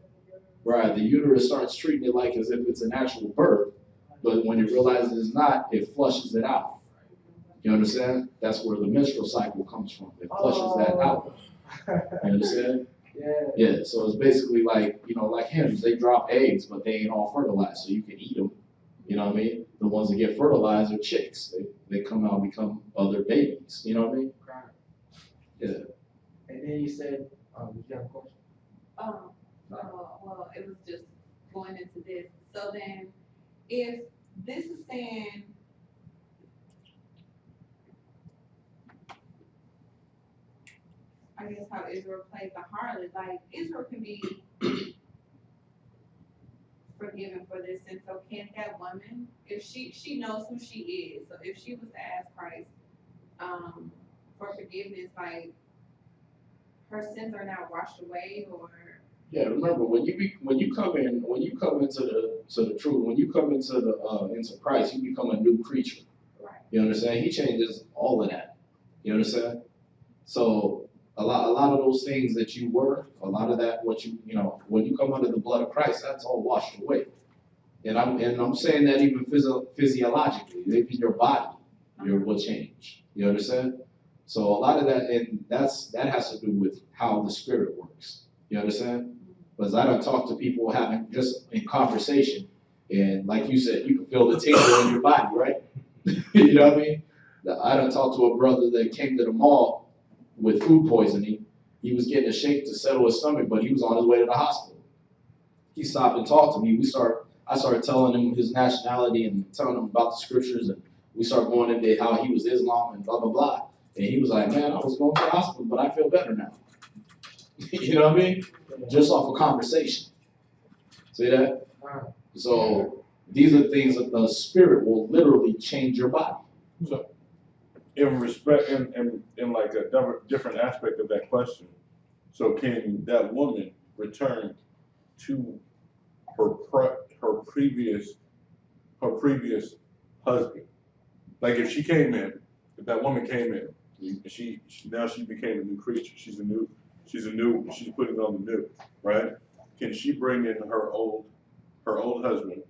uterus starts treating it like as if it's an actual birth, but when it realizes it's not, it flushes it out. You understand? That's where the menstrual cycle comes from. It flushes that out. You understand? Yeah. So it's basically like, you know, like hens, they drop eggs, but they ain't all fertilized, so you can eat them. You know what I mean? The ones that get fertilized are chicks. They come out and become other babies. You know what I mean? Yeah. And then you said, you got a question? Well, it was just going into this. So then, if this is saying, I guess how Israel plays the harlot, like Israel can be forgiven for this sin. So can that woman, if she knows who she is, so if she was to ask Christ for forgiveness, like her sins are now washed away, or yeah, remember when you come into the truth, when you come into Christ, you become a new creature. right? You understand? He changes all of that. You understand? So a lot of those things that you were, a lot of that, when you come under the blood of Christ, that's all washed away. And I'm saying that even physiologically, even your body, will change. You understand? So a lot of that, and that has to do with how the Spirit works. You understand? Because I don't talk to people having just in conversation, and like you said, you can feel the tingle in your body, right? You know what I mean? I don't talk to a brother that came to the mall with food poisoning. He was getting a shake to settle his stomach, but he was on his way to the hospital. He stopped and talked to me. I started telling him his nationality and telling him about the scriptures, and we started going into how he was Islam and blah, blah, blah. And he was like, man, I was going to the hospital, but I feel better now. You know what I mean? Just off a conversation. See that? So these are things that the Spirit will literally change your body. So, in respect, in like a different aspect of that question, so can that woman return to her previous husband? Like if that woman came in, and she became a new creature. She's putting on the new, right? Can she bring in her old husband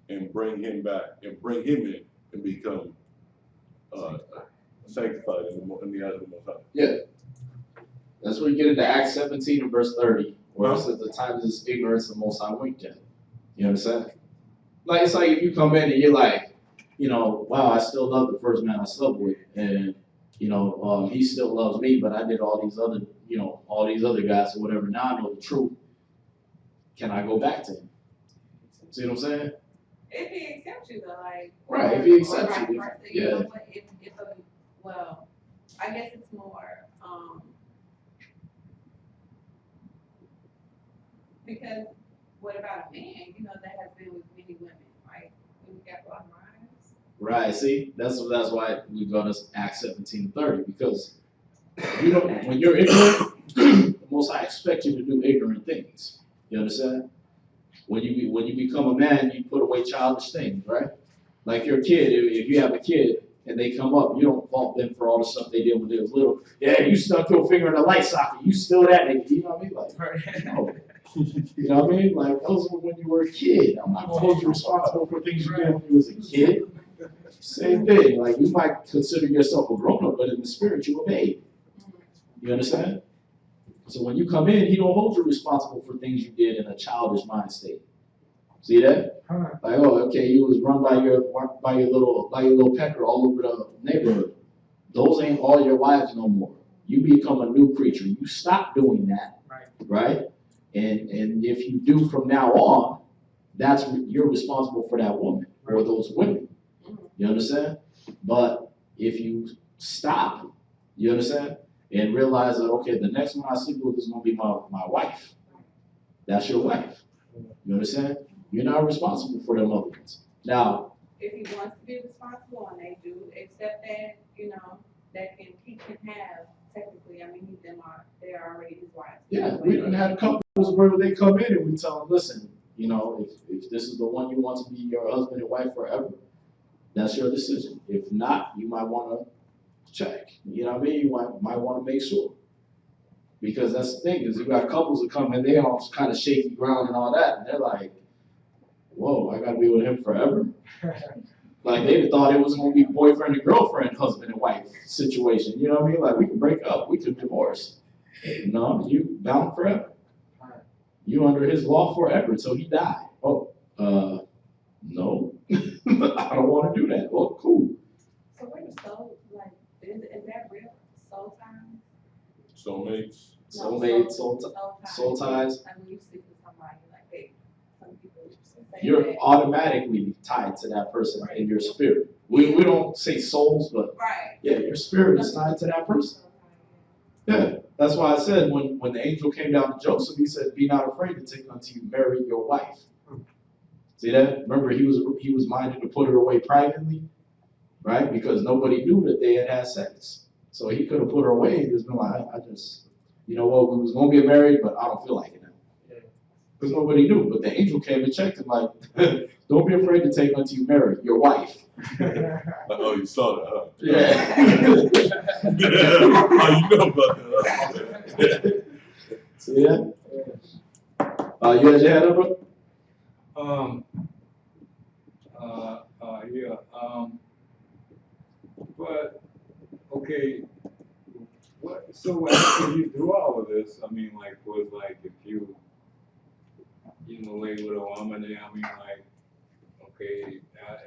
and bring him back and bring him in and become sanctified in the eyes of the Most High? Yeah. That's where you get into Acts 17 and verse 30, where it says the time of this ignorance the Most High winked at. You understand? Like it's like if you come in and you're like, you know, wow, I still love the first man I slept with, and you know, he still loves me, but I did all these other guys or whatever. Now I know the truth. Can I go back to him? See what I'm saying? If he accepts you, though, like right, if he accepts you, yeah. Well, I guess it's more because what about a man? You know, that has been with many women, right? When we got a lot of wives. Right. See, that's why we go to Acts 17:30, because when you're ignorant, the Most High expect you to do ignorant things. You understand? When you become a man, you put away childish things, right? Like your kid, if you have a kid and they come up, you don't fault them for all the stuff they did when they was little. Yeah, you stuck your finger in the light socket. You still that nigga. You know what I mean? Like, no. You know what I mean? Like, those were when you were a kid. I'm not going to hold you responsible for things you did when you was a kid. Same thing. Like, you might consider yourself a grown-up, but in the spirit, you're a babe. You understand? So when you come in, he don't hold you responsible for things you did in a childish mind state. See that? Like, oh, okay, you was run by your little pecker all over the neighborhood. Those ain't all your wives no more. You become a new creature. You stop doing that, right? And if you do from now on, you're responsible for that woman or those women. You understand? But if you stop, you understand? and realize that, okay, the next one I sleep with is going to be my wife. That's your wife. You understand? You're not responsible for them other ones. Now, if he wants to be responsible and they do accept that, you know, he can have technically, I mean, they're already his wives. yeah, we done had couples where they come in and we tell them, listen, you know, if this is the one you want to be your husband and wife forever, that's your decision. If not, you might want to check. You know what I mean? You might want to make sure. Because that's the thing, is you got couples that come in, they on kind of shaky ground and all that, and they're like, whoa, I gotta be with him forever? Like they thought it was gonna be boyfriend and girlfriend, husband and wife situation. You know what I mean? Like we could break up, we could divorce. No, you bound forever. You under his law forever till he die. Oh, no, I don't want to do that. Well, cool. So where the soul, like, is that real? Soul ties? Soulmates. Soulmate, soul ties. And when you sleep with somebody, like some people say You're that. automatically tied to that person in your spirit. We don't say souls, but Right. yeah, your spirit is tied to that person. Yeah, that's why I said when the angel came down to Joseph, he said, "Be not afraid to take unto you Mary, your wife." See that? Remember, he was minded to put her away privately, right? Because nobody knew that they had sex. So he could have put her away and just been like, I just, you know what, we was gonna get married, but I don't feel like it now. Because nobody knew. But the angel came and checked him like, don't be afraid to take unto you Mary, your wife. Oh, you saw that, huh? Yeah. Oh, you know about that. See that? You had your hand up, bro? Yeah. But okay, so after you do all of this, I mean, like, was like if you lay with a woman, then I mean, like, okay,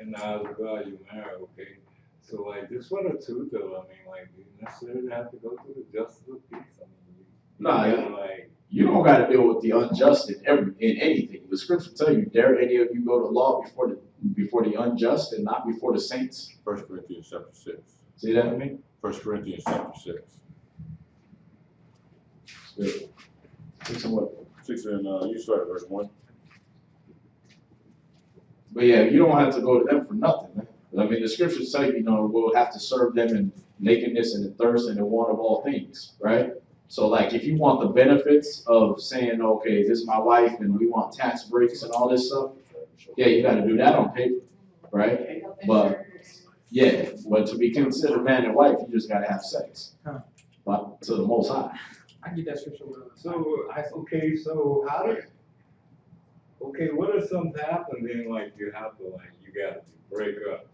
in the eyes of God, you marry, okay. So like, just for the truth of, I mean, like, you necessarily have to go through the justice of peace. I mean, like, you don't got to deal with the unjust in anything. The scripture tell you, dare any of you go to law before the unjust and not before the saints. 1 Corinthians chapter 6. See that? I mean, 1 Corinthians chapter 6. Good. 6 and what? 6 and you start at verse 1. But yeah, you don't have to go to them for nothing, man. I mean, the scriptures tell you, we'll have to serve them in nakedness and in thirst and in want of all things, right? So like, if you want the benefits of saying, okay, this is my wife and we want tax breaks and all this stuff, yeah, you got to do that on paper, right? But yeah, but to be considered man and wife, you just got to have sex, but to the Most High. I get that scripture. So what if something happens then, like, you have to, like, you got to break up?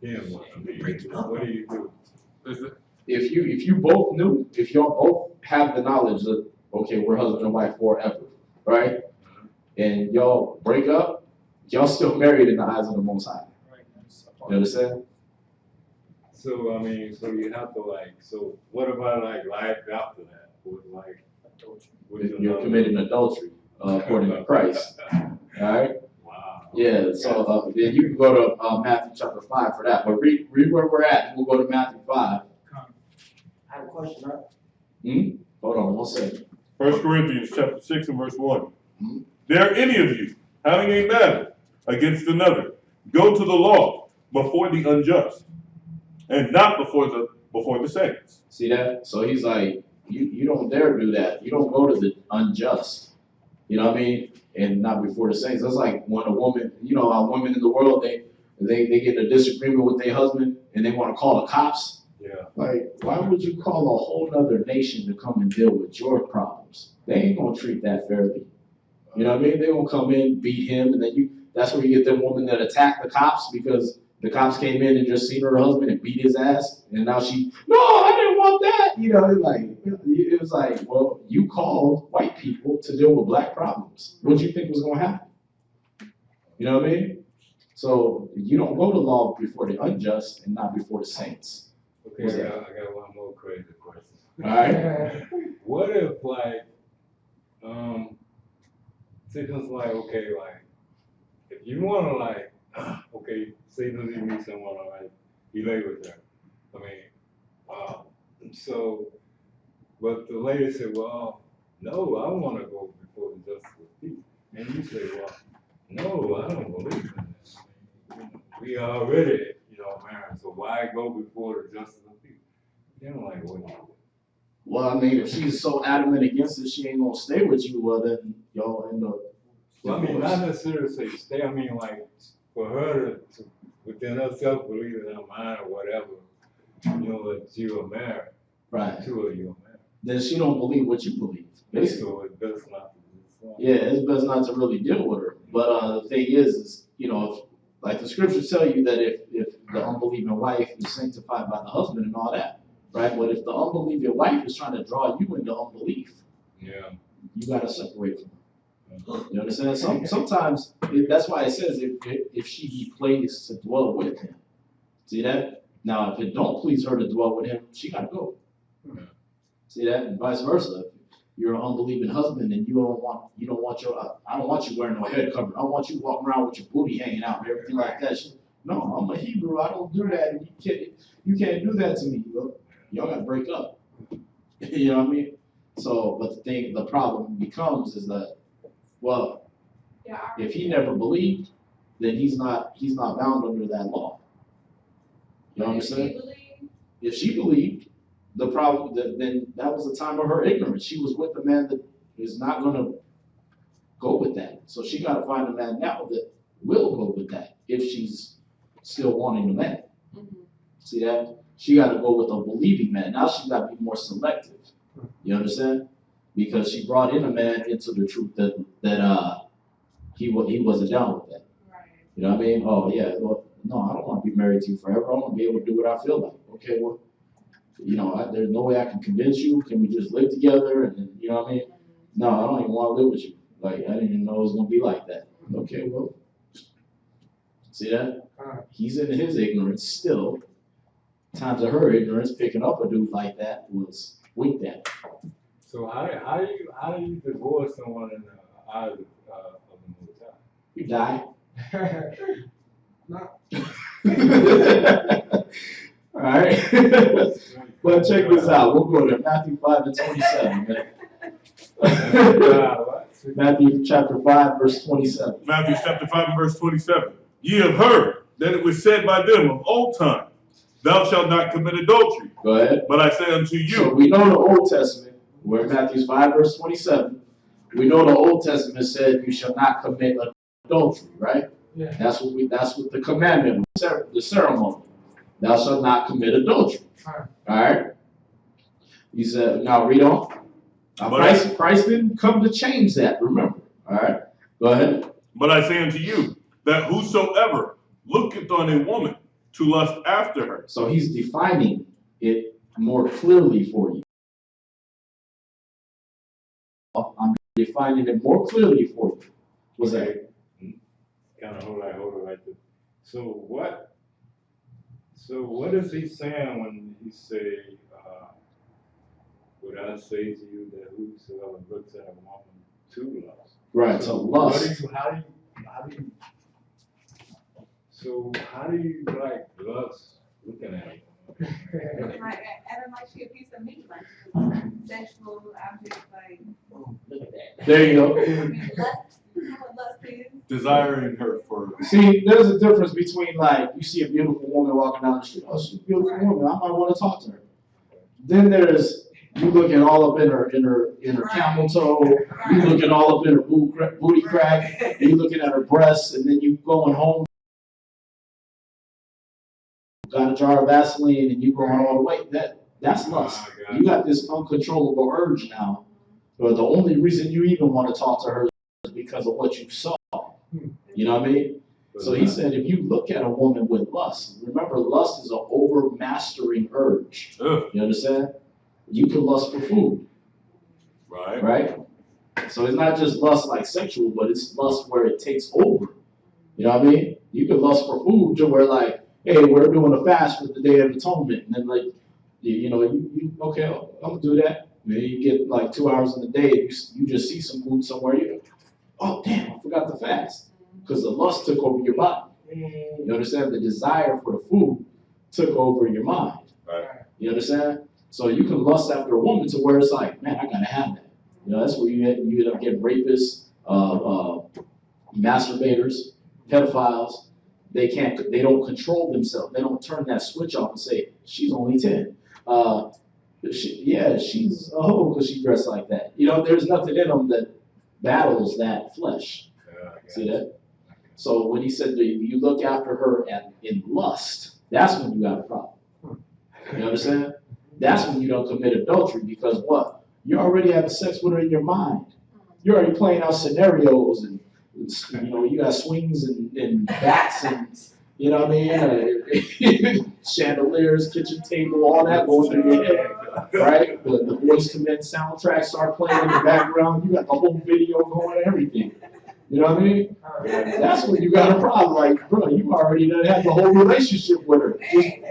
Then what? I mean, what do you do? If you both knew, if y'all both have the knowledge that, okay, we're husband and wife forever, right? And y'all break up, y'all still married in the eyes of the Most High. You understand? So, I mean, so you have to, like, so what about, like, life after that? With, like, You're committing adultery, according to Christ. All right? Wow. Yeah, so then you can go to Matthew chapter 5 for that. But read where we're at. We'll go to Matthew 5. I have a question, right? Hold on, one second. 1 Corinthians chapter 6 and verse 1. Dare any of you, having a matter against another, go to the law before the unjust, and not before the saints. See that? So he's like, you don't dare do that. You don't go to the unjust. You know what I mean? And not before the saints. That's like when a woman, how women in the world, they get in a disagreement with their husband and they want to call the cops. Yeah. Like, why would you call a whole other nation to come and deal with your problems? They ain't gonna treat that fairly. You know what I mean? They gonna come in, beat him, and then that's where you get them women that attack the cops because the cops came in and just seen her husband and beat his ass, and now no, I didn't want that. It was like, well, you called white people to deal with black problems. What do you think was gonna happen? You know what I mean? So you don't go to law before the unjust and not before the saints. Okay, I got one more crazy question. All right. What if, like, because, like, okay, like, if you want to, like, okay, say that you meet someone, all right, you lay with her. I mean, so But the lady said, well, no, I want to go before the justice of the peace. And you say, well, no, I don't believe in this. We already, married, so why go before the justice of the peace? They're like, what do you do? Well, I mean, if she's so adamant against it, she ain't gonna stay with you. Well, then y'all end up. Well, I mean, not necessarily say stay. I mean, like for her to within herself believe in her mind or whatever, that you are married. Right. Two of you are married. Then she don't believe what you believe. Basically. So it's best not to do this. Yeah, it's best not to really deal with her. But the thing is, if, like the scriptures tell you that if the unbelieving wife is sanctified by the husband and all that, right? But if the unbelieving wife is trying to draw you into unbelief, yeah, you gotta separate from her. You understand? Sometimes that's why it says if she be pleased to dwell with him. See that? Now, if it don't please her to dwell with him, she gotta go. Yeah. See that? And vice versa. You're an unbelieving husband and I don't want you wearing no head cover. I don't want you walking around with your booty hanging out and everything like that. No, I'm a Hebrew. I don't do that. And you can't do that to me. Y'all gotta break up. You know what I mean? So, but the problem becomes is that, well, if he never believed, then he's not bound under that law. You understand? If she believed, the problem then that was the time of her ignorance. She was with a man that is not going to go with that. So she got to find a man now that will go with that if she's still wanting the man. Mm-hmm. See that? She got to go with a believing man. Now she got to be more selective. You understand? Because she brought in a man into the truth that he wasn't down with that. Right. You know what I mean? Oh yeah. Well, no, I don't want to be married to you forever. I want to be able to do what I feel like. Okay, well. There's no way I can convince you. Can we just live together? And you know what I mean? No, I don't even want to live with you. Like, I didn't even know it was going to be like that. Okay, well, see that? He's in his ignorance still. Times of her ignorance, picking up a dude like that was winked at. So how do you divorce someone in the eyes of the Most High? You die. All right. Well, check this out. We'll go to Matthew 5:27, man. Matthew chapter 5, verse 27. Matthew chapter 5 and verse 27. Ye have heard that it was said by them of old time, thou shalt not commit adultery. Go ahead. But I say unto you. So we know the Old Testament, we're in Matthew 5, verse 27. We know the Old Testament said you shall not commit adultery, right? Yeah. That's what the commandment, the ceremony. Thou shalt not commit adultery. All right. He said, now read on. Christ didn't come to change that, remember. All right. Go ahead. But I say unto you, that whosoever looketh on a woman to lust after her. So he's defining it more clearly for you. I'm defining it more clearly for you. What's that? Kind of hold it right there. So what is he saying when he say, would I say to you that whosoever looks at a woman to lust? Right, so lust. How do you like lust looking at it? Like she a piece of meat, like sexual objects, like. There you go. Desiring her for. See, there's a difference between like you see a beautiful woman walking down the street. Oh, she's a beautiful woman. I might want to talk to her. Then there's you looking all up in her camel toe. You looking all up in her booty crack. And you looking at her breasts, and then you going home. Got a jar of Vaseline, and you going all the way. That's lust. You got this uncontrollable urge now. But the only reason you even want to talk to her is because of what you saw. You know what I mean? So he said, if you look at a woman with lust, remember, lust is an overmastering urge. You understand? You can lust for food. Right? So it's not just lust like sexual, but it's lust where it takes over. You know what I mean? You can lust for food to where like, hey, we're doing a fast for the Day of Atonement. And then like, you okay, I'm going to do that. Maybe you get like 2 hours in the day, you just see some food somewhere, you go, oh damn, I forgot to fast. Because the lust took over your body. You understand? The desire for the food took over your mind. Right. You understand? So you can lust after a woman to where it's like, man, I gotta have that. You know, that's where you end up getting rapists, masturbators, pedophiles. They don't control themselves. They don't turn that switch off and say, she's only 10. She's a hoe because she dressed like that. You know, there's nothing in them that battles that flesh. See that? So when he said that you look after her in lust, that's when you got a problem. You understand? That's when you don't commit adultery, because what? You're already having sex with her in your mind. You're already playing out scenarios, and you know, you got swings and bats and, you know what I mean? Chandeliers, kitchen table, all that going through your head, right? The Boys to Men soundtrack start playing in the background. You got the whole video going and everything. You know what I mean? That's when you got a problem. Like, bro, you already done had the whole relationship with her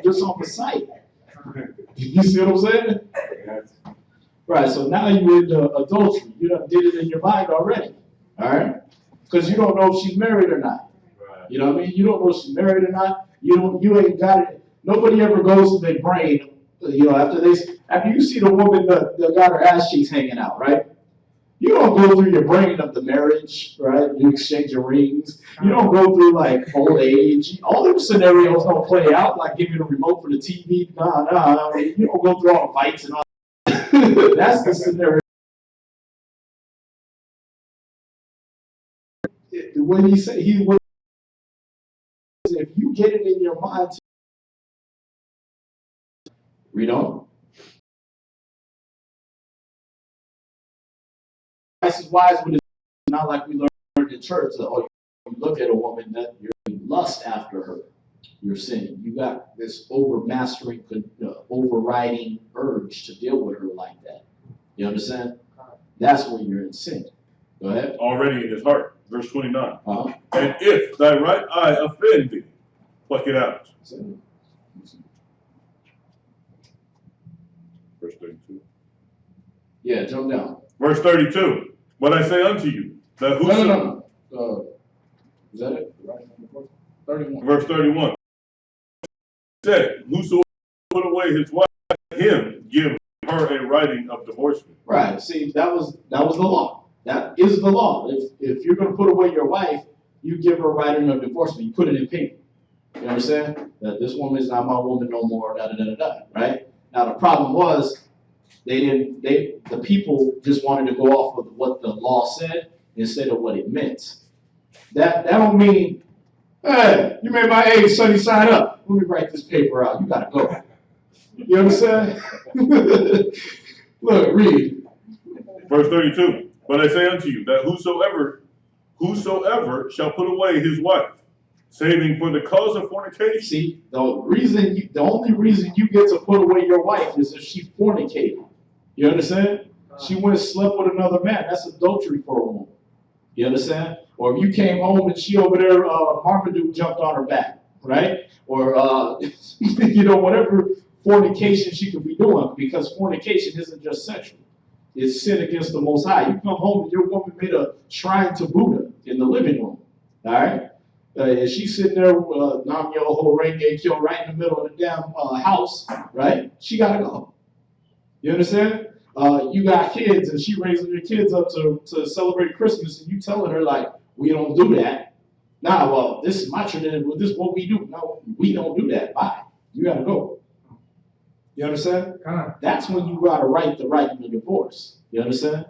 just on the site. You see what I'm saying? Right, so now you're into adultery. You done did it in your mind already. All right? Because you don't know if she's married or not. You know what I mean? You don't know if she's married or not. You ain't got it. Nobody ever goes to their brain, you know, after you see the woman that got her ass cheeks hanging out, right? You don't go through your brain of the marriage, right? You exchange your rings. You don't go through like old age. All those scenarios don't play out, like giving a remote for the TV. Nah. You don't go through all the fights and all. That's the scenario. When he said if you get it in your mind, read on. This is wise, but it's not like we learned in church that you look at a woman that you're lust after her. You're sinning. You got this overmastering, overriding urge to deal with her like that. You understand? That's when you're in sin. Go ahead. Already in his heart. Verse 29. And if thy right eye offend thee, pluck it out. Verse 32. Yeah, jump down. Verse 32. But I say unto you, that whosoever... Is that it? 31. Verse 31. Said, whosoever put away his wife, him give her a writing of divorcement. Right. See, that was the law. That is the law. If you're going to put away your wife, you give her a writing of divorcement. You put it in paper. You understand? That this woman is not my woman no more. Right? Now the problem was the people just wanted to go off of what the law said instead of what it meant. That don't mean, hey, you made my age sunny side up. Let me write this paper out. You gotta go. You understand? Look, read. Verse 32. But I say unto you that whosoever shall put away his wife, saving for the cause of fornication. See, the only reason you get to put away your wife is if she fornicated. You understand? She went and slept with another man. That's adultery for a woman. You understand? Or if you came home and she over there, Marmaduke jumped on her back, right? Or, you know, whatever fornication she could be doing, because fornication isn't just sexual. It's sin against the Most High. You come home and your woman made a shrine to Buddha in the living room, all right? And she's sitting there, Nam Yoho Renge Kyo, right in the middle of the damn house, right? She got to go. You understand? You got kids and she raising your kids up to celebrate Christmas, and you telling her, like, we don't do that. Nah, well, this is my tradition. Well, this is what we do. No, we don't do that. Bye. You got to go. You understand? That's when you got to write the writing of divorce. You understand?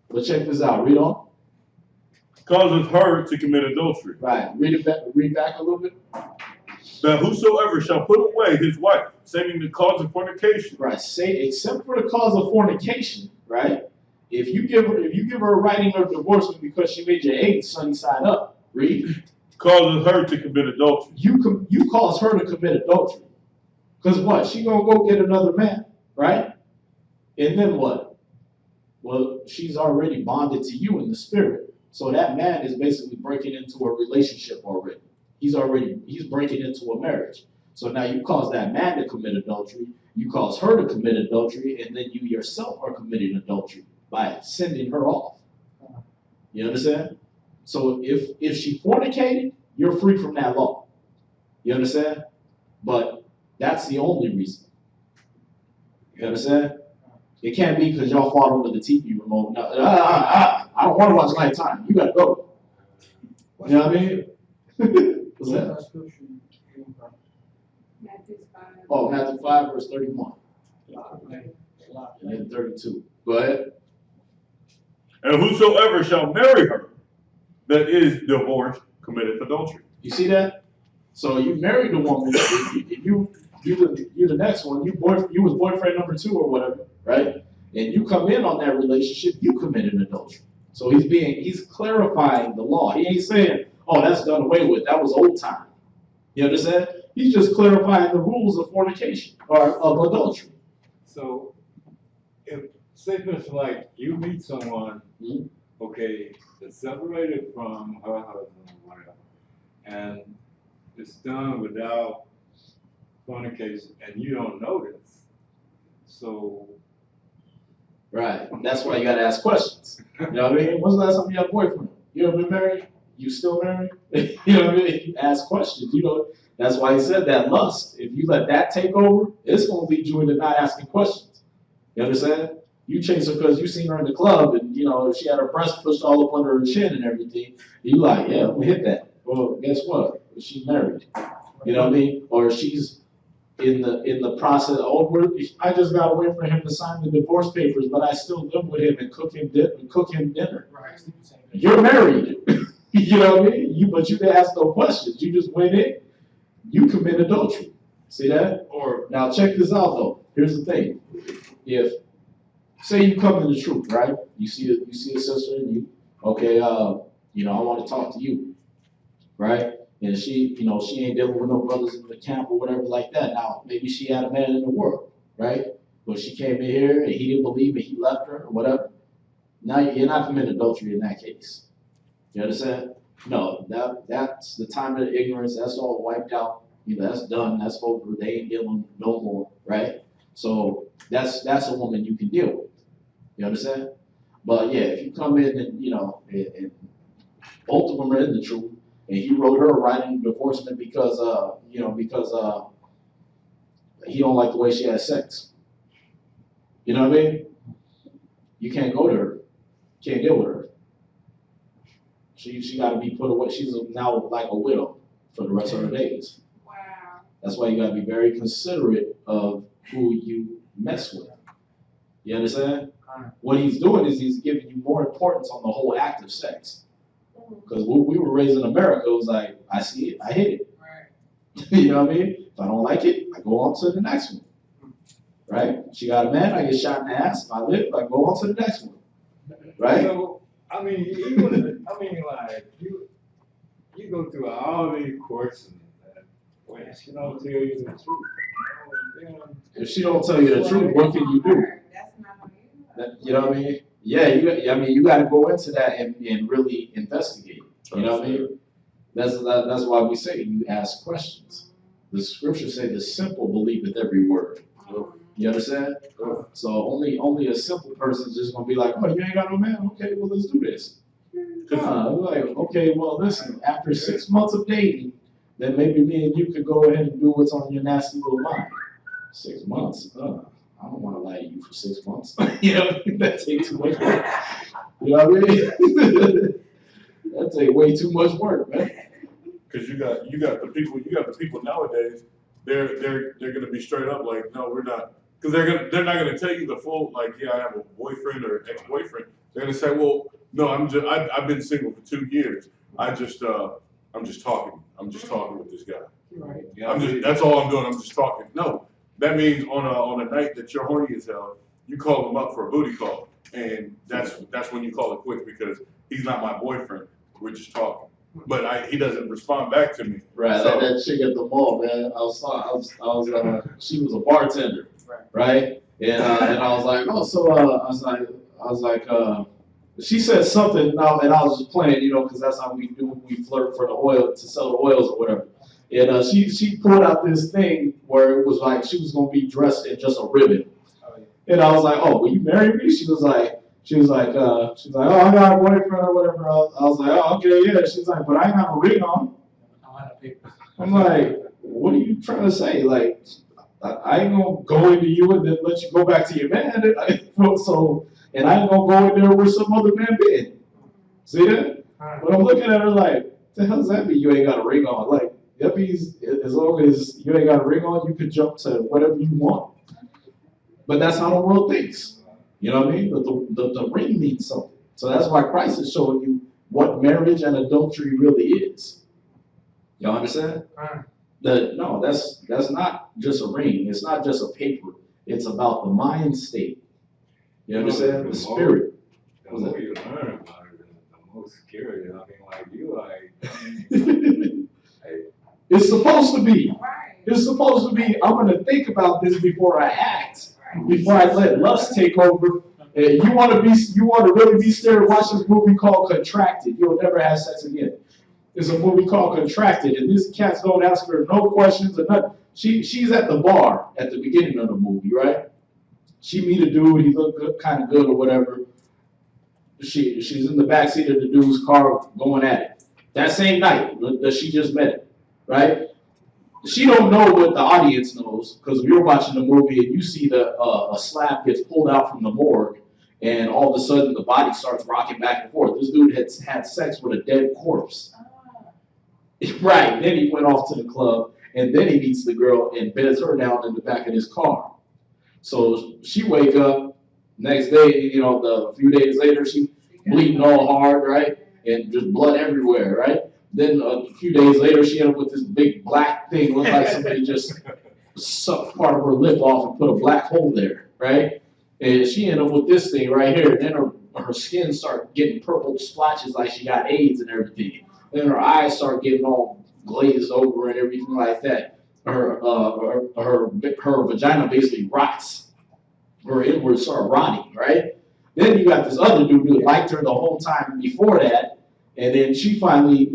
But check this out. Read on. Causes her to commit adultery. Right. Read back a little bit. That whosoever shall put away his wife, saving the cause of fornication. Right. Say, except for the cause of fornication, right? If you give her a writing of divorcement because she made your eggs sunny side up, read. Causes her to commit adultery. You cause her to commit adultery. Because what? She gonna go get another man, right? And then what? Well, she's already bonded to you in the spirit. So that man is basically breaking into a relationship already. He's breaking into a marriage. So now you cause that man to commit adultery, you cause her to commit adultery, and then you yourself are committing adultery by sending her off. You understand? So if she fornicated, you're free from that law. You understand? But that's the only reason. You understand? It can't be because y'all fought over the TV remote. No, I don't want to watch Lifetime. You gotta go. You know what I mean? What's that? Matthew 5. Oh, Matthew 5, verse 31. And then 32. Go ahead. And whosoever shall marry her that is divorced committeth adultery. You see that? So you married the woman. You the next one. You was boyfriend number 2 or whatever, right? And you come in on that relationship, you committed adultery. So he's clarifying the law. He ain't saying, oh, that's done away with. That was old time. You understand? He's just clarifying the rules of fornication or of adultery. So, if say for instance, like you meet someone, okay, that's separated from her husband or whatever, and it's done without fornication, and you don't know this. So, Right. That's why you gotta ask questions. You know what I mean? When's the last time you had a boyfriend? You ever been married? You still married? You know what I mean? You ask questions. You know, that's why he said that lust. If you let that take over, it's gonna lead you into not asking questions. You understand? You chase her because you seen her in the club and you know she had her breast pushed all up under her chin and everything. You like, yeah, I'm gonna hit that. Well, guess what? She's married. You know what I mean? Or she's in the process. Oh, I just got away from him to sign the divorce papers, but I still live with him and cook him dinner. Right. You're married. You know what I mean? But you didn't ask no questions. You just went in. You commit adultery. See that? Or now check this out though. Here's the thing. If say you come to the truth, right? You see a sister and you, okay, you know, I want to talk to you, right? And she, you know, she ain't dealing with no brothers in the camp or whatever like that. Now, maybe she had a man in the world, right? But she came in here and he didn't believe it, he left her or whatever. Now you're not committing adultery in that case. You understand? No, that's the time of the ignorance. That's all wiped out. You know, that's done. That's over. They ain't dealing no more, right? So that's a woman you can deal with. You understand? But yeah, if you come in and you know, and both of them are in the truth, and he wrote her a writing divorcement because he don't like the way she has sex. You know what I mean? You can't go to her. You can't deal with her. She got to be put away. She's now like a widow for the rest of her days. Wow. That's why you got to be very considerate of who you mess with. You understand? What he's doing is he's giving you more importance on the whole act of sex. Because we were raised in America, it was like, I see it, I hit it. Right. You know what I mean? If I don't like it, I go on to the next one. Right? She got a man, I get shot in the ass. If I live, I go on to the next one. Right? So, I mean, like, you go through all these courses and when she don't tell you the truth. You know, if she don't tell you the truth, what can you do? That's not how You know what I mean? Yeah, you got to go into that and really investigate. You know what I mean? That's why we say you ask questions. The scriptures say the simple believeth every word. You understand? So only a simple person is just gonna be like, oh, you ain't got no man? Okay, well let's do this. Like, okay, well listen, after 6 months of dating, then maybe me and you could go ahead and do what's on your nasty little mind. 6 months? I don't want to lie to you for 6 months. You know, that takes too much work. You know what I mean? That takes way too much work, man. Because you got the people nowadays. They're gonna be straight up like, no, we're not. Because they're not gonna tell you the full like, yeah, I have a boyfriend or ex-boyfriend. They're gonna say, well, no, I've been single for 2 years. I'm just talking. I'm just talking with this guy. Right. That's all I'm doing. I'm just talking. No. That means on a night that you're horny as hell, you call him up for a booty call, and that's when you call it quits because he's not my boyfriend. We're just talking, but he doesn't respond back to me. Right, so, like that chick at the mall, man. She was a bartender, right? And I was like, oh, so I was like, she said something, and I was just playing, you know, because that's how we do. We flirt for the oil to sell the oils or whatever. And she pulled out this thing where it was like she was gonna be dressed in just a ribbon. And I was like, oh, will you marry me? She was like, oh, I got a boyfriend or whatever. I was like, oh, okay, yeah. She's like, but I ain't have a ring on. I'm like, what are you trying to say? Like, I ain't gonna go into you and then let you go back to your man. So, and I ain't gonna go in there where some other man been. See that? But I'm looking at her like, the hell does that mean you ain't got a ring on? Like, that means as long as you ain't got a ring on, you can jump to whatever you want. But that's how the world thinks. You know what I mean? But the ring means something. So that's why Christ is showing you what marriage and adultery really is. Y'all understand? No, that's not just a ring. It's not just a paper. It's about the mind state. You understand? The spirit. The more you learn about it, the more scary. I mean, like you, It's supposed to be. It's supposed to be. I'm gonna think about this before I act. Before I let lust take over. You want to really be scared? Watch this movie called Contracted. You'll never have sex again. There's a movie called Contracted, and these cats don't ask her no questions or nothing. She's at the bar at the beginning of the movie, right? She meet a dude, he look good, kind of good or whatever. She's in the backseat of the dude's car going at it. That same night that she just met him, right? She don't know what the audience knows, because if you're watching the movie and you see a slab gets pulled out from the morgue, and all of a sudden the body starts rocking back and forth. This dude had sex with a dead corpse. Right, then he went off to the club, and then he meets the girl and beds her down in the back of his car. So she wake up, next day, a few days later, she bleeding all hard, right? And just blood everywhere, right? Then a few days later, she ended up with this big black thing, looked like somebody just sucked part of her lip off and put a black hole there, right? And she ended up with this thing right here. Then her skin started getting purple splotches like she got AIDS and everything. Then her eyes start getting all glazed over and everything like that. Her vagina basically rots. Her inwards start rotting, right? Then you got this other dude who liked her the whole time before that. And then she finally,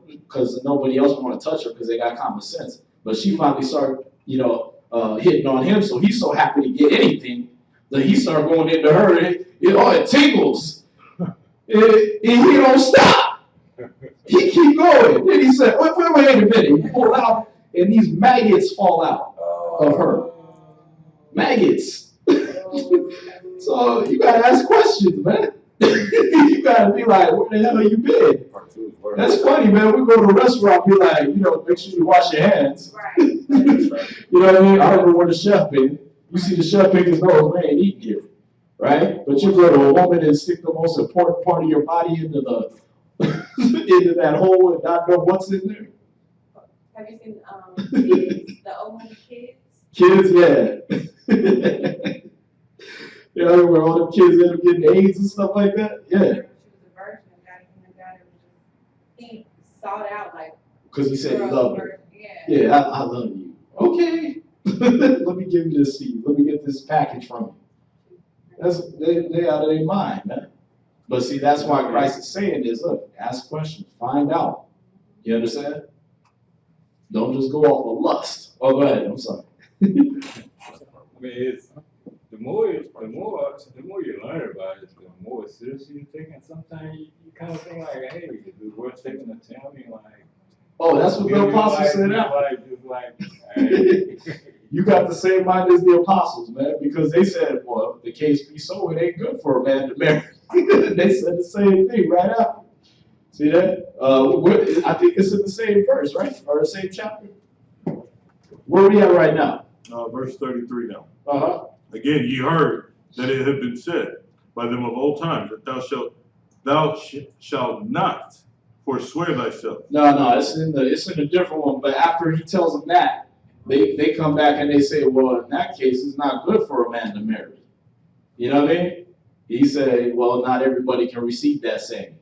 because nobody else want to touch her because they got common sense. But she finally started, hitting on him. So he's so happy to get anything that he started going into her. And it tingles. And he don't stop. He keep going. Then he said, wait a minute. He pulled out, and these maggots fall out of her. Maggots. So you got to ask questions, man. You gotta be like, where the hell have you been? That's funny, man. We go to a restaurant, be like, make sure you wash your hands. Right. You know what I mean? I don't know where the chef been. You see the chef pick his nose, man, eat here, right? But you go to a woman and stick the most important part of your body into into that hole and not know what's in there. Have you seen kids, the old kids? Kids, yeah. You know, where all the kids end up getting AIDS and stuff like that? Yeah. She was a virgin and got it. He sought out like. Because he said he loved her. Yeah, I love you. Okay. Let me give you this seed. Let me get this package from you. They out of their mind, man. But see, that's why Christ is saying is, look, ask questions, find out. You understand? Don't just go off of lust. Oh, go ahead. I'm sorry. I mean, it's the more you learn about it, the more seriously you take it. Sometimes you kind of think like, hey, is it worth taking to tell me like? Oh, that's what the apostles said out. Hey. You got the same mind as the apostles, man, because they said, well, if the case be so, it ain't good for a man to marry. They said the same thing right after. See that? I think it's in the same verse, right? Or the same chapter. Where are we at right now? Verse 33 now. Uh-huh. Again, ye heard that it had been said by them of old times that thou shalt not forswear thyself. No, it's in a different one. But after he tells them that, they come back and they say, well, in that case, it's not good for a man to marry. You know what I mean? He said, well, not everybody can receive that saying.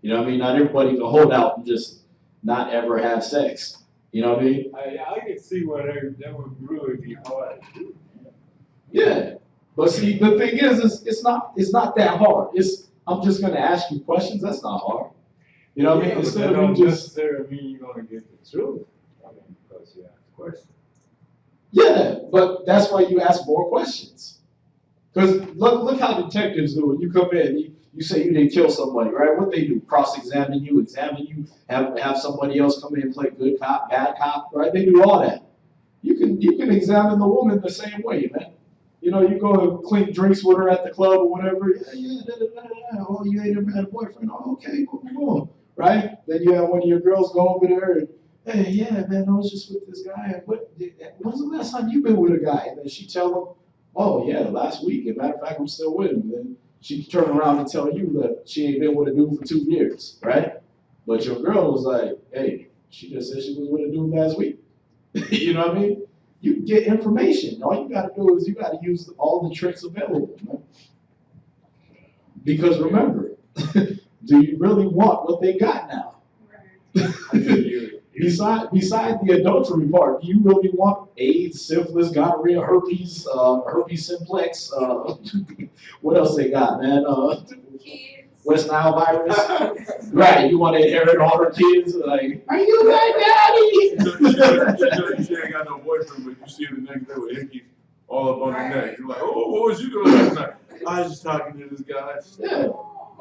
You know what I mean? Not everybody can hold out and just not ever have sex. You know what I mean? I can see why that would really be hard to do. Yeah. But see, the thing is it's not that hard. I'm just gonna ask you questions. That's not hard. You know what I mean? Instead of just necessarily mean you're gonna get the truth. I mean, because you ask questions. Yeah, but that's why you ask more questions. Because look how detectives do it. You come in, you say you didn't kill somebody, right? What they do? Cross-examine you, have somebody else come in and play good cop, bad cop, right? They do all that. you can examine the woman the same way, man. You know, you go and clink drinks with her at the club or whatever. Yeah, oh, you ain't ever had a boyfriend. Oh, okay, cool. Right? Then you have one of your girls go over there and, hey, yeah, man, I was just with this guy. When's the last time you been with a guy? And then she tell him, oh, yeah, last week. As a matter of fact, I'm still with him. And then she turn around and tell you that she ain't been with a dude for 2 years, right? But your girl was like, hey, she just said she was with a dude last week. You know what I mean? You get information. All you got to do is you got to use all the tricks available, man. Because remember, do you really want what they got now? Besides the adultery part, do you really want AIDS, syphilis, gonorrhea, herpes simplex? What else they got, man? West Nile virus. Right, you want to inherit all her kids? Like, are you my daddy? She ain't got no boyfriend, but you see her the next day with hickeys all up on her neck. You're like, oh, what was you doing last night? I was just talking to this guy. Yeah.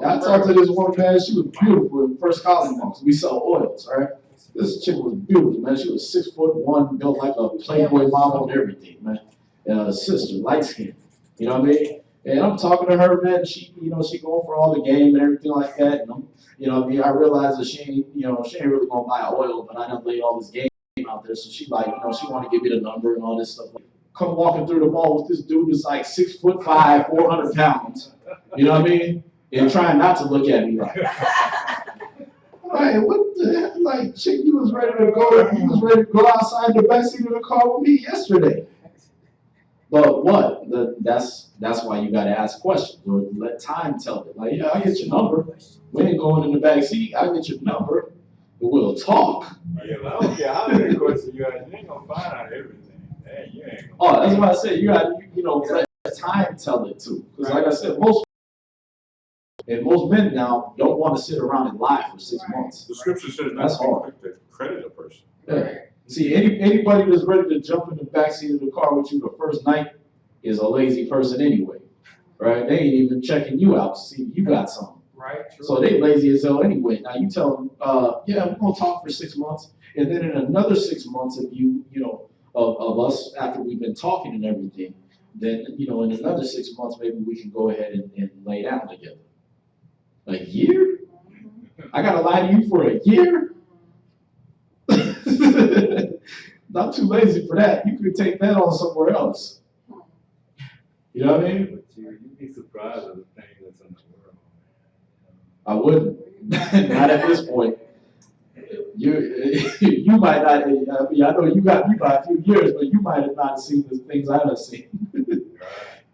I talked to this woman, man. She was beautiful in First College months. We sell oils, right? This chick was beautiful, man. She was 6'1", built like a Playboy model and everything, man. Sister, light skin. You know what I mean? And I'm talking to her, man. She going for all the game and everything like that. And you know what I mean? I realized that she ain't really gonna buy oil, but I done laid all this game out there. So she like, she want to give me the number and all this stuff. Come walking through the mall with this dude that's like 6'5", 400 pounds. You know what I mean? And trying not to look at me like, hey, what the heck? Like, chick, you was ready to go outside the backseat of the car with me yesterday. But what? That's why you gotta ask questions or let time tell it. Like, yeah, I get your number. We ain't going in the back seat. I get your number. But we'll talk. Yeah, but I don't care how many questions you ask. You ain't gonna find out everything. Hey, you ain't gonna. Oh, that's what I said. You got let time tell it too. Because like I said, most men now don't want to sit around and lie for 6 months. The scripture says that's hard to credit a person. Yeah. See, anybody that's ready to jump in the backseat of the car with you the first night is a lazy person anyway, right? They ain't even checking you out to see if you got something. Right. True. So they lazy as hell anyway. Now you tell them, yeah, we're gonna talk for 6 months, and then in another 6 months, if of us after we've been talking and everything, then in another 6 months maybe we can go ahead and lay down together. A year? I gotta lie to you for a year? Not too lazy for that. You could take that on somewhere else. You know what I mean? But you'd be surprised at the thing that's in the world. I wouldn't. Not at this point. You might not. I mean, I know you got me by a few years, but you might have not seen the things I have seen.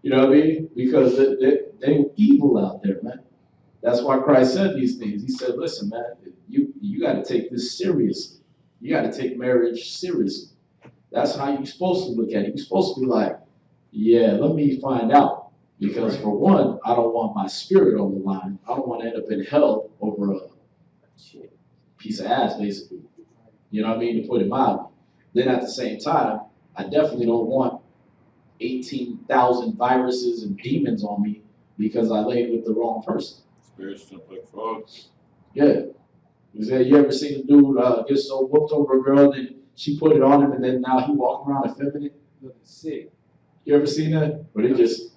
You know what I mean? Because they evil out there, man. That's why Christ said these things. He said, listen, man, you got to take this seriously. You got to take marriage seriously. That's how you're supposed to look at it. You're supposed to be like, yeah, let me find out. Because for one, I don't want my spirit on the line. I don't want to end up in hell over a piece of ass, basically. You know what I mean? To put it mildly. Then at the same time, I definitely don't want 18,000 viruses and demons on me because I laid with the wrong person. Spirits jump like frogs. Yeah. You ever seen a dude get so whooped over a girl that she put it on him and then now he walking around effeminate? Looking sick. You ever seen that? Where they just,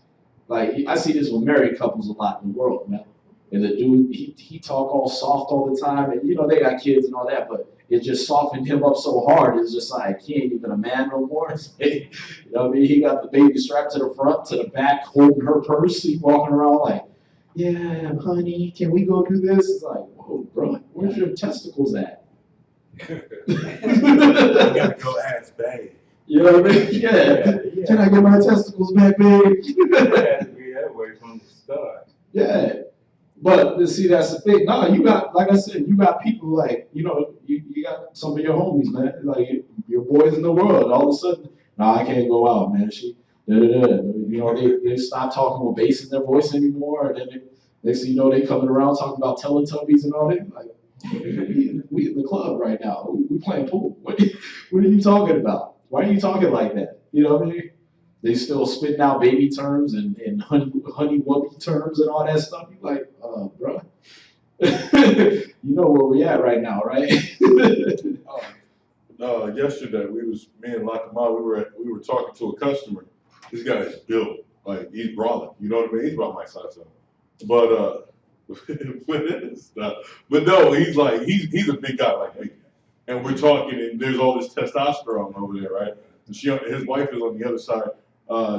like, I see this with married couples a lot in the world, man. And the dude, he talk all soft all the time, and they got kids and all that, but it just softened him up so hard, it's just like, he ain't even a man no more. You know what I mean? He got the baby strapped to the front, to the back, holding her purse, he walking around like, yeah, honey, can we go do this? It's like, whoa, bro, where's your testicles at? I gotta go ask babe. You know what I mean? Yeah. Can I get my testicles back, babe? It had to be that way from the start. Yeah. But see, that's the thing. No, you got, like I said, you got people like, you got some of your homies, man, like your boys in the world. All of a sudden, no, I can't go out, man. They stop talking with bass in their voice anymore. And then next thing you know, they coming around talking about Teletubbies and all that. Like, we in the club right now. We playing pool. What are you talking about? Why are you talking like that? You know what I mean? They still spitting out baby terms and honey wubby terms and all that stuff. You like, bro, you know where we at right now, right? Yesterday, me and Lakama, we were talking to a customer. This guy is built like he's brawling. You know what I mean? He's about my size, but but no, he's a big guy like me. And we're talking, and there's all this testosterone over there, right? And his wife is on the other side,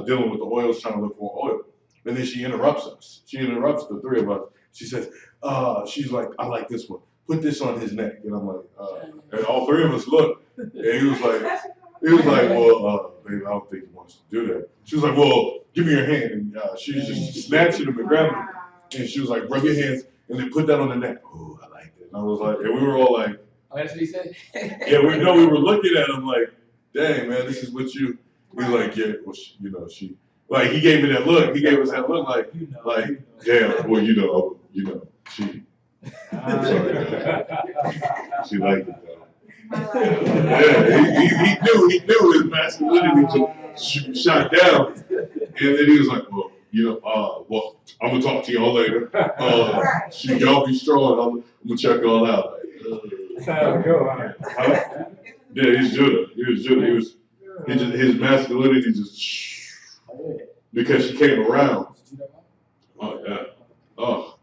dealing with the oils, trying to look for oil. And then she interrupts us. She interrupts the three of us. She says, she's like, I like this one. Put this on his neck. And I'm like, and all three of us look. And he was like, well, babe, I don't think he wants to do that. She was like, well, give me your hand. And she was just snatching him and grabbing him. And she was like, rub your hands and then put that on the neck. Oh, I like that. And I was like, and we were all like, oh, that's what he said? yeah, we were looking at him like, dang, man, this is what you, he's like, yeah, well, she, like, he gave me that look. He gave us that look like, yeah, well, she. She liked it, though. Yeah, he knew his masculinity just shot down. And then he was like, well, well, I'm going to talk to y'all later. Y'all be strong. I'm going to check y'all out. Yeah, he's Judah. He was Judah. His masculinity just, because she came around. Oh, yeah. Oh,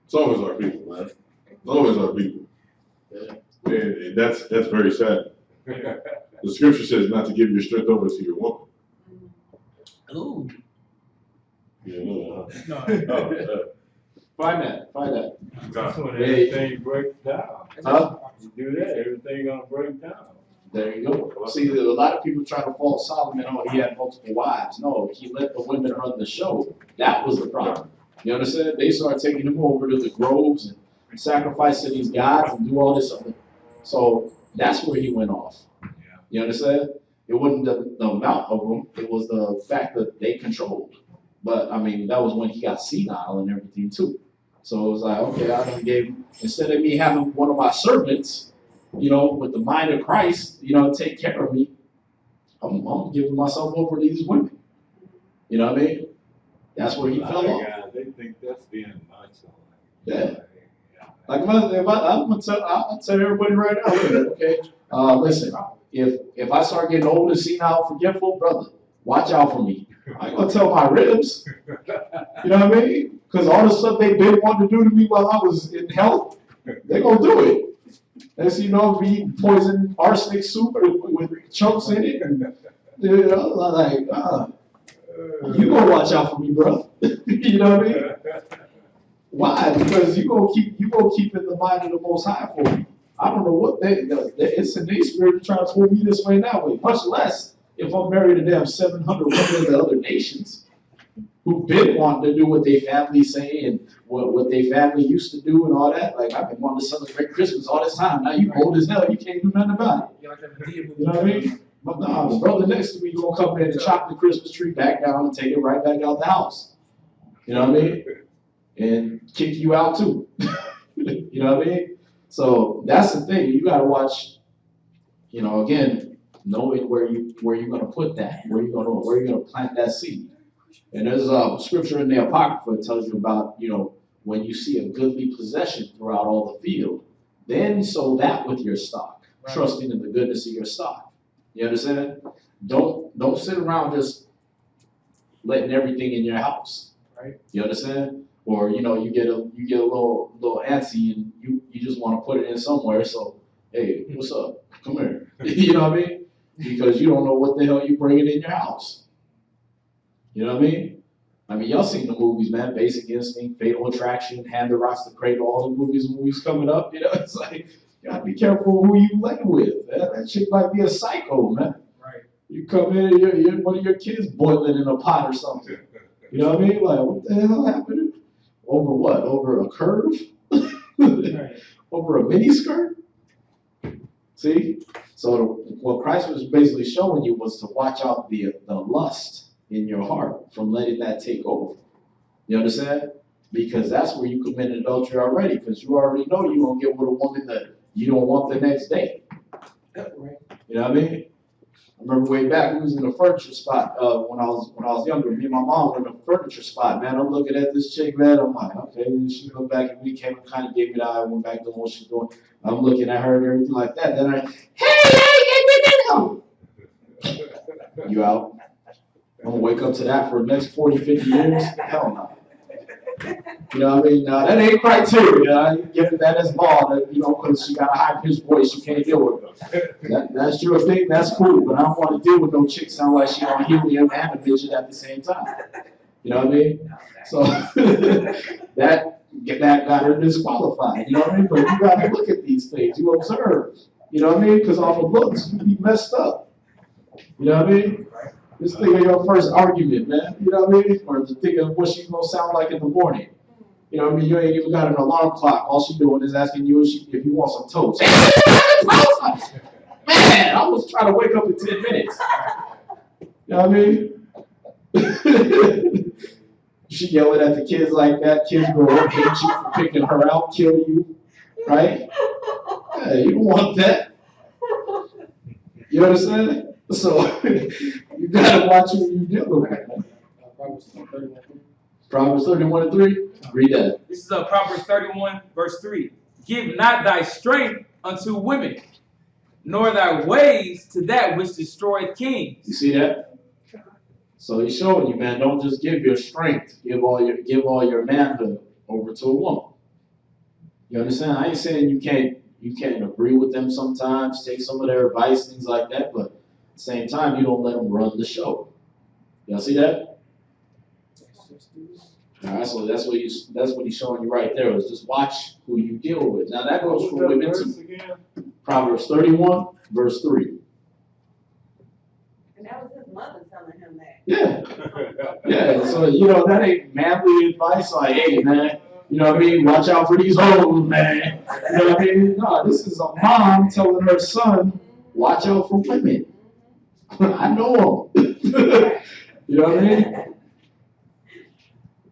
it's always our people, man. It's always our people. And that's very sad. The scripture says not to give your strength over to your woman. Ooh. Yeah, no. Find that. That's when everything breaks down. Huh? You do that, everything gonna break down. There you go. See, a lot of people try to fault Solomon, he had multiple wives. No, he let the women run the show. That was the problem. You understand? They started taking him over to the groves and sacrifice to these gods and do all this other. So that's where he went off. You understand? It wasn't the amount of them, it was the fact that they controlled. But I mean, that was when he got senile and everything too. So it was like, okay, I done gave him, instead of me having one of my servants, with the mind of Christ, take care of me, I'm giving myself over to these women. You know what I mean? That's where he fell off. Guys, they think that's being macho. Yeah. Like I'll tell everybody right now, okay? Listen, if I start getting old and senile, forgetful, brother, watch out for me. I ain't gonna tell my ribs. You know what I mean? Because all the stuff they been wanting to do to me while I was in health, they gonna do it. As be poison arsenic soup with chunks in it, and you gonna watch out for me, bro. You know what I mean? Why? Because you gonna keep in the mind of the Most High for me. I don't know what it's in their spirit to try to pull me this way and that way. Much less if I'm married to them 700 women in the other nations who've been wanting to do what their family say and what their family used to do and all that. Like, I've been wanting to celebrate Christmas all this time. Now you old as hell, you can't do nothing about it. You know what I mean? But nah, the brother next to me gonna come in and chop the Christmas tree back down and take it right back out the house. You know what I mean? And kick you out too. You know what I mean? So that's the thing. You gotta watch, again, knowing where you're gonna put that, where you're gonna plant that seed. And there's a scripture in the Apocrypha that tells you about, when you see a goodly possession throughout all the field, then sow that with your stock, trusting in the goodness of your stock. You understand? Don't sit around just letting everything in your house. Right? You understand? Or you get a little antsy and you just want to put it in somewhere. So hey, what's up? Come here. You know what I mean? Because you don't know what the hell you bringing in your house. You know what I mean? Y'all seen the movies, man. Basic Instinct, Fatal Attraction, Hand the Rocks to Cradle, all the movies coming up. It's like, you gotta be careful who you laying with. That chick might be a psycho, man. Right. You come in and one of your kids boiling in a pot or something. You know what I mean? Like, what the hell happened? Over what? Over a curve? Over a mini skirt? See? So what Christ was basically showing you was to watch out the lust in your heart from letting that take over. You understand? Because that's where you committed adultery already, because you already know you're going to get with a woman that you don't want the next day. Right. You know what I mean? I remember way back, we was in a furniture spot when I was younger. Me and my mom were in a furniture spot, man. I'm looking at this chick, man. I'm like, okay. And she looked back at me, came and kind of gave me the eye, went back to what she's doing. I'm looking at her and everything like that. Then hey, You out. I'm gonna wake up to that for the next 40, 50 years? Hell no. You know what I mean? No, that ain't criteria. I ain't giving that as law that, you know, because she got a high-pitched voice, you can't deal with her. That's your thing, that's cool, but I don't want to deal with no chick sound like she on helium and a midget at the same time. You know what I mean? So that got her disqualified. You know what I mean? But you got to look at these things. You observe. You know what I mean? Because off of looks, you be messed up. You know what I mean? Just think of your first argument, man. You know what I mean? Or to think of what she's gonna sound like in the morning. You know what I mean? You ain't even got an alarm clock. All she's doing is asking you if you want some toast. Man, I was trying to wake up in 10 minutes. You know what I mean? She yelling at the kids like that. Kids grow up, hate you for picking her out, kill you, right? Yeah, you don't want that. You understand? So you gotta watch who you dealing with. Proverbs 31:3. Read that. This is Proverbs 31, verse 3. Give not thy strength unto women, nor thy ways to that which destroyeth kings. You see that? So he's showing you, man, don't just give your strength, give all your manhood over to a woman. You understand? I ain't saying you can't agree with them sometimes, take some of their advice, things like that, but at the same time, you don't let them run the show. Y'all see that? All right, so that's what he's showing you right there, is just watch who you deal with. Now that goes for women too. Proverbs 31, verse 3. And that was his mother telling him that. Yeah. Yeah, so, you know, that ain't manly advice like, hey, man, you know what I mean? Watch out for these hoes, man. You know what I mean? No, this is a mom telling her son, watch out for women. I know them. You know what I mean?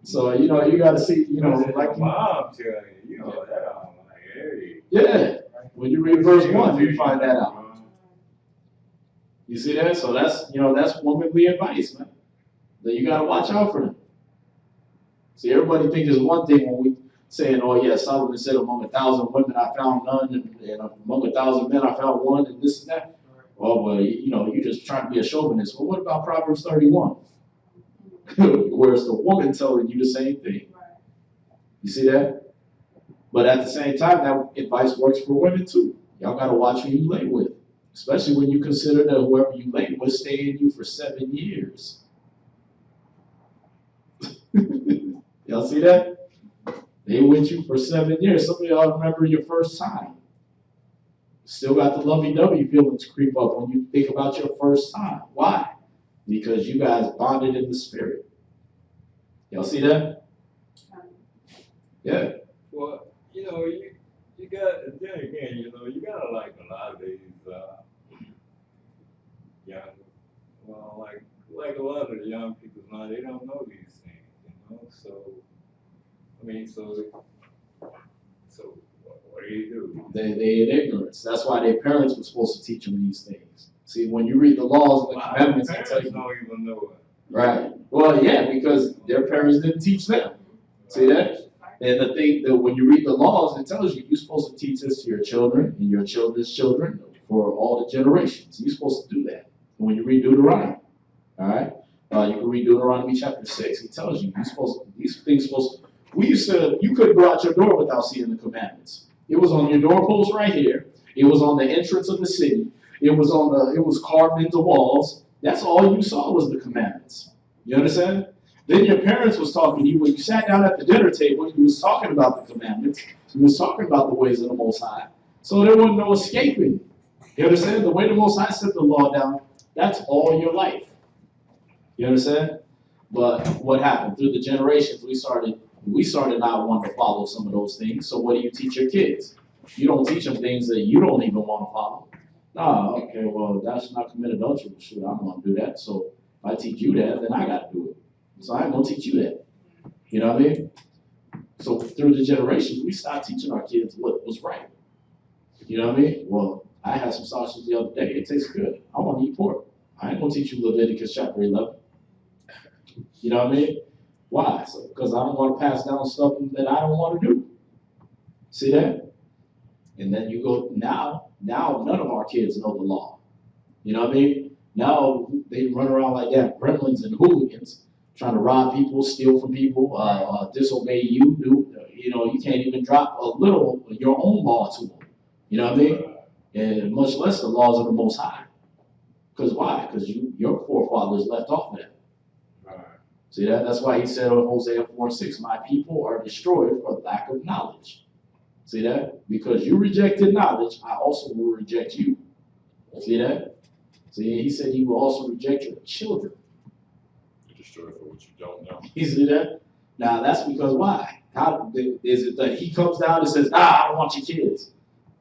So, you know, you got to see, you know, like mom tell you know that I'm like, hey. Yeah. When you read verse 1, you find that out. You see that? So that's womanly advice, man. That you got to watch out for them. See, everybody thinks it's one thing when we saying, oh yeah, Solomon said among 1,000 women I found none, and among 1,000 men I found one, and this and that. Well, you know, you're just trying to be a chauvinist. Well, what about Proverbs 31? Where it's the woman telling you the same thing. You see that? But at the same time, that advice works for women too. Y'all got to watch who you lay with. Especially when you consider that whoever you lay with stayed in you for 7 years. Y'all see that? They with you for 7 years. Some of y'all remember your first time. Still got the lovey-dovey feelings creep up when you think about your first time. Why? Because you guys bonded in the spirit. Y'all see that? Yeah. Well, you know, you got, then again, you know, you got like a lot of these young, well, like a lot of the young people now, they don't know these things, you know. So, I mean, so what do? They in ignorance. That's why their parents were supposed to teach them these things. See, when you read the laws and the commandments, they tell you. Don't even know it. Right. Well, yeah, because their parents didn't teach them. See that? And the thing that when you read the laws, it tells you you're supposed to teach this to your children and your children's children for all the generations. You're supposed to do that. And when you read Deuteronomy, all right, you can read Deuteronomy chapter 6. It tells you these things supposed. You couldn't go out your door without seeing the commandments. It was on your doorpost right here. It was on the entrance of the city. It was carved into walls. That's all you saw was the commandments. You understand? Then your parents was talking to you when you sat down at the dinner table. You was talking about the commandments. You was talking about the ways of the Most High. So there wasn't no escaping. You understand? The way the Most High set the law down, that's all your life. You understand? But what happened? Through the generations, we started not wanting to follow some of those things. So what do you teach your kids? You don't teach them things that you don't even want to follow. Okay, well, that's not commit adultery. Shoot, I don't want to do that. So if I teach you that, then I got to do it. So I ain't going to teach you that. You know what I mean? So through the generations, we started teaching our kids what was right. You know what I mean? Well, I had some sausage the other day. It tastes good. I want to eat pork. I ain't going to teach you Leviticus chapter 11. You know what I mean? Why? So, because I don't want to pass down stuff that I don't want to do. See that? And then you go, now none of our kids know the law. You know what I mean? Now they run around like that, gremlins and hooligans, trying to rob people, steal from people, disobey you. You can't even drop a little of your own law to them. You know what I mean? And much less the laws of the Most High. Because why? Because your forefathers left off that. See that? That's why he said in Hosea 4:6, my people are destroyed for lack of knowledge. See that? Because you rejected knowledge, I also will reject you. See that? See, he said he will also reject your children. You're destroyed for what you don't know. You see that? Now that's because why? How is it that he comes down and says, I don't want your kids?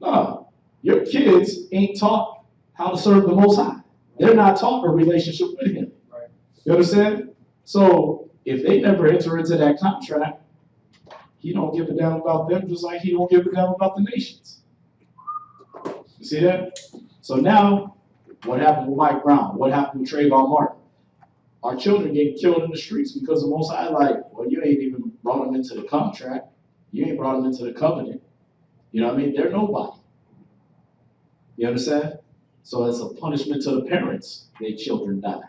No, your kids ain't taught how to serve the Most High. They're not taught a relationship with him. Right. You understand? So if they never enter into that contract, he don't give a damn about them just like he don't give a damn about the nations. You see that? So now, what happened with Mike Brown? What happened with Trayvon Martin? Our children getting killed in the streets because the Most High, you ain't even brought them into the contract. You ain't brought them into the covenant. You know what I mean? They're nobody. You understand? So it's a punishment to the parents. Their children die.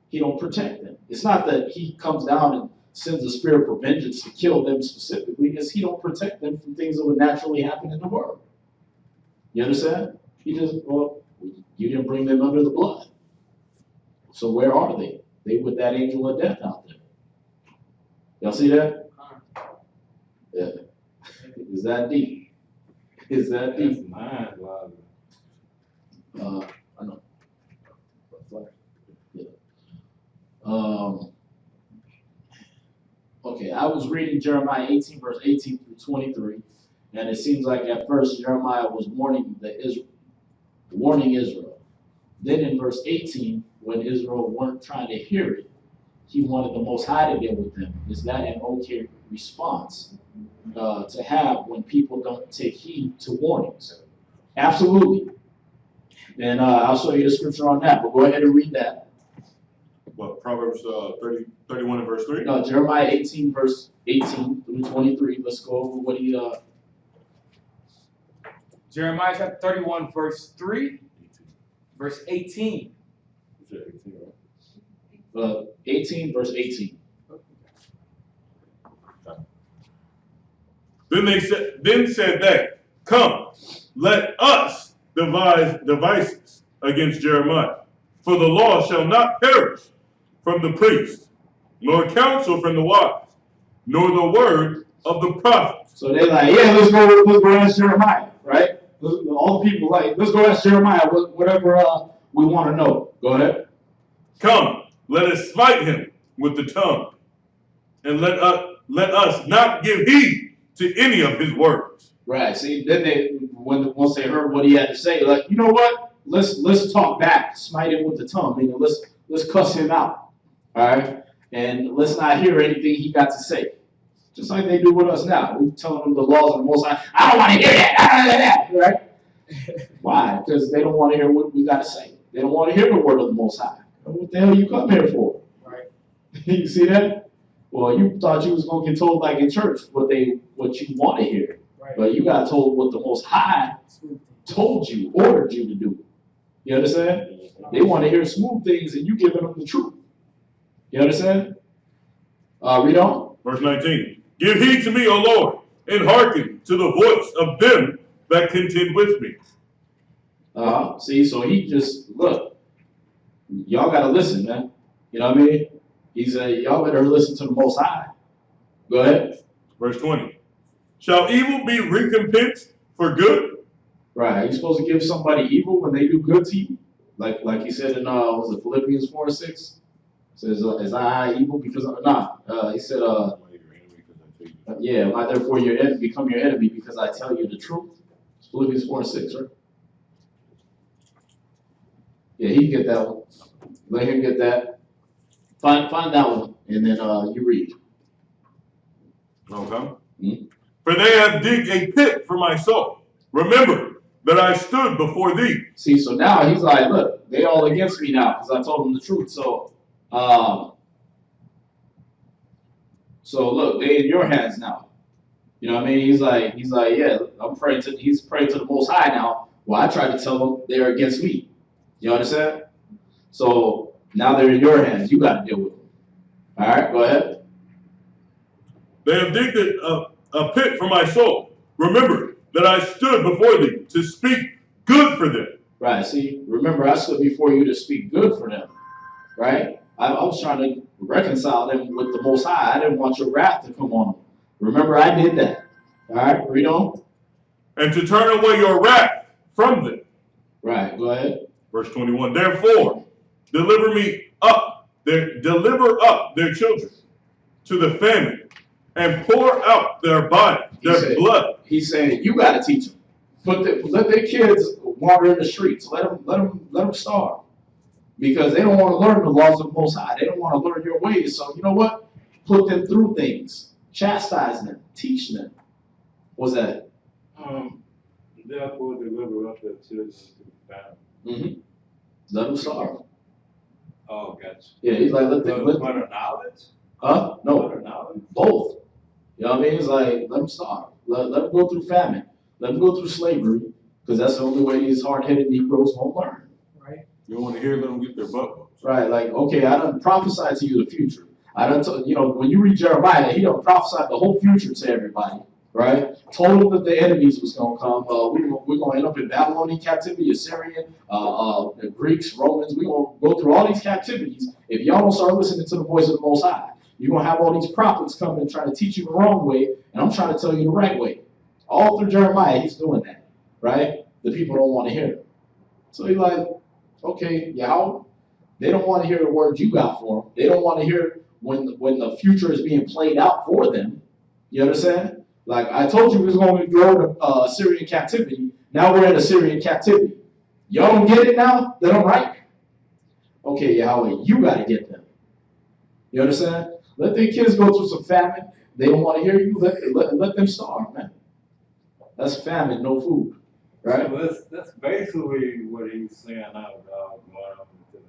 He don't protect them. It's not that he comes down and sends a spirit for vengeance to kill them specifically. It's he don't protect them from things that would naturally happen in the world. You understand? He just, you didn't bring them under the blood. So where are they? They with that angel of death out there. Y'all see that? Yeah. Is that deep? Is that deep? Mind boggling. I know. Yeah. Okay, I was reading Jeremiah 18, verse 18 through 23, and it seems like at first Jeremiah was warning Israel. Then in verse 18, when Israel weren't trying to hear it, he wanted the Most High to deal with them. Is that an okay response to have when people don't take heed to warnings? Absolutely. And I'll show you the scripture on that, but go ahead and read that. What, Proverbs 31 and verse 3? No, Jeremiah 18, verse 18 through 23. Let's go over what he... Jeremiah chapter 31, verse 3, verse 18. 18, verse 18. Then said they, come, let us devise devices against Jeremiah. For the law shall not perish from the priest, nor counsel from the wise, nor the word of the prophet. So they're like, yeah, let's go ask Jeremiah, right? All the people let's go ask Jeremiah whatever we want to know. Go ahead. Come, let us smite him with the tongue, and let us not give heed to any of his words. Right. See, then once they heard what he had to say, you know what? Let's talk back, smite him with the tongue. Meaning let's cuss him out. All right, and let's not hear anything he got to say. Just like they do with us now. We telling them the laws of the Most High. I don't want to hear that. Right? Why? Because they don't want to hear what we got to say. They don't want to hear the word of the Most High. What the hell you come here for? Right. You see that? Well, you thought you was gonna get told like in church what you want to hear, Right. but you got told what the Most High told you, ordered you to do. You understand? They want to hear smooth things, and you giving them the truth. You understand? Read on. Verse 19. Give heed to me, O Lord, and hearken to the voice of them that contend with me. See, so he just, look, y'all got to listen, man. You know what I mean? He said, y'all better listen to the Most High. Go ahead. Verse 20. Shall evil be recompensed for good? Right. Are you supposed to give somebody evil when they do good to you? Like he said in, was it Philippians 4:6? Says, is I evil because he said, yeah, am I therefore your enemy, become your enemy because I tell you the truth? It's Philippians 4:6, right? Yeah, he can get that one. Let him get that. Find that one, and then you read. Okay. Hmm? For they have digged a pit for my soul. Remember that I stood before thee. See, so now he's like, look, they all against me now because I told them the truth. So look, they in your hands now. You know what I mean? He's like, yeah, he's praying to the Most High now. Well, I tried to tell them they're against me. You understand? So now they're in your hands. You got to deal with them. All right, go ahead. They have digged a pit for my soul. Remember that I stood before thee to speak good for them. Right, see, remember I stood before you to speak good for them. Right? I was trying to reconcile them with the Most High. I didn't want your wrath to come on them. Remember, I did that. All right, read on. And to turn away your wrath from them. Right, go ahead. Verse 21. Therefore, deliver up their children to the famine, and pour out their body, their blood. He's saying you got to teach them. Let their kids wander in the streets. Let them starve, because they don't want to learn the laws of the Most High. They don't want to learn your ways. So you know what? Put them through things. Chastise them. Teach them. What's that? Therefore, deliver up their children to the famine. Let them starve. Oh, gotcha. Yeah, he's like, let them. Knowledge? Huh? No. Knowledge? Both. You know what I mean? It's like, let them starve. Let them go through famine. Let them go through slavery, because that's the only way these hard-headed Negroes won't learn. Right. You want to hear them get their butt whooped. Right, like, okay, I done prophesied to you the future. I done, when you read Jeremiah, he done prophesied the whole future to everybody, right? Told them that the enemies was going to come. We're going to end up in Babylonian captivity, Assyrian, the Greeks, Romans. We're going to go through all these captivities. If y'all don't start listening to the voice of the Most High, you're going to have all these prophets come and try to teach you the wrong way, and I'm trying to tell you the right way. All through Jeremiah, he's doing that, right? The people don't want to hear it. So he's like, okay, Yahweh, they don't want to hear the words you got for them. They don't want to hear when the future is being played out for them. You understand? Like, I told you we was going to go to Assyrian captivity. Now we're in Assyrian captivity. Y'all don't get it now? That I'm right? Okay, Yahweh, you got to get them. You understand? Let their kids go through some famine. They don't want to hear you. Let them starve, man. That's famine, no food. Right? So that's basically what he's saying out about going up into the...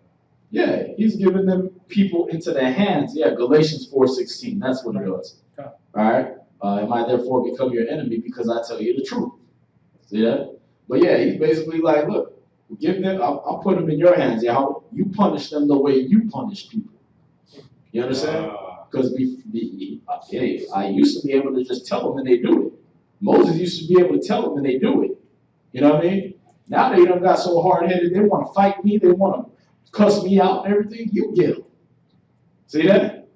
Yeah, he's giving them people into their hands. Yeah, Galatians 4:16. That's what it was. Okay. All right? Am I therefore become your enemy because I tell you the truth? See that? But yeah, he's basically like, look, give them. I'll put them in your hands. Yeah, you punish them the way you punish people. You understand? Because I used to be able to just tell them and they do it. Moses used to be able to tell them and they do it. You know what I mean? Now they done got so hard-headed, they want to fight me, they want to cuss me out and everything. You get them. See that?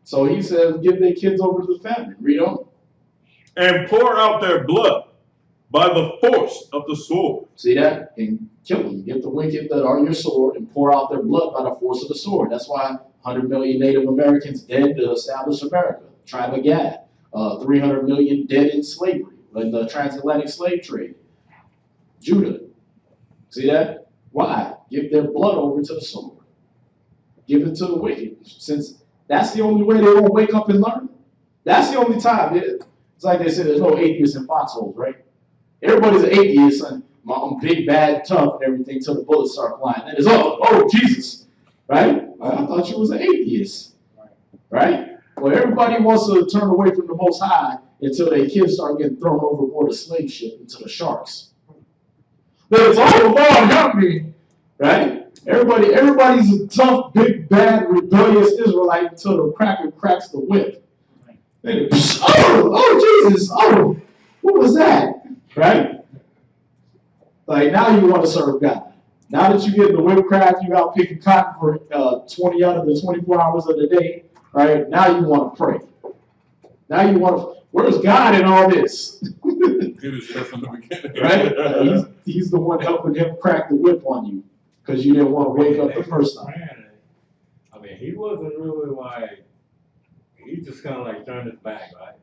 So he says, give their kids over to the famine. Read on. And pour out their blood by the force of the sword. See that? And kill them. Get the wicked that are your sword and pour out their blood by the force of the sword. That's why 100 million Native Americans dead to establish America. Tribe of Gad. 300 million dead in slavery, in the transatlantic slave trade. Judah. See that? Why? Give their blood over to the sword. Give it to the wicked. Since that's the only way they won't wake up and learn. That's the only time. It's like they said, there's no atheists in foxholes, right? Everybody's an atheist and I'm big, bad, tough and everything till the bullets start flying. Then it's, oh, Jesus, right? I thought you was an atheist, right? Well, everybody wants to turn away from the Most High until their kids start getting thrown overboard a slave ship into the sharks. Then it's all about help me, right? Everybody's a tough, big, bad, rebellious Israelite until the cracker cracks the whip. Then Jesus, what was that, right? Like now you want to serve God. Now that you get the whip crack, you out picking cotton for 20 out of the 24 hours of the day. Right? Now you want to pray. Now you want to, where's God in all this? Right? He's the one helping him crack the whip on you because you didn't want to wake up the first time. I mean, he wasn't really like, he just kind of like turned his back, right?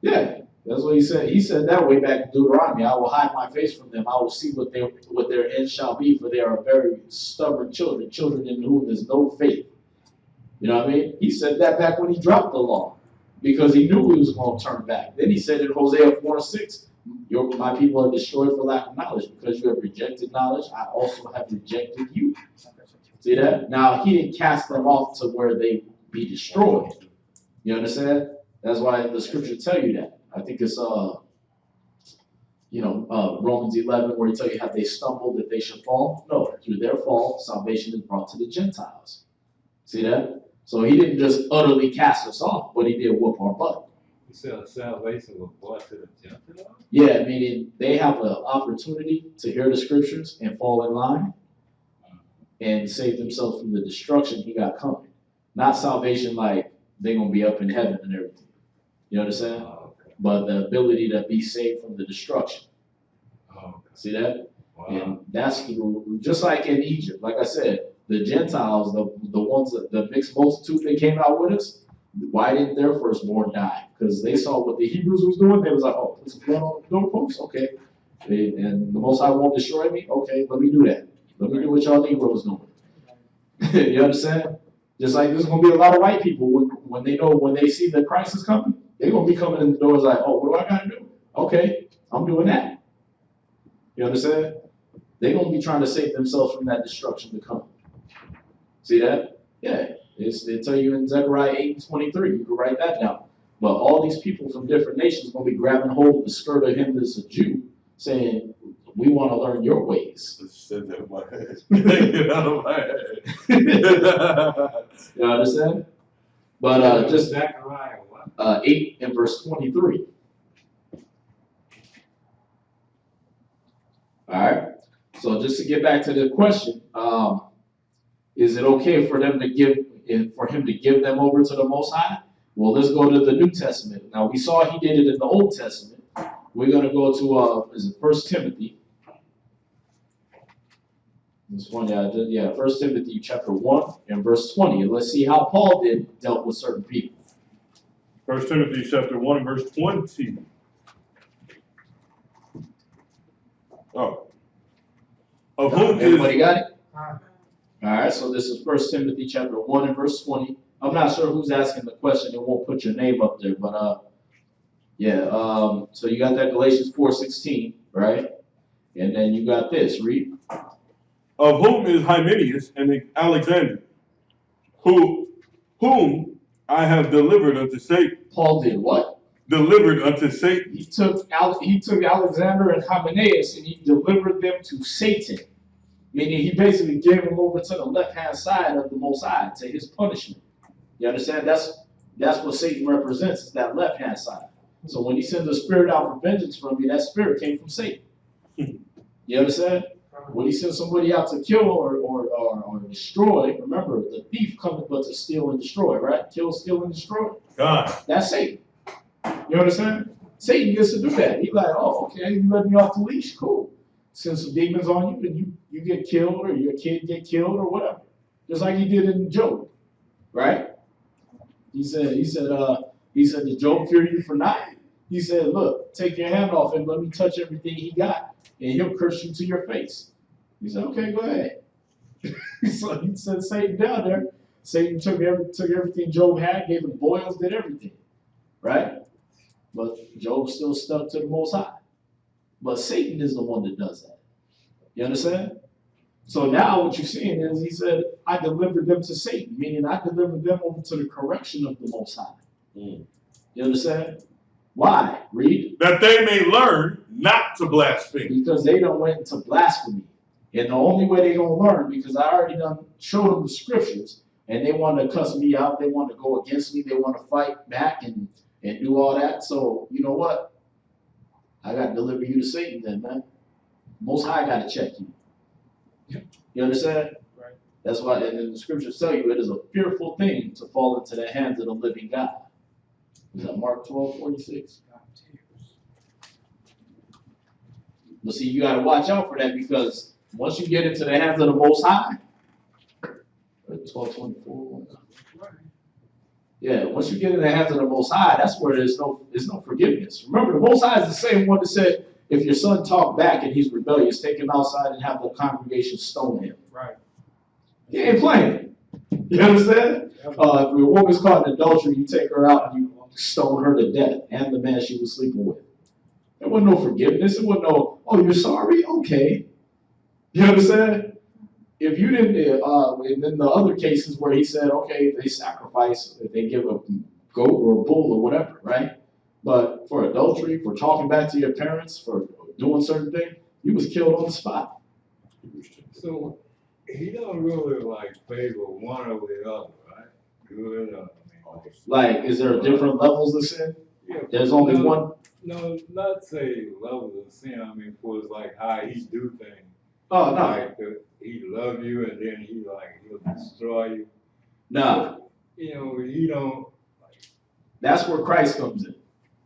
Yeah, that's what he said. He said that way back in Deuteronomy. I will hide my face from them. I will see what their end shall be, for they are very stubborn children in whom there's no faith. You know what I mean? He said that back when he dropped the law because he knew he was going to turn back. Then he said in Hosea 4:6, my people are destroyed for lack of knowledge because you have rejected knowledge. I also have rejected you. See that? Now, he didn't cast them off to where they be destroyed. You understand? That's why the scripture tell you that. I think it's Romans 11, where he tells you have they stumbled that they should fall? No, through their fall, salvation is brought to the Gentiles. See that? So he didn't just utterly cast us off, but he did whoop our butt. You said salvation was brought to the Gentiles? Yeah, meaning they have an opportunity to hear the scriptures and fall in line and save themselves from the destruction he got coming. Not salvation like they're going to be up in heaven and everything. You understand? Oh, okay. But the ability to be saved from the destruction. Oh, okay. See that? Wow. And that's through, just like in Egypt, like I said, the Gentiles, the ones, the mixed multitude that came out with us, why didn't their firstborn die? Because they saw what the Hebrews was doing. They was like, oh, put some blood on the doorpost? Okay. And the Most High won't destroy me? Okay, let me do that. Let me do what y'all Negroes doing. You understand? Just like there's going to be a lot of white people when they see the Christ is coming, they're going to be coming in the doors like, oh, what do I got to do? Okay, I'm doing that. You understand? They're going to be trying to save themselves from that destruction to come. See that? Yeah. They tell you in Zechariah 8:23. You can write that down. But all these people from different nations are going to be grabbing hold of the skirt of him that's a Jew, saying, we want to learn your ways. Said that in my head. Get out of my head. You understand? But just Zechariah what? 8 and verse 23. All right. So just to get back to the question, is it okay for him to give them over to the Most High? Well, let's go to the New Testament. Now we saw he did it in the Old Testament. We're going to go to is it 1 Timothy? This one, yeah, 1 Timothy chapter 1 and verse 20. And let's see how Paul dealt with certain people. 1 Timothy chapter 1 and verse 20. Oh. Of whom Everybody is... got it? All right, so this is 1 Timothy chapter 1 and verse 20. I'm not sure who's asking the question. It won't put your name up there, but so you got that Galatians 4:16, right? And then you got this, read. Of whom is Hymenaeus and Alexander, whom I have delivered unto Satan. Paul did what? Delivered unto Satan. He took Alexander and Hymenaeus and he delivered them to Satan. Meaning he basically gave them over to the left-hand side of the Most High, to his punishment. You understand? That's what Satan represents, is that left-hand side. So when he sends a spirit out for vengeance from you, that spirit came from Satan. You understand? When he sends somebody out to kill or destroy, remember, the thief cometh but to steal and destroy, right? Kill, steal, and destroy. God. That's Satan. You understand? Satan gets to do that. He's like, oh, okay, you let me off the leash, cool. Send some demons on you, and you get killed, or your kid get killed, or whatever. Just like he did in Job, right? He said to Job, fear you for naught. He said, look, take your hand off him, let me touch everything he got, and he'll curse you to your face. He said, okay, go ahead. So he sent Satan down there. Satan took everything Job had, gave him boils, did everything, right? But Job still stuck to the Most High. But Satan is the one that does that. You understand? So now what you're seeing is he said, I delivered them to Satan, meaning I delivered them over to the correction of the Most High. You understand? Why? Read. That they may learn not to blaspheme. Because they don't went into blasphemy. And the only way they're going to learn, because I already showed them the scriptures, and they want to cuss me out, they want to go against me, they want to fight back and do all that. So, you know what? I got to deliver you to Satan then, man. Most High got to check you. You understand? Right. That's why, and the scriptures tell you it is a fearful thing to fall into the hands of the living God. Is that Mark 12:46? But see, you got to watch out for that, because once you get into the hands of the Most High, 12:24. Yeah, once you get in the hands of the Most High, that's where there's no forgiveness. Remember, the Most High is the same one that said, if your son talk back and he's rebellious, take him outside and have the congregation stone him. Right. He ain't playing. You understand? If a woman's caught in adultery, you take her out and you stone her to death and the man she was sleeping with. There wasn't no forgiveness. There wasn't no, oh, you're sorry? Okay. You understand? If you didn't, and then the other cases where he said, okay, they sacrifice, they give a goat or a bull or whatever, right? But for adultery, for talking back to your parents, for doing certain things, you was killed on the spot. So he don't really like favor one over the other, right? Good. Like, is there different levels of sin? Yeah, There's only one. No, not say levels of sin. I mean, for like how he do things. Oh no. Like he love you and then he'll destroy you. Nah. You know, he don't. That's where Christ comes in.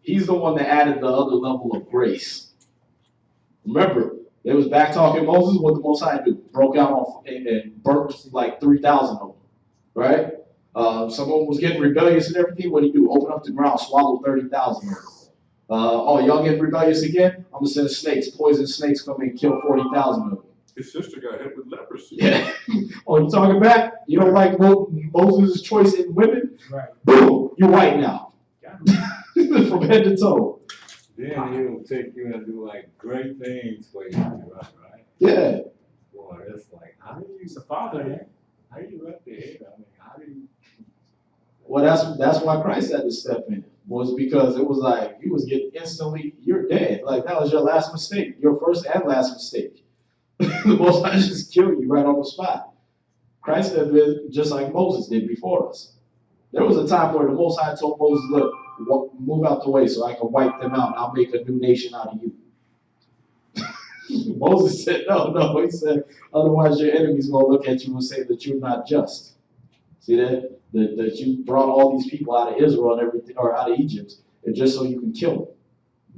He's the one that added the other level of grace. Remember, they was back talking Moses. What the Most High do? Broke out and burnt like 3,000 of them, right? Someone was getting rebellious and everything. What did he do? Open up the ground, swallow 30,000 of them. Oh, y'all getting rebellious again? I'm gonna send snakes, poison snakes, come and kill 40,000 of them. His sister got hit with leprosy. Yeah. Oh, you talking back? You don't like Moses' choice in women? Right. Boom, you're white now. From head to toe. Then he'll take you and do like great things for you, right? Yeah. Boy, it's like, how do you? He's the father, man. How do you wrap the head? I mean, how do you? Well, that's why Christ had to step in. Was because it was like you was getting instantly, you're dead. Like that was your last mistake, your first and last mistake. The Most High just killed you right on the spot. Christ had been just like Moses did before us. There was a time where the Most High told Moses, look, move out the way so I can wipe them out and I'll make a new nation out of you. Moses said, no. He said, otherwise your enemy's going to look at you and say that you're not just. See that? That you brought all these people out of Israel and everything, or out of Egypt, and just so you can kill them.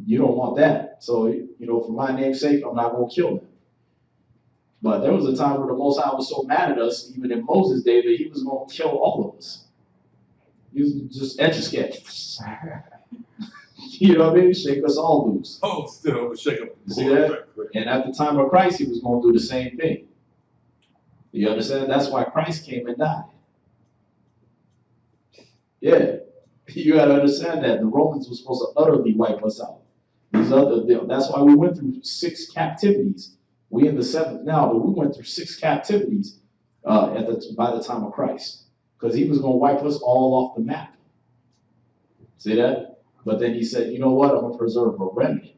You don't want that. So, for my name's sake, I'm not going to kill them. But there was a time where the Most High was so mad at us, even in Moses' day, that he was going to kill all of us. He was just etch-a-sketch. You know what I mean? Shake us all loose. Oh, still shake up. See that? And at the time of Christ, he was going to do the same thing. You understand? That's why Christ came and died. Yeah. You got to understand that. The Romans were supposed to utterly wipe us out. That's why we went through 6 captivities. We in the 7th now, but we went through 6 captivities by the time of Christ. Because he was going to wipe us all off the map. See that? But then he said, you know what? I'm going to preserve a remnant.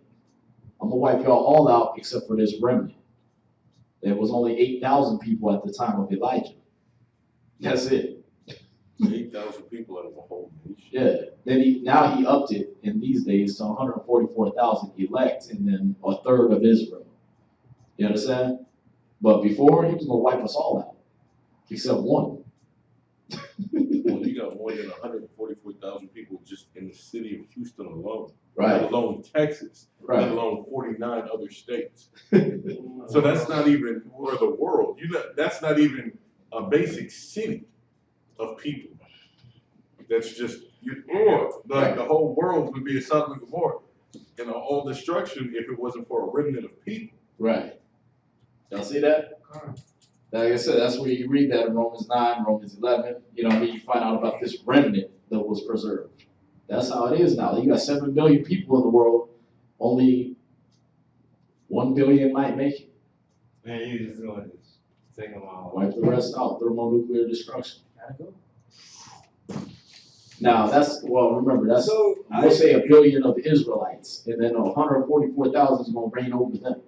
I'm going to wipe y'all all out except for this remnant. There was only 8,000 people at the time of Elijah. That's it. 8,000 people out of a whole nation. Yeah. Then now he upped it in these days to 144,000 elect and then a third of Israel. You understand? But before, he was going to wipe us all out. Except one. Well, you got more than 144,000 people just in the city of Houston alone. Right. Let alone Texas. Right. Let alone 49 other states. So that's not even, or the world. That's not even a basic city of people. That's just, the whole world would be a Sodom and Gomorrah. And all destruction if it wasn't for a remnant of people. Right. Y'all see that? Like I said, that's where you read that in Romans 9, Romans 11. You find out about this remnant that was preserved. That's how it is now. You got 7 billion people in the world. Only 1 billion might make it. Man, you just going to take them all. Wipe the rest out. Thermonuclear destruction. Gotta go. Now, remember, we'll say 1 billion of Israelites, and then 144,000 is going to reign over them.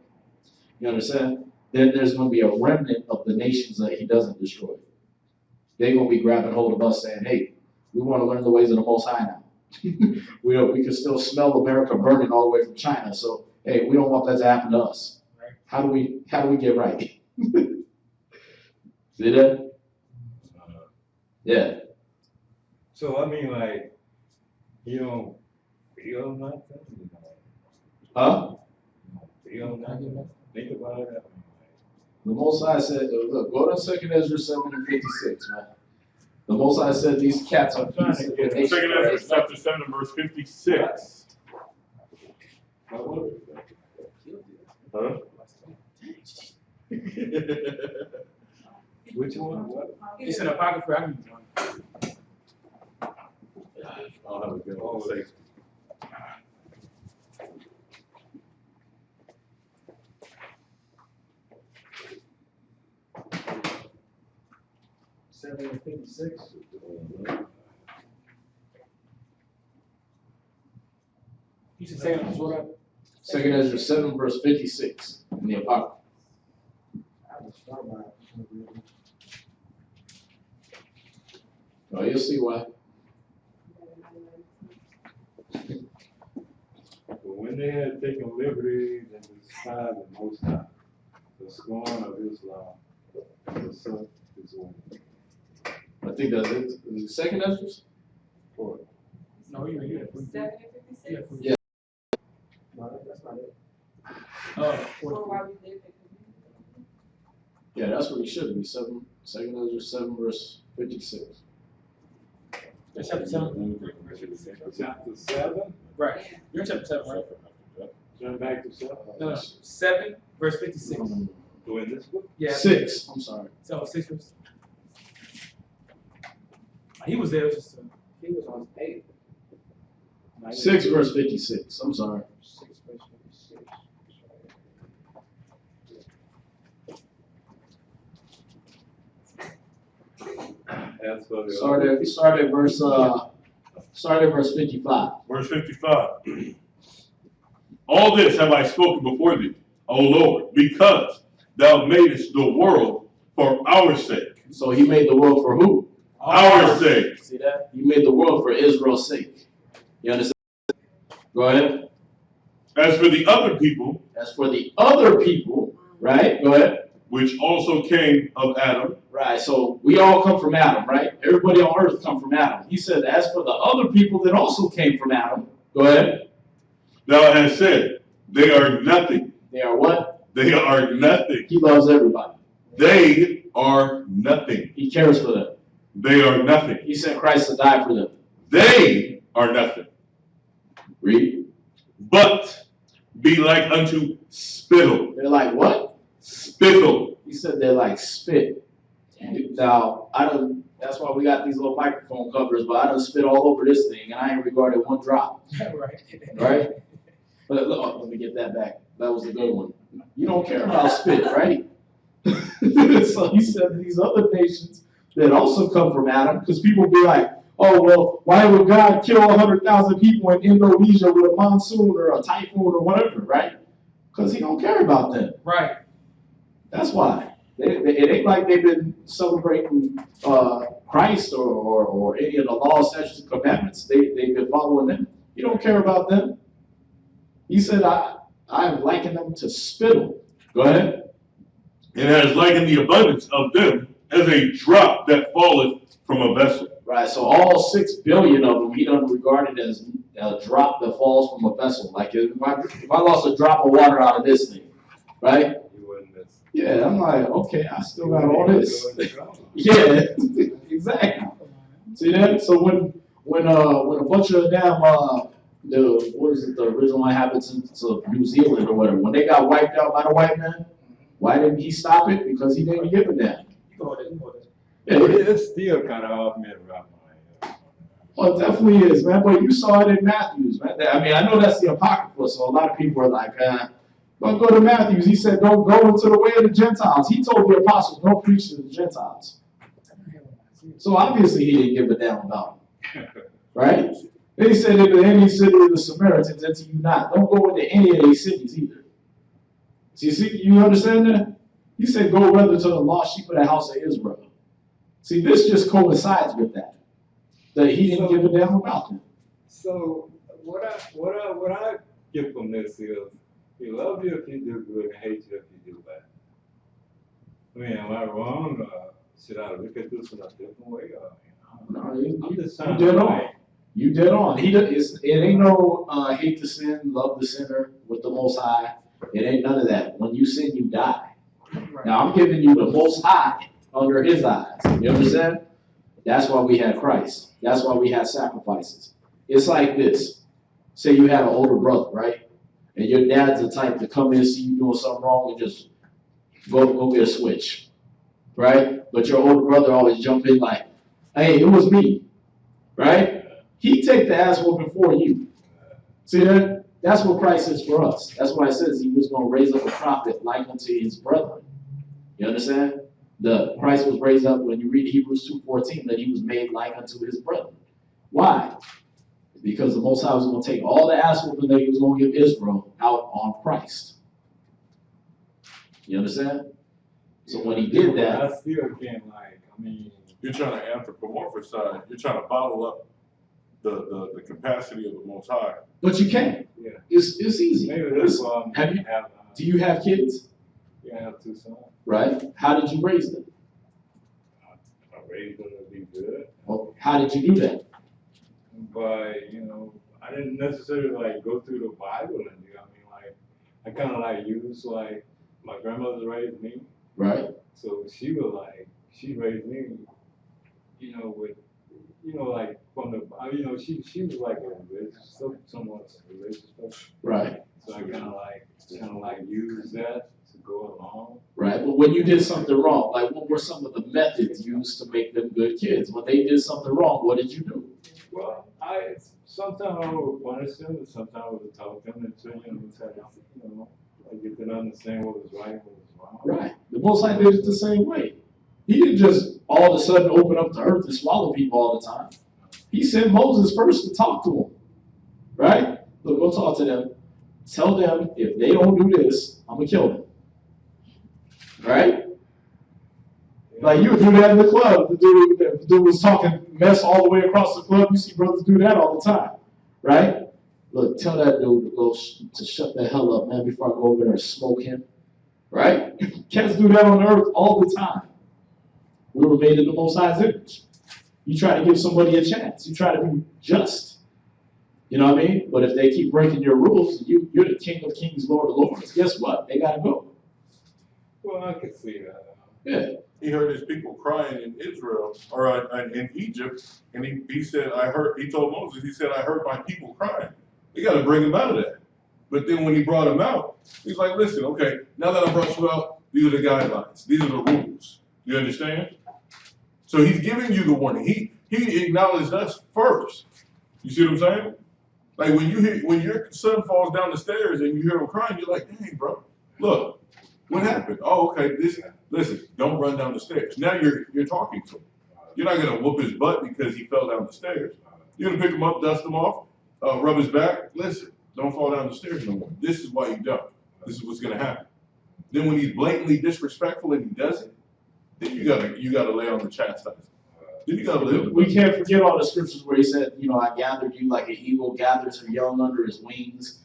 You understand? Then there's going to be a remnant of the nations that he doesn't destroy. They're going to be grabbing hold of us saying, hey, we want to learn the ways of the Most High now. We can still smell America burning all the way from China. So, hey, we don't want that to happen to us. Right. How do we get right? See that? Yeah. So, I mean, like, you don't feel nothing? Huh? Feel nothing? Think about it. The Most High said, look, go to 2 Ezra 7:56, man. The Most High said these cats are trying to get 2 Ezra chapter 7 verse 56. Huh? Which one? What? It's in a pocket for everyone. I'll have a good one. $7.56. You should say it, what up? Second Ezra 7, verse 56 in the Apocrypha. Oh, you'll see why. But when they had taken liberties and despised the Most High, the scorn of Islam, and the son is one. I think that's it. Is it second Ezra? Or No, you're here. 756. Yeah. No, that's not it. For why we live in Yeah, that's what it should be. Second Ezra 7, verse 56. That's chapter 7. chapter 7, Right. You're in chapter 7, right? turn back to 7. No, 7, verse 56. So in this book? Yeah. 6. I'm sorry. So 6 verse. He was there. Just He was on 8. 6, verse 56. I'm sorry. 6 verse 56. As for the Start at verse 55. Verse 55. All this have I spoken before thee, O Lord, because thou madest the world for our sake. So he made the world for who? Our sake. See that? He made the world for Israel's sake. You understand? Go ahead. As for the other people, As for the other people, right? Go ahead. which also came of Adam, Right, so we all come from Adam, right? Everybody on earth come from Adam. He said, as for the other people that also came from Adam, go ahead. thou hast said, they are nothing. They are what? They are nothing. He loves everybody. They are nothing. He cares for them. They are nothing. He sent Christ to die for them. They are nothing. Read. But be like unto spittle. They're like what? Spittle. He said they're like spit. Now, that's why we got these little microphone covers, but I done spit all over this thing, and I ain't regarded one drop. right. Right? But look, let me get that back. That was a good one. You don't care about spit, right? So he said these other nations that also come from Adam, because people be like, oh, well, why would God kill 100,000 people in Indonesia with a monsoon or a typhoon or whatever, right? Because he don't care about them. Right. That's why. It ain't like they've been celebrating Christ or any of the laws, statutes, and commandments. They've been following them. You don't care about them. He said, I have likened them to spittle. Go ahead. And has likened the abundance of them as a drop that falleth from a vessel. Right, so all 6 billion of them, he doesn't regard it as a drop that falls from a vessel. Like if I lost a drop of water out of this thing, right? you wouldn't miss. Yeah, I'm like, okay, I still got all this. Yeah, exactly. See that? So when a bunch of damn the original inhabitants of New Zealand or whatever, when they got wiped out by the white man, why didn't he stop it? Because he didn't give a damn. Yeah, It's still kind of off me around my head. well, it definitely is, man. But you saw it in Matthews, man. I mean, I know that's the Apocrypha, so a lot of people are like, don't go to Matthews. He said, don't go into the way of the Gentiles. He told the apostles, don't preach to the Gentiles. So obviously he didn't give a damn about them, right? Then he said, into any city of the Samaritans, enter you not. Don't go into any of these cities either. See, you understand that? He said, go rather to the lost sheep of the house of Israel. See, this just coincides with that he didn't give a damn about them. So what I get from this is, he loves you if you do good and hates you if you do bad. I mean, am I wrong? Should I look at this in a different way? No, I'm just trying you to dead on. You dead on. It ain't no hate the sin, love the sinner with the Most High. It ain't none of that. When you sin, you die. Now I'm giving you the Most High under His eyes. You understand? That's why we had Christ. That's why we had sacrifices. It's like this. Say you had an older brother, right? And your dad's the type to come in and see you doing something wrong and just go get a switch, right? But your older brother always jump in like, hey, it was me, right? He take the ass whooping for you. See that? That's what Christ is for us. That's why it says he was going to raise up a prophet like unto his brethren. You understand? The Christ was raised up when you read Hebrews 2:14 that he was made like unto his brethren. Why? Because the Most High was going to take all the ass whooping that he was going to give Israel out on Christ. You understand? So when he did that, I still can't you're trying to anthropomorphize. You're trying to bottle up the capacity of the Most High. But you can. Yeah. It's easy. Maybe that's why Do you have kids? Yeah, I have 2 sons. Right. How did you raise them? I raised them to be good. Well, how did you do that? By, I didn't necessarily go through the Bible and do. I kind of use my grandmother raised me. Right. So she raised me, with, from the, she was like a religious, somewhat religious person. Right. So I kind of use that to go along. Right. But when you did something wrong, what were some of the methods used to make them good kids? When they did something wrong, what did you do? Well, sometimes I would punish them, and sometimes I would talk them into, get them to understand what was right and what was wrong. Right. The Most High did it the same way. He didn't just all of a sudden open up the earth and swallow people all the time. He sent Moses first to talk to them. Right? Look, go talk to them. Tell them if they don't do this, I'm going to kill them. Right? Yeah. You would do that in the club. The dude was talking mess all the way across the club. You see brothers do that all the time. Right? Look, tell that dude to shut the hell up, man, before I go over there and smoke him. Right? Cats do that on the earth all the time. We were made in the Most High's image. You try to give somebody a chance. You try to be just. You know what I mean? But if they keep breaking your rules, you're the King of Kings, Lord of Lords. Guess what? They got to go. Well, I can see that. Yeah. He heard his people crying in Israel, or in Egypt, and he said, he told Moses, he said, I heard my people crying. You got to bring him out of that. But then when he brought him out, he's like, listen, okay, now that I brought you out, these are the guidelines. These are the rules. You understand? So he's giving you the warning. He acknowledged us first. You see what I'm saying? When your son falls down the stairs and you hear him crying, you're like, dang, bro, look, what happened? Oh, okay, listen, don't run down the stairs. Now you're talking to him. You're not gonna whoop his butt because he fell down the stairs. You're gonna pick him up, dust him off, rub his back. Listen, don't fall down the stairs no more. This is why you don't. This is what's gonna happen. Then when he's blatantly disrespectful and he does it, then you gotta lay on the chastisement. Then you gotta live. We can't forget all the scriptures where he said, I gathered you like an eagle gathers her young under his wings.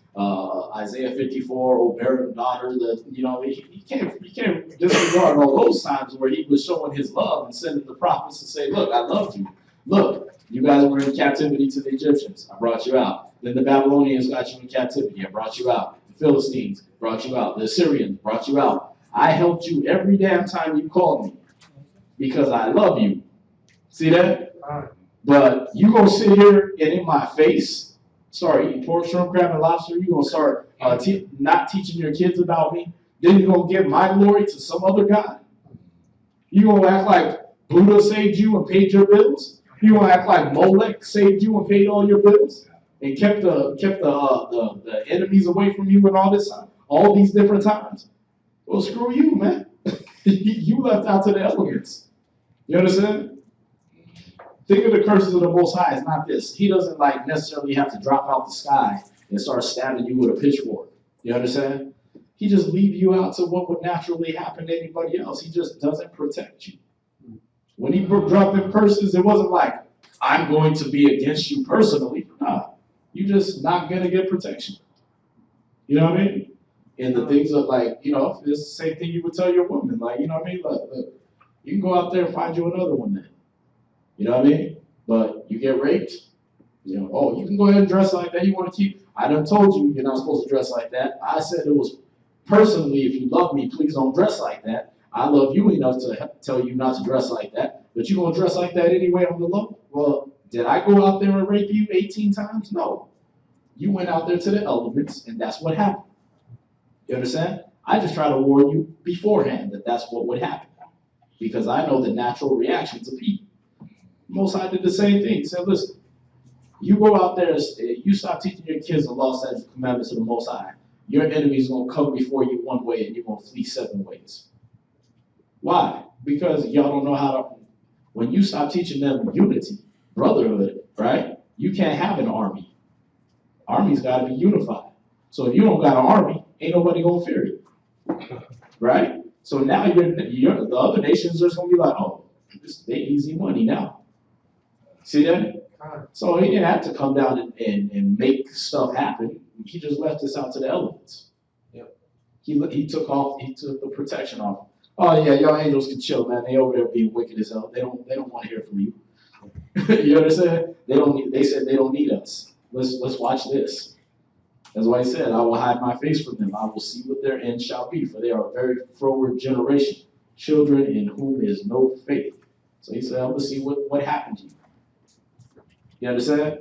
Isaiah 54, O barren daughter, you can't disregard all those times where he was showing his love and sending the prophets to say, look, I love you. Look, you guys were in captivity to the Egyptians. I brought you out. Then the Babylonians got you in captivity. I brought you out. The Philistines brought you out. The Assyrians brought you out. I helped you every damn time you called me because I love you. See that? But you gonna sit here and in my face, eat pork, shrimp, crab, and lobster. You gonna start not teaching your kids about me. Then you gonna give my glory to some other God. You gonna act like Buddha saved you and paid your bills. You gonna act like Molech saved you and paid all your bills and kept the enemies away from you and all these different times. Well, screw you, man. You left out to the elements. You understand? Think of the curses of the Most High. It's not this. He doesn't necessarily have to drop out the sky and start stabbing you with a pitchfork. You understand? He just leave you out to what would naturally happen to anybody else. He just doesn't protect you. When he dropped them curses, it wasn't like, I'm going to be against you personally. Nah, you just not going to get protection. You know what I mean? And the things of it's the same thing you would tell your woman. You know what I mean? Look, you can go out there and find you another one then. You know what I mean? But you get raped, you can go ahead and dress like that. You want to keep, I done told you you're not supposed to dress like that. I said it was personally, if you love me, please don't dress like that. I love you enough to tell you not to dress like that. But you're going to dress like that anyway on the low? Well, did I go out there and rape you 18 times? No. You went out there to the elements, and that's what happened. You understand? I just try to warn you beforehand that that's what would happen. Because I know the natural reaction to people. Most High did the same thing. He said, listen, you go out there, you stop teaching your kids the law, statutes, and commandments of the Most High. Your enemy's going to come before you one way and you're going to flee 7 ways. Why? Because y'all don't know how to, when you stop teaching them unity, brotherhood, right? You can't have an army. Army's got to be unified. So if you don't got an army, ain't nobody gonna fear you, right? So now the other nations are just gonna be like, oh, they easy money now. See that? So he didn't have to come down and make stuff happen. He just left us out to the elements. Yep. He took the protection off. Oh yeah, y'all angels can chill, man. They over there being wicked as hell. They don't want to hear from you. You understand? They said they don't need us. Let's watch this. That's why he said, I will hide my face from them. I will see what their end shall be, for they are a very froward generation, children in whom is no faith. So he said, I'm gonna see what happened to you. You understand?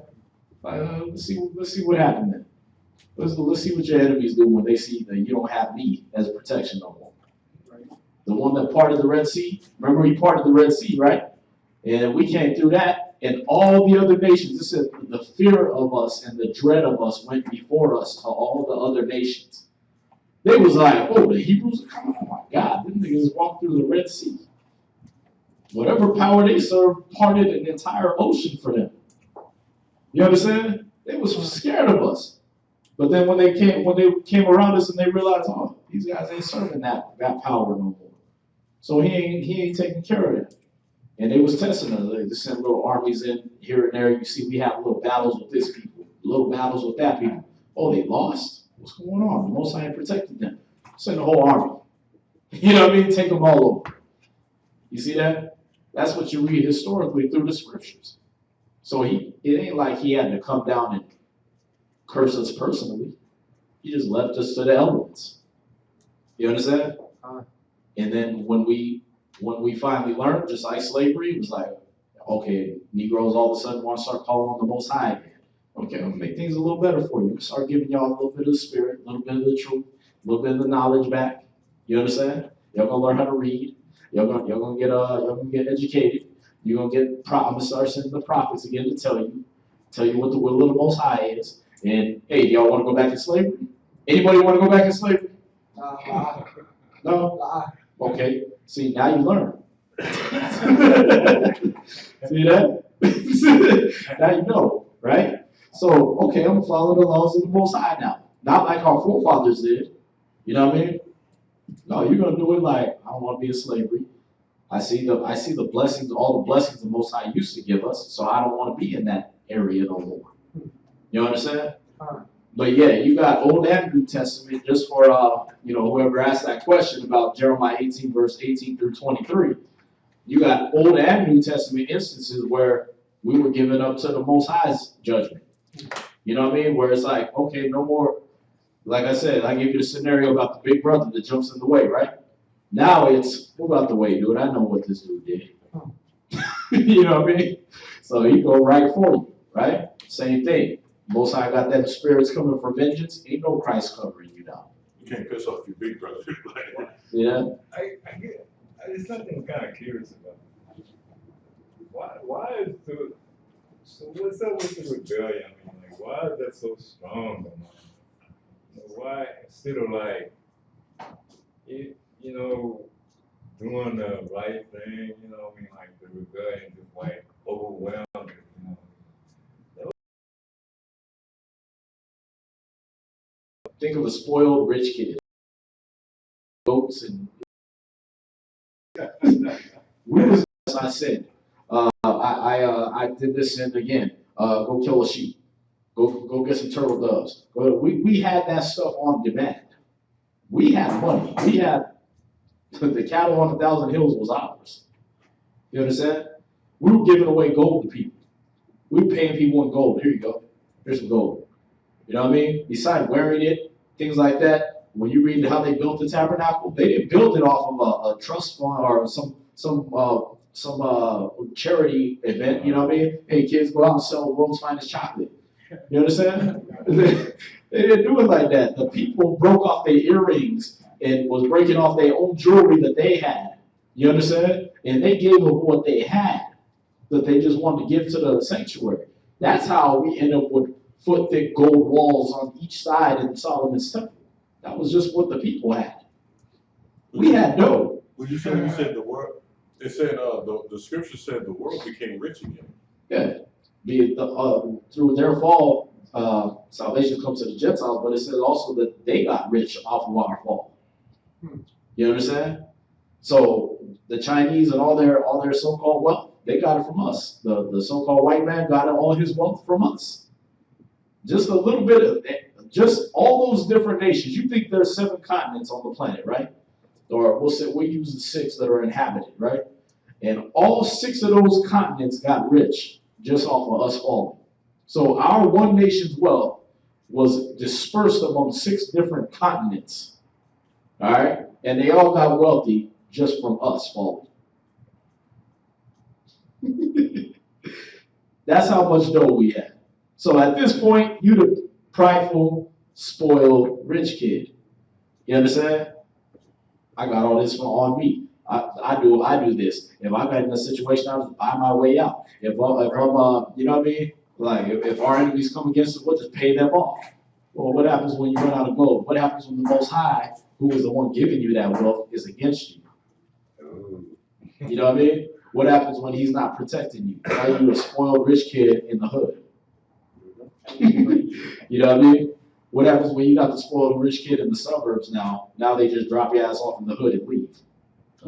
Let's see what happened then. Let's see what your enemies do when they see that you don't have me as protection no more. The one that parted the Red Sea, remember he parted the Red Sea, right? And we came through that, and all the other nations, it said the fear of us and the dread of us went before us to all the other nations. They was like, oh, the Hebrews are coming. Oh my God, them niggas walked through the Red Sea. Whatever power they served parted an entire ocean for them. You understand? They was scared of us. But then when they came around us and they realized, oh, these guys ain't serving that power no more. So he ain't taking care of them. And they was testing us. They just sent little armies in here and there. You see, we have little battles with this people, little battles with that people. Oh, they lost? What's going on? The Most High protected them. Send the whole army. You know what I mean? Take them all over. You see that? That's what you read historically through the scriptures. So it ain't like he had to come down and curse us personally. He just left us to the elements. You understand? And then when we finally learned, just like slavery, it was like, okay, Negroes all of a sudden want to start calling on the Most High again. Okay, I'm going to make things a little better for you. Start giving y'all a little bit of the spirit, a little bit of the truth, a little bit of the knowledge back. You understand? Y'all going to learn how to read. Y'all going to get educated. You're going to get, I'm going to start sending the prophets again to tell you what the will of the Most High is. And, hey, do y'all want to go back in slavery? Anybody want to go back in slavery? No? Okay. See, now you learn. See that? Now you know, right? So, okay, I'm going to follow the laws of the Most High now. Not like our forefathers did. You know what I mean? No, you're going to do it like, I don't want to be in slavery. I see the blessings, all the blessings the Most High used to give us, so I don't want to be in that area no more. You understand? But yeah, you got Old and New Testament, just for whoever asked that question about Jeremiah 18, verse 18 through 23. You got Old and New Testament instances where we were given up to the Most High's judgment. You know what I mean? Where it's like, okay, no more. Like I said, I gave you the scenario about the big brother that jumps in the way, right? Now it's, move out the way, dude. I know what this dude did. You know what I mean? So he go right for you, right? Same thing. Most High got that spirits coming for vengeance. Ain't no Christ covering you now. You can't piss off your big brother. Yeah. There's something kind of curious about it. Why is so what's up with the rebellion? I mean, like, why is that so strong? Why instead of like, doing the right thing, like the rebellion just like overwhelmed it, Think of a spoiled rich kid. Goats and as I said, I did this sin again. Go kill a sheep. Go get some turtle doves. We had that stuff on demand. We had money. We had the cattle on 1,000 hills was ours. You understand? We were giving away gold to people. We were paying people in gold. Here you go. Here's some gold. You know what I mean? Besides wearing it, things like that. When you read how they built the tabernacle, they didn't build it off of a trust fund or some charity event. You know what I mean? Hey, kids, go out and sell the world's finest chocolate. You understand? They didn't do it like that. The people broke off their earrings and was breaking off their own jewelry that they had. You understand? And they gave them what they had that they just wanted to give to the sanctuary. That's how we end up with foot-thick gold walls on each side in Solomon's temple. That was just what the people had. We had no. Well, you said the world. It said the scripture said the world became rich again. Yeah. be it through their fall, salvation comes to the Gentiles, but it says also that they got rich off of our fall. You understand? So the Chinese and all their so-called wealth, they got it from us. The so-called white man got all his wealth from us. Just a little bit of, just all those different nations. You think there's 7 continents on the planet, right? Or we'll use the 6 that are inhabited, right? And all 6 of those continents got rich just off of us falling. So our one nation's wealth was dispersed among 6 different continents. All right? And they all got wealthy just from us falling. That's how much dough we had. So at this point, you the prideful, spoiled, rich kid. You understand? I got all this on me. I do this. If I got in a situation, I just buy my way out. If I'm, you know what I mean? Like, if our enemies come against us, we'll just pay them off. Well, what happens when you run out of gold? What happens when the Most High, who is the one giving you that wealth, is against you? You know what I mean? What happens when he's not protecting you? Now you're a spoiled rich kid in the hood. You know what I mean? What happens when you got the spoiled rich kid in the suburbs now? Now they just drop your ass off in the hood and leave.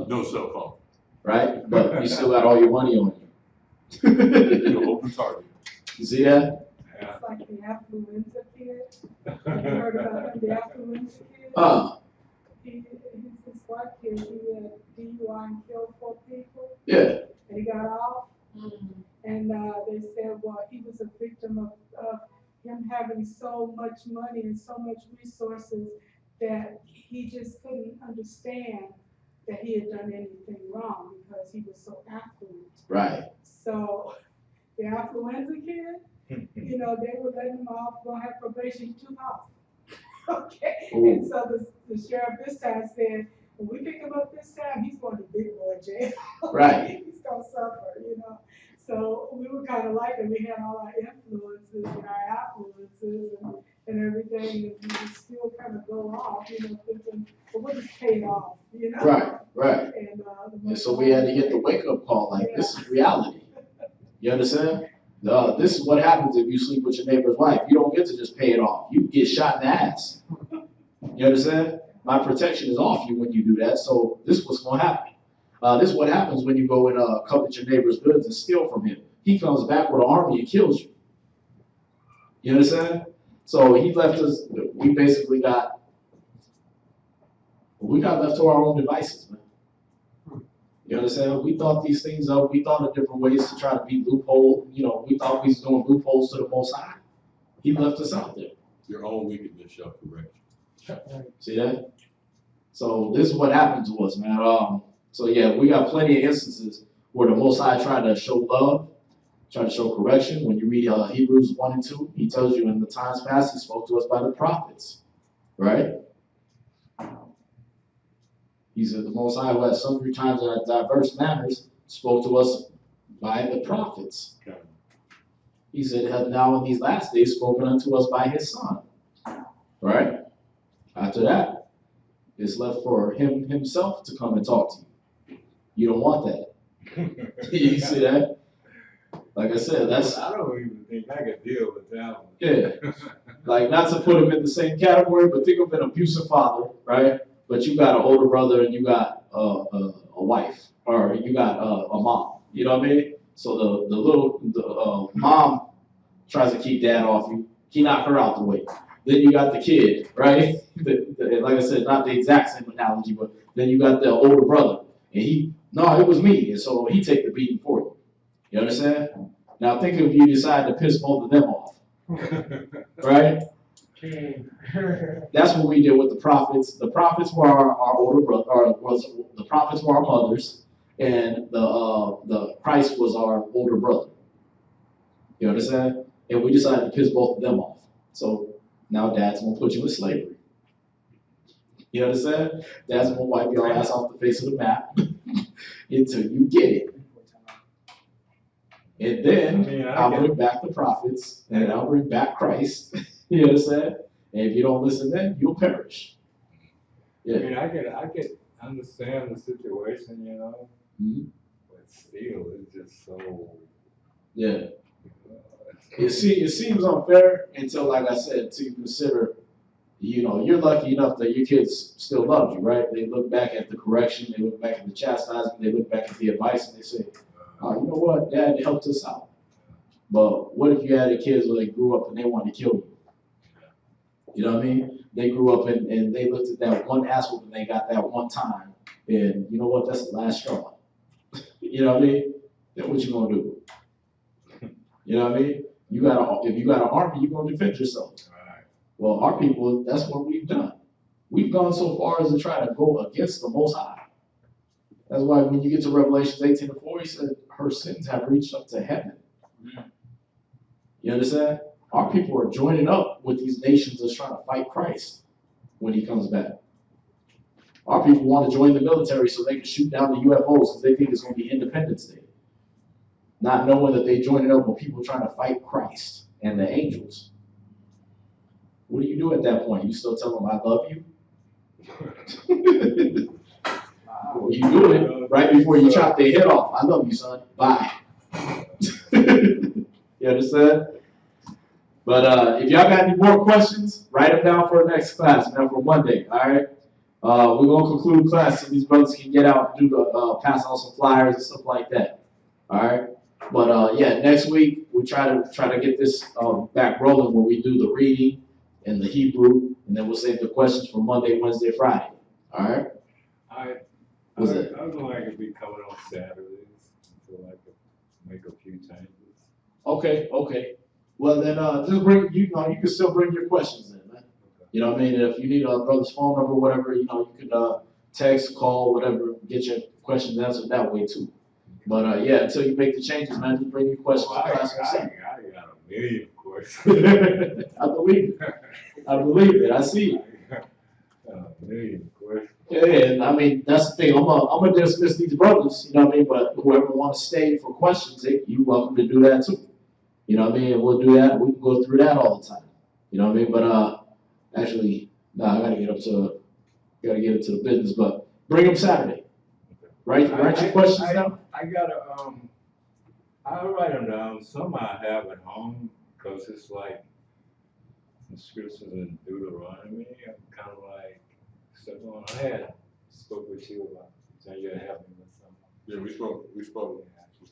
No cell phone. Right? But you still got all your money on you. No open target. You see that? It's like the affluenza kid. You heard about him, the affluenza kid? He's this white kid. He had DUI and killed 4 people. Yeah. And he got off. And they said, well, he was a victim of him having so much money and so much resources that he just couldn't understand that he had done anything wrong because he was so affluent. Right. So the affluenza kid, you know, they were letting him off, gonna have probation 2 months. Okay. Ooh. And so the sheriff this time said, when we pick him up this time, he's going to big boy jail. Right. He's gonna suffer, you know. So we were kind of like that. We had all our influences and our affluences and everything, and we would still kind of go off, you know, thinking, well, we'll just pay it off, you know. Right. And so we had to get the wake-up call, like, this is reality. You understand? This is what happens if you sleep with your neighbor's wife. You don't get to just pay it off. You get shot in the ass. You understand? My protection is off you when you do that, so this is what's going to happen. This is what happens when you go and covet your neighbor's goods and steal from him. He comes back with an army and kills you. You understand? So he left us, we basically got left to our own devices, man. You understand? We thought these things up. We thought of different ways to try to beat loophole. You know, we thought we was doing loopholes to the Most High. He left us out there. Your own wickedness shall correct you. See that? So this is what happened to us, man. So yeah, we got plenty of instances where the Most High tried to show love, tried to show correction. When you read Hebrews 1 and 2, he tells you in the times past he spoke to us by the prophets, right? He said the Most High, who at sundry times and at diverse manners, spoke to us by the prophets. Okay. He said, hath now in these last days spoken unto us by his Son. Right? After that, it's left for him himself to come and talk to you. You don't want that. You see that? Like I said, that's... I don't even think I could deal with that one. Yeah. Like, not to put him in the same category, but think of an abusive father, right? But you got an older brother and you got a wife, or you got a mom. You know what I mean? So the mom tries to keep dad off you. He knocked her out the way. Then you got the kid, right? Like I said, not the exact same analogy, but then you got the older brother, and it was me, and so he take the beating for you. You understand? Now think if you decide to piss both of them off, right? That's what we did with the prophets. The prophets were our older brother, the prophets were our mothers, and the Christ was our older brother. You understand? And we decided to piss both of them off. So now dad's gonna put you in slavery. You understand? Dad's gonna wipe your ass off the face of the map until you get it. And then I'll bring back the prophets, and I'll bring back Christ. You understand? And if you don't listen then, you'll perish. Yeah. I mean, I could understand the situation, you know, Mm-hmm. but still, it's just so. Yeah. It seems unfair until, like I said, until you consider, you're lucky enough that your kids still love you, right? They look back at the correction, they look back at the chastisement, they look back at the advice, and they say, oh, you know what, Dad helped us out. But what if you had kids where they grew up and they wanted to kill you? You know what I mean? They grew up and they looked at that one ass whooping they got that one time, and you know what, that's the last straw. You know what I mean? Then what you gonna do? You know what I mean? If you got an army, you're gonna defend yourself. Right. Well, our people, that's what we've done. We've gone so far as to try to go against the Most High. That's why when you get to Revelations 18:4, he said, her sins have reached up to heaven. You understand? Our people are joining up with these nations that's trying to fight Christ when he comes back. Our people want to join the military so they can shoot down the UFOs because they think it's going to be Independence Day. Not knowing that they joined up with people trying to fight Christ and the angels. What do you do at that point? You still tell them, I love you? You do it right before you chop their head off. I love you, son. Bye. You understand? But if y'all got any more questions, write them down for the next class, man, for Monday, all right? We're going to conclude class so these brothers can get out and do the pass out some flyers and stuff like that, all right? But yeah, next week we try to get this back rolling where we do the reading and the Hebrew, and then we'll save the questions for Monday, Wednesday, Friday, all right? I would like to be coming on Saturdays so I could make a few changes. Okay. Well, then just bring, you can still bring your questions in, man. You know what I mean? If you need a brother's phone number, whatever, you can text, call, whatever, get your questions answered that way too. But yeah, until you make the changes, man, just bring your questions to class on Saturday. I got a million questions. I believe it. I see it. A million questions. Yeah, and I mean, that's the thing. I'm gonna dismiss these brothers, you know what I mean? But whoever wants to stay for questions, you're welcome to do that too. You know what I mean? And we'll do that. We can go through that all the time. You know what I mean? But actually, I gotta get into the business. But bring them Saturday. Write your questions down. I gotta I'll write them down. Some I have at home because it's like some scriptures in Deuteronomy. I'm kind of like stuff on. I had spoke with you about so you had helped me with something. Yeah, we spoke.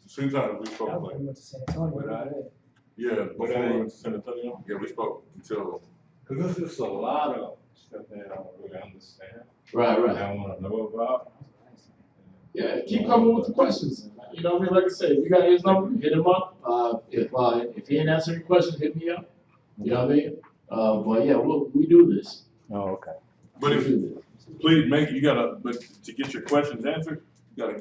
Same time we spoke. Like, before we went to San Antonio. Yeah, we spoke until. Because there's just a lot of stuff that I don't really understand. Right. That I want to know about. Yeah, keep coming with the questions. You know what I mean? Like I said, if you got his number, hit him up. If he ain't answering your questions, hit me up. You know what I mean? But yeah, we do this. Oh, okay. But but to get your questions answered, you gotta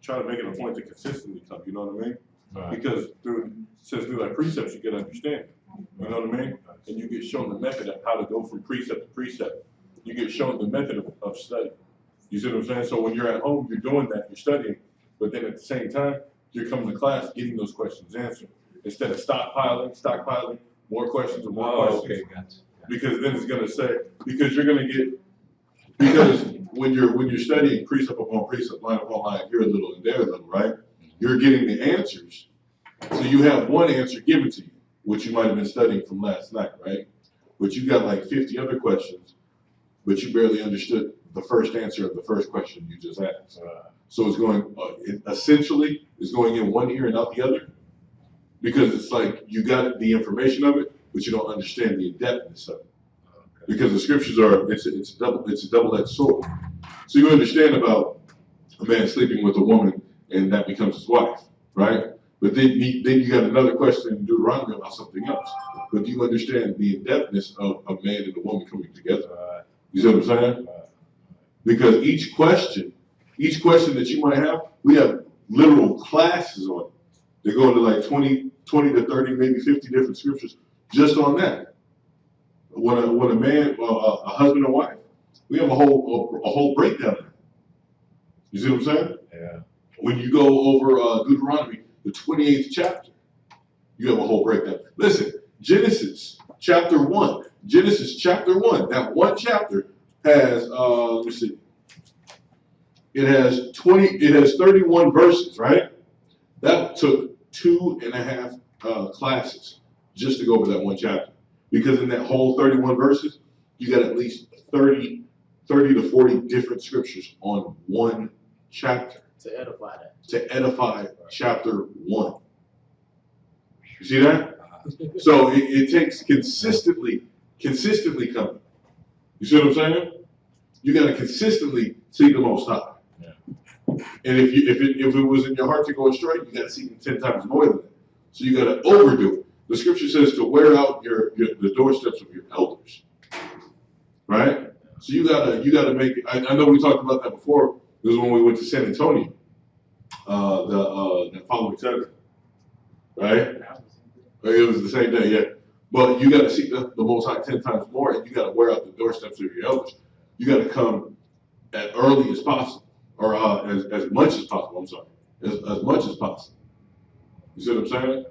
try to make it a point to consistently come. You know what I mean? Right. Because through like precepts, you get understanding. You know what I mean? And you get shown the method of how to go from precept to precept. You get shown the method of study. You see what I'm saying? So when you're at home, you're doing that, you're studying, but then at the same time, you're coming to class getting those questions answered. Instead of stockpiling more questions and more questions. Okay, gotcha. Because then it's gonna say, because when you're studying precept upon precept, line upon line, here a little and there a little, right? You're getting the answers. So you have one answer given to you, which you might have been studying from last night, right? But you got like 50 other questions, but you barely understood the first answer of the first question you just asked. So it's going, essentially, it's going in one ear and out the other, because it's like you got the information of it, but you don't understand the in-depthness of it. Because the scriptures are, it's a double-edged sword. So you understand about a man sleeping with a woman and that becomes his wife, right? But then you got another question in Deuteronomy about something else. But do you understand the in-depthness of a man and a woman coming together? You see what I'm saying? Because each question that you might have, we have literal classes on it. They go into like 20 to 30, maybe 50 different scriptures just on that. When a man, a husband and wife, we have a whole breakdown of it. You see what I'm saying? Yeah. When you go over Deuteronomy, the 28th chapter, you have a whole breakdown. Listen, Genesis chapter 1, that one chapter has, let me see, it has 31 verses, right? That took 2.5 classes just to go over that one chapter. Because in that whole 31 verses, you got at least 30 to 40 different scriptures on one chapter. To edify that. To edify chapter 1. You see that? So it takes consistently coming. You see what I'm saying? You got to consistently seek the Most High. Yeah. And if it was in your heart to go astray, you got to seek Him 10 times more than that. So you got to overdo it. The scripture says to wear out the doorsteps of your elders, right? So you gotta make it. I know we talked about that before. This was when we went to San Antonio, the following Saturday, right? It was the same day, yeah. But you got to seek the Most High 10 times more, and you got to wear out the doorsteps of your elders. You got to come as early as possible, or as much as possible. I'm sorry, as much as possible. You see what I'm saying?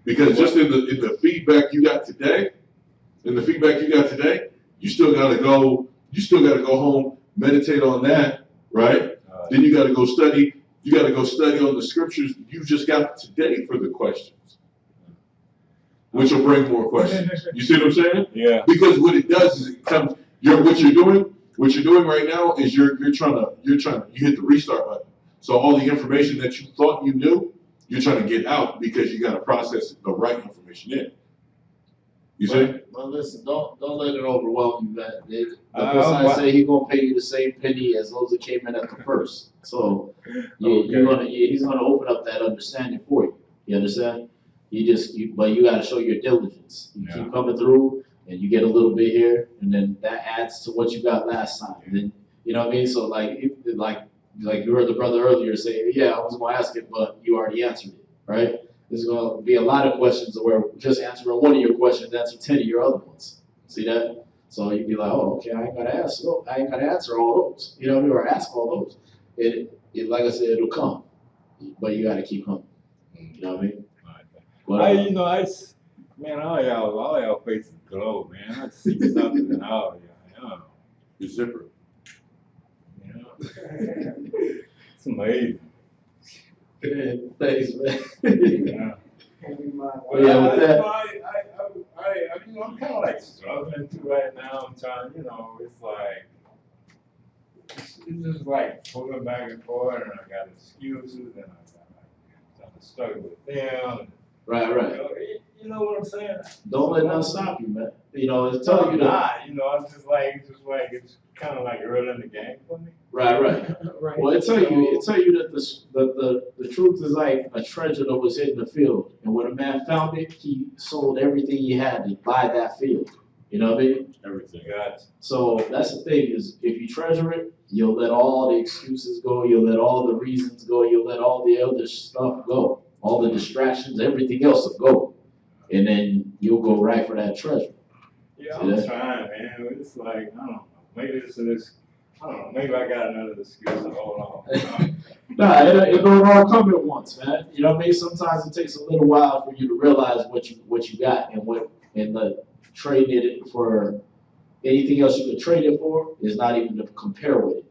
Because just in the feedback you got today, you still got to go. You still got to go home, meditate on that, right? Then you got to go study. You got to go study on the scriptures you just got today for the questions, which will bring more questions. You see what I'm saying? Yeah. Because what it does is it comes. What you're doing right now is you hit the restart button. So all the information that you thought you knew, you're trying to get out because you got to process the right information in. You see? Well, listen, don't let it overwhelm you, man. The Messiah say He's gonna pay you the same penny as those that came in at the first. So He's gonna open up that understanding for you. You understand? But you gotta show your diligence. You keep coming through, and you get a little bit here, and then that adds to what you got last time. And then, you know what I mean? So like you heard the brother earlier say, yeah, I was gonna ask it, but you already answered it, right? There's going to be a lot of questions where just answering one of your questions, answer 10 of your other ones. See that? So you'd be like, oh, okay, I ain't got to answer all those, you know, or ask all those. It like I said, it'll come, but you got to keep coming. You know what I mean? But, all y'all faces glow, man. I see something in all y'all. You're zipper. You know? It's amazing. Thanks, man. I'm kind of like struggling too right now. I'm trying, it's like, it's just like pulling back and forth, and I got excuses, and I got trying to struggle with them. Right. You know what I'm saying? Don't let nothing stop you, man. It's telling you that. I'm just like it's kind of like early in the game for me. Right. Well, it tell you that the truth is like a treasure that was hidden in the field, and when a man found it, he sold everything he had to buy that field. You know what I mean? Everything. Gotcha. So that's the thing is, if you treasure it, you'll let all the excuses go, you'll let all the reasons go, you'll let all the other stuff go, all the distractions, everything else will go, and then you'll go right for that treasure. Yeah, I'm trying, man. It's like, I don't know. Maybe maybe I got another excuse to hold on. Nah, it don't all come at once, man. You know what I mean? Sometimes it takes a little while for you to realize what you got, and trading it for anything else you could trade it for is not even to compare with it.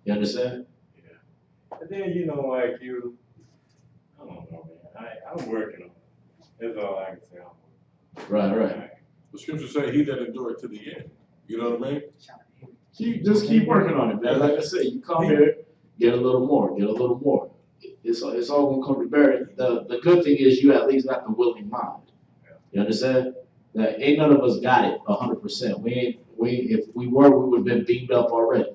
You understand? Yeah. And then I don't know, man. I'm working on it. That's all I can say. Right. The scriptures say, "He that endureth to the end." You know what I mean? Keep working on it, man. Like I said, you come here, get a little more. It's all gonna come to bear. The good thing is you at least got the willing mind. You understand? That ain't none of us got it 100%. If we were, we would have been beamed up already.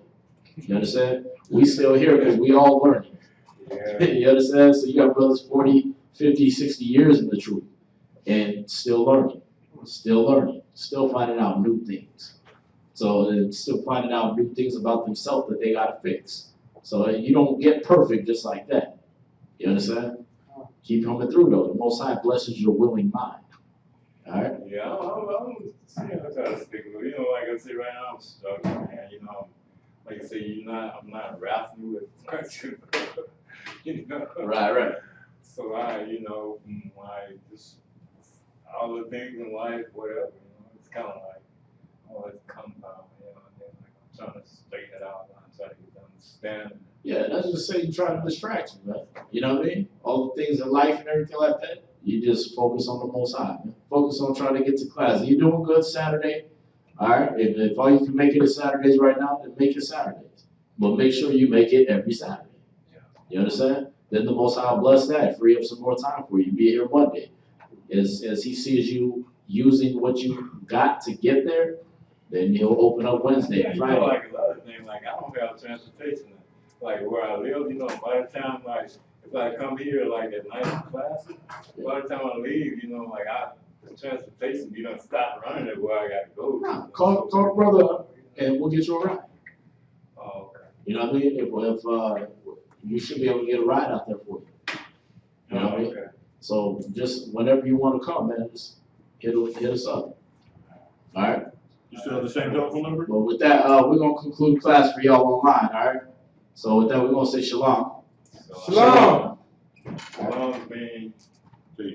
You understand? We still here because we all learning. Yeah. You understand? So you got brothers 40, 50, 60 years in the truth and still learning, still finding out new things. So they're still finding out new things about themselves that they gotta fix. So you don't get perfect just like that. You understand? Keep coming through though. The Most High blesses your willing mind. All right? Yeah, I'm trying to stick with it. Like I said, right now I'm struggling, man. Like I say, I'm not wrestling with questions. Right. So I just all the things in life, whatever, it's kind of like all this compound, and then I'm trying to straighten it out. I'm trying to get to understand. Yeah, that's just saying trying to distract you, man. You know what I mean? All the things in life and everything like that. You just focus on the Most High, man. Focus on trying to get to class. You're doing good Saturday. All right. If all you can make it is Saturdays right now, then make it Saturdays. But make sure you make it every Saturday. You understand? Then the Most High will bless that, free up some more time for you. Be here Monday. As He sees you using what you got to get there, then He'll open up Wednesday and Friday. Like another thing, like I don't have transportation, like where I live. By the time if I come here like at night in class, by the time I leave, like the transportation, stop running it where I got to go. Nah, call the brother up and we'll get you a ride. Oh, okay. You know what I mean? If you should be able to get a ride out there for you. You know what I mean? Okay. So just whenever you want to come, man, just hit us up. All right. You still have the same telephone number? But with that, we're gonna conclude class for y'all online. All right. So with that, we're gonna say shalom. Shalom. Shalom means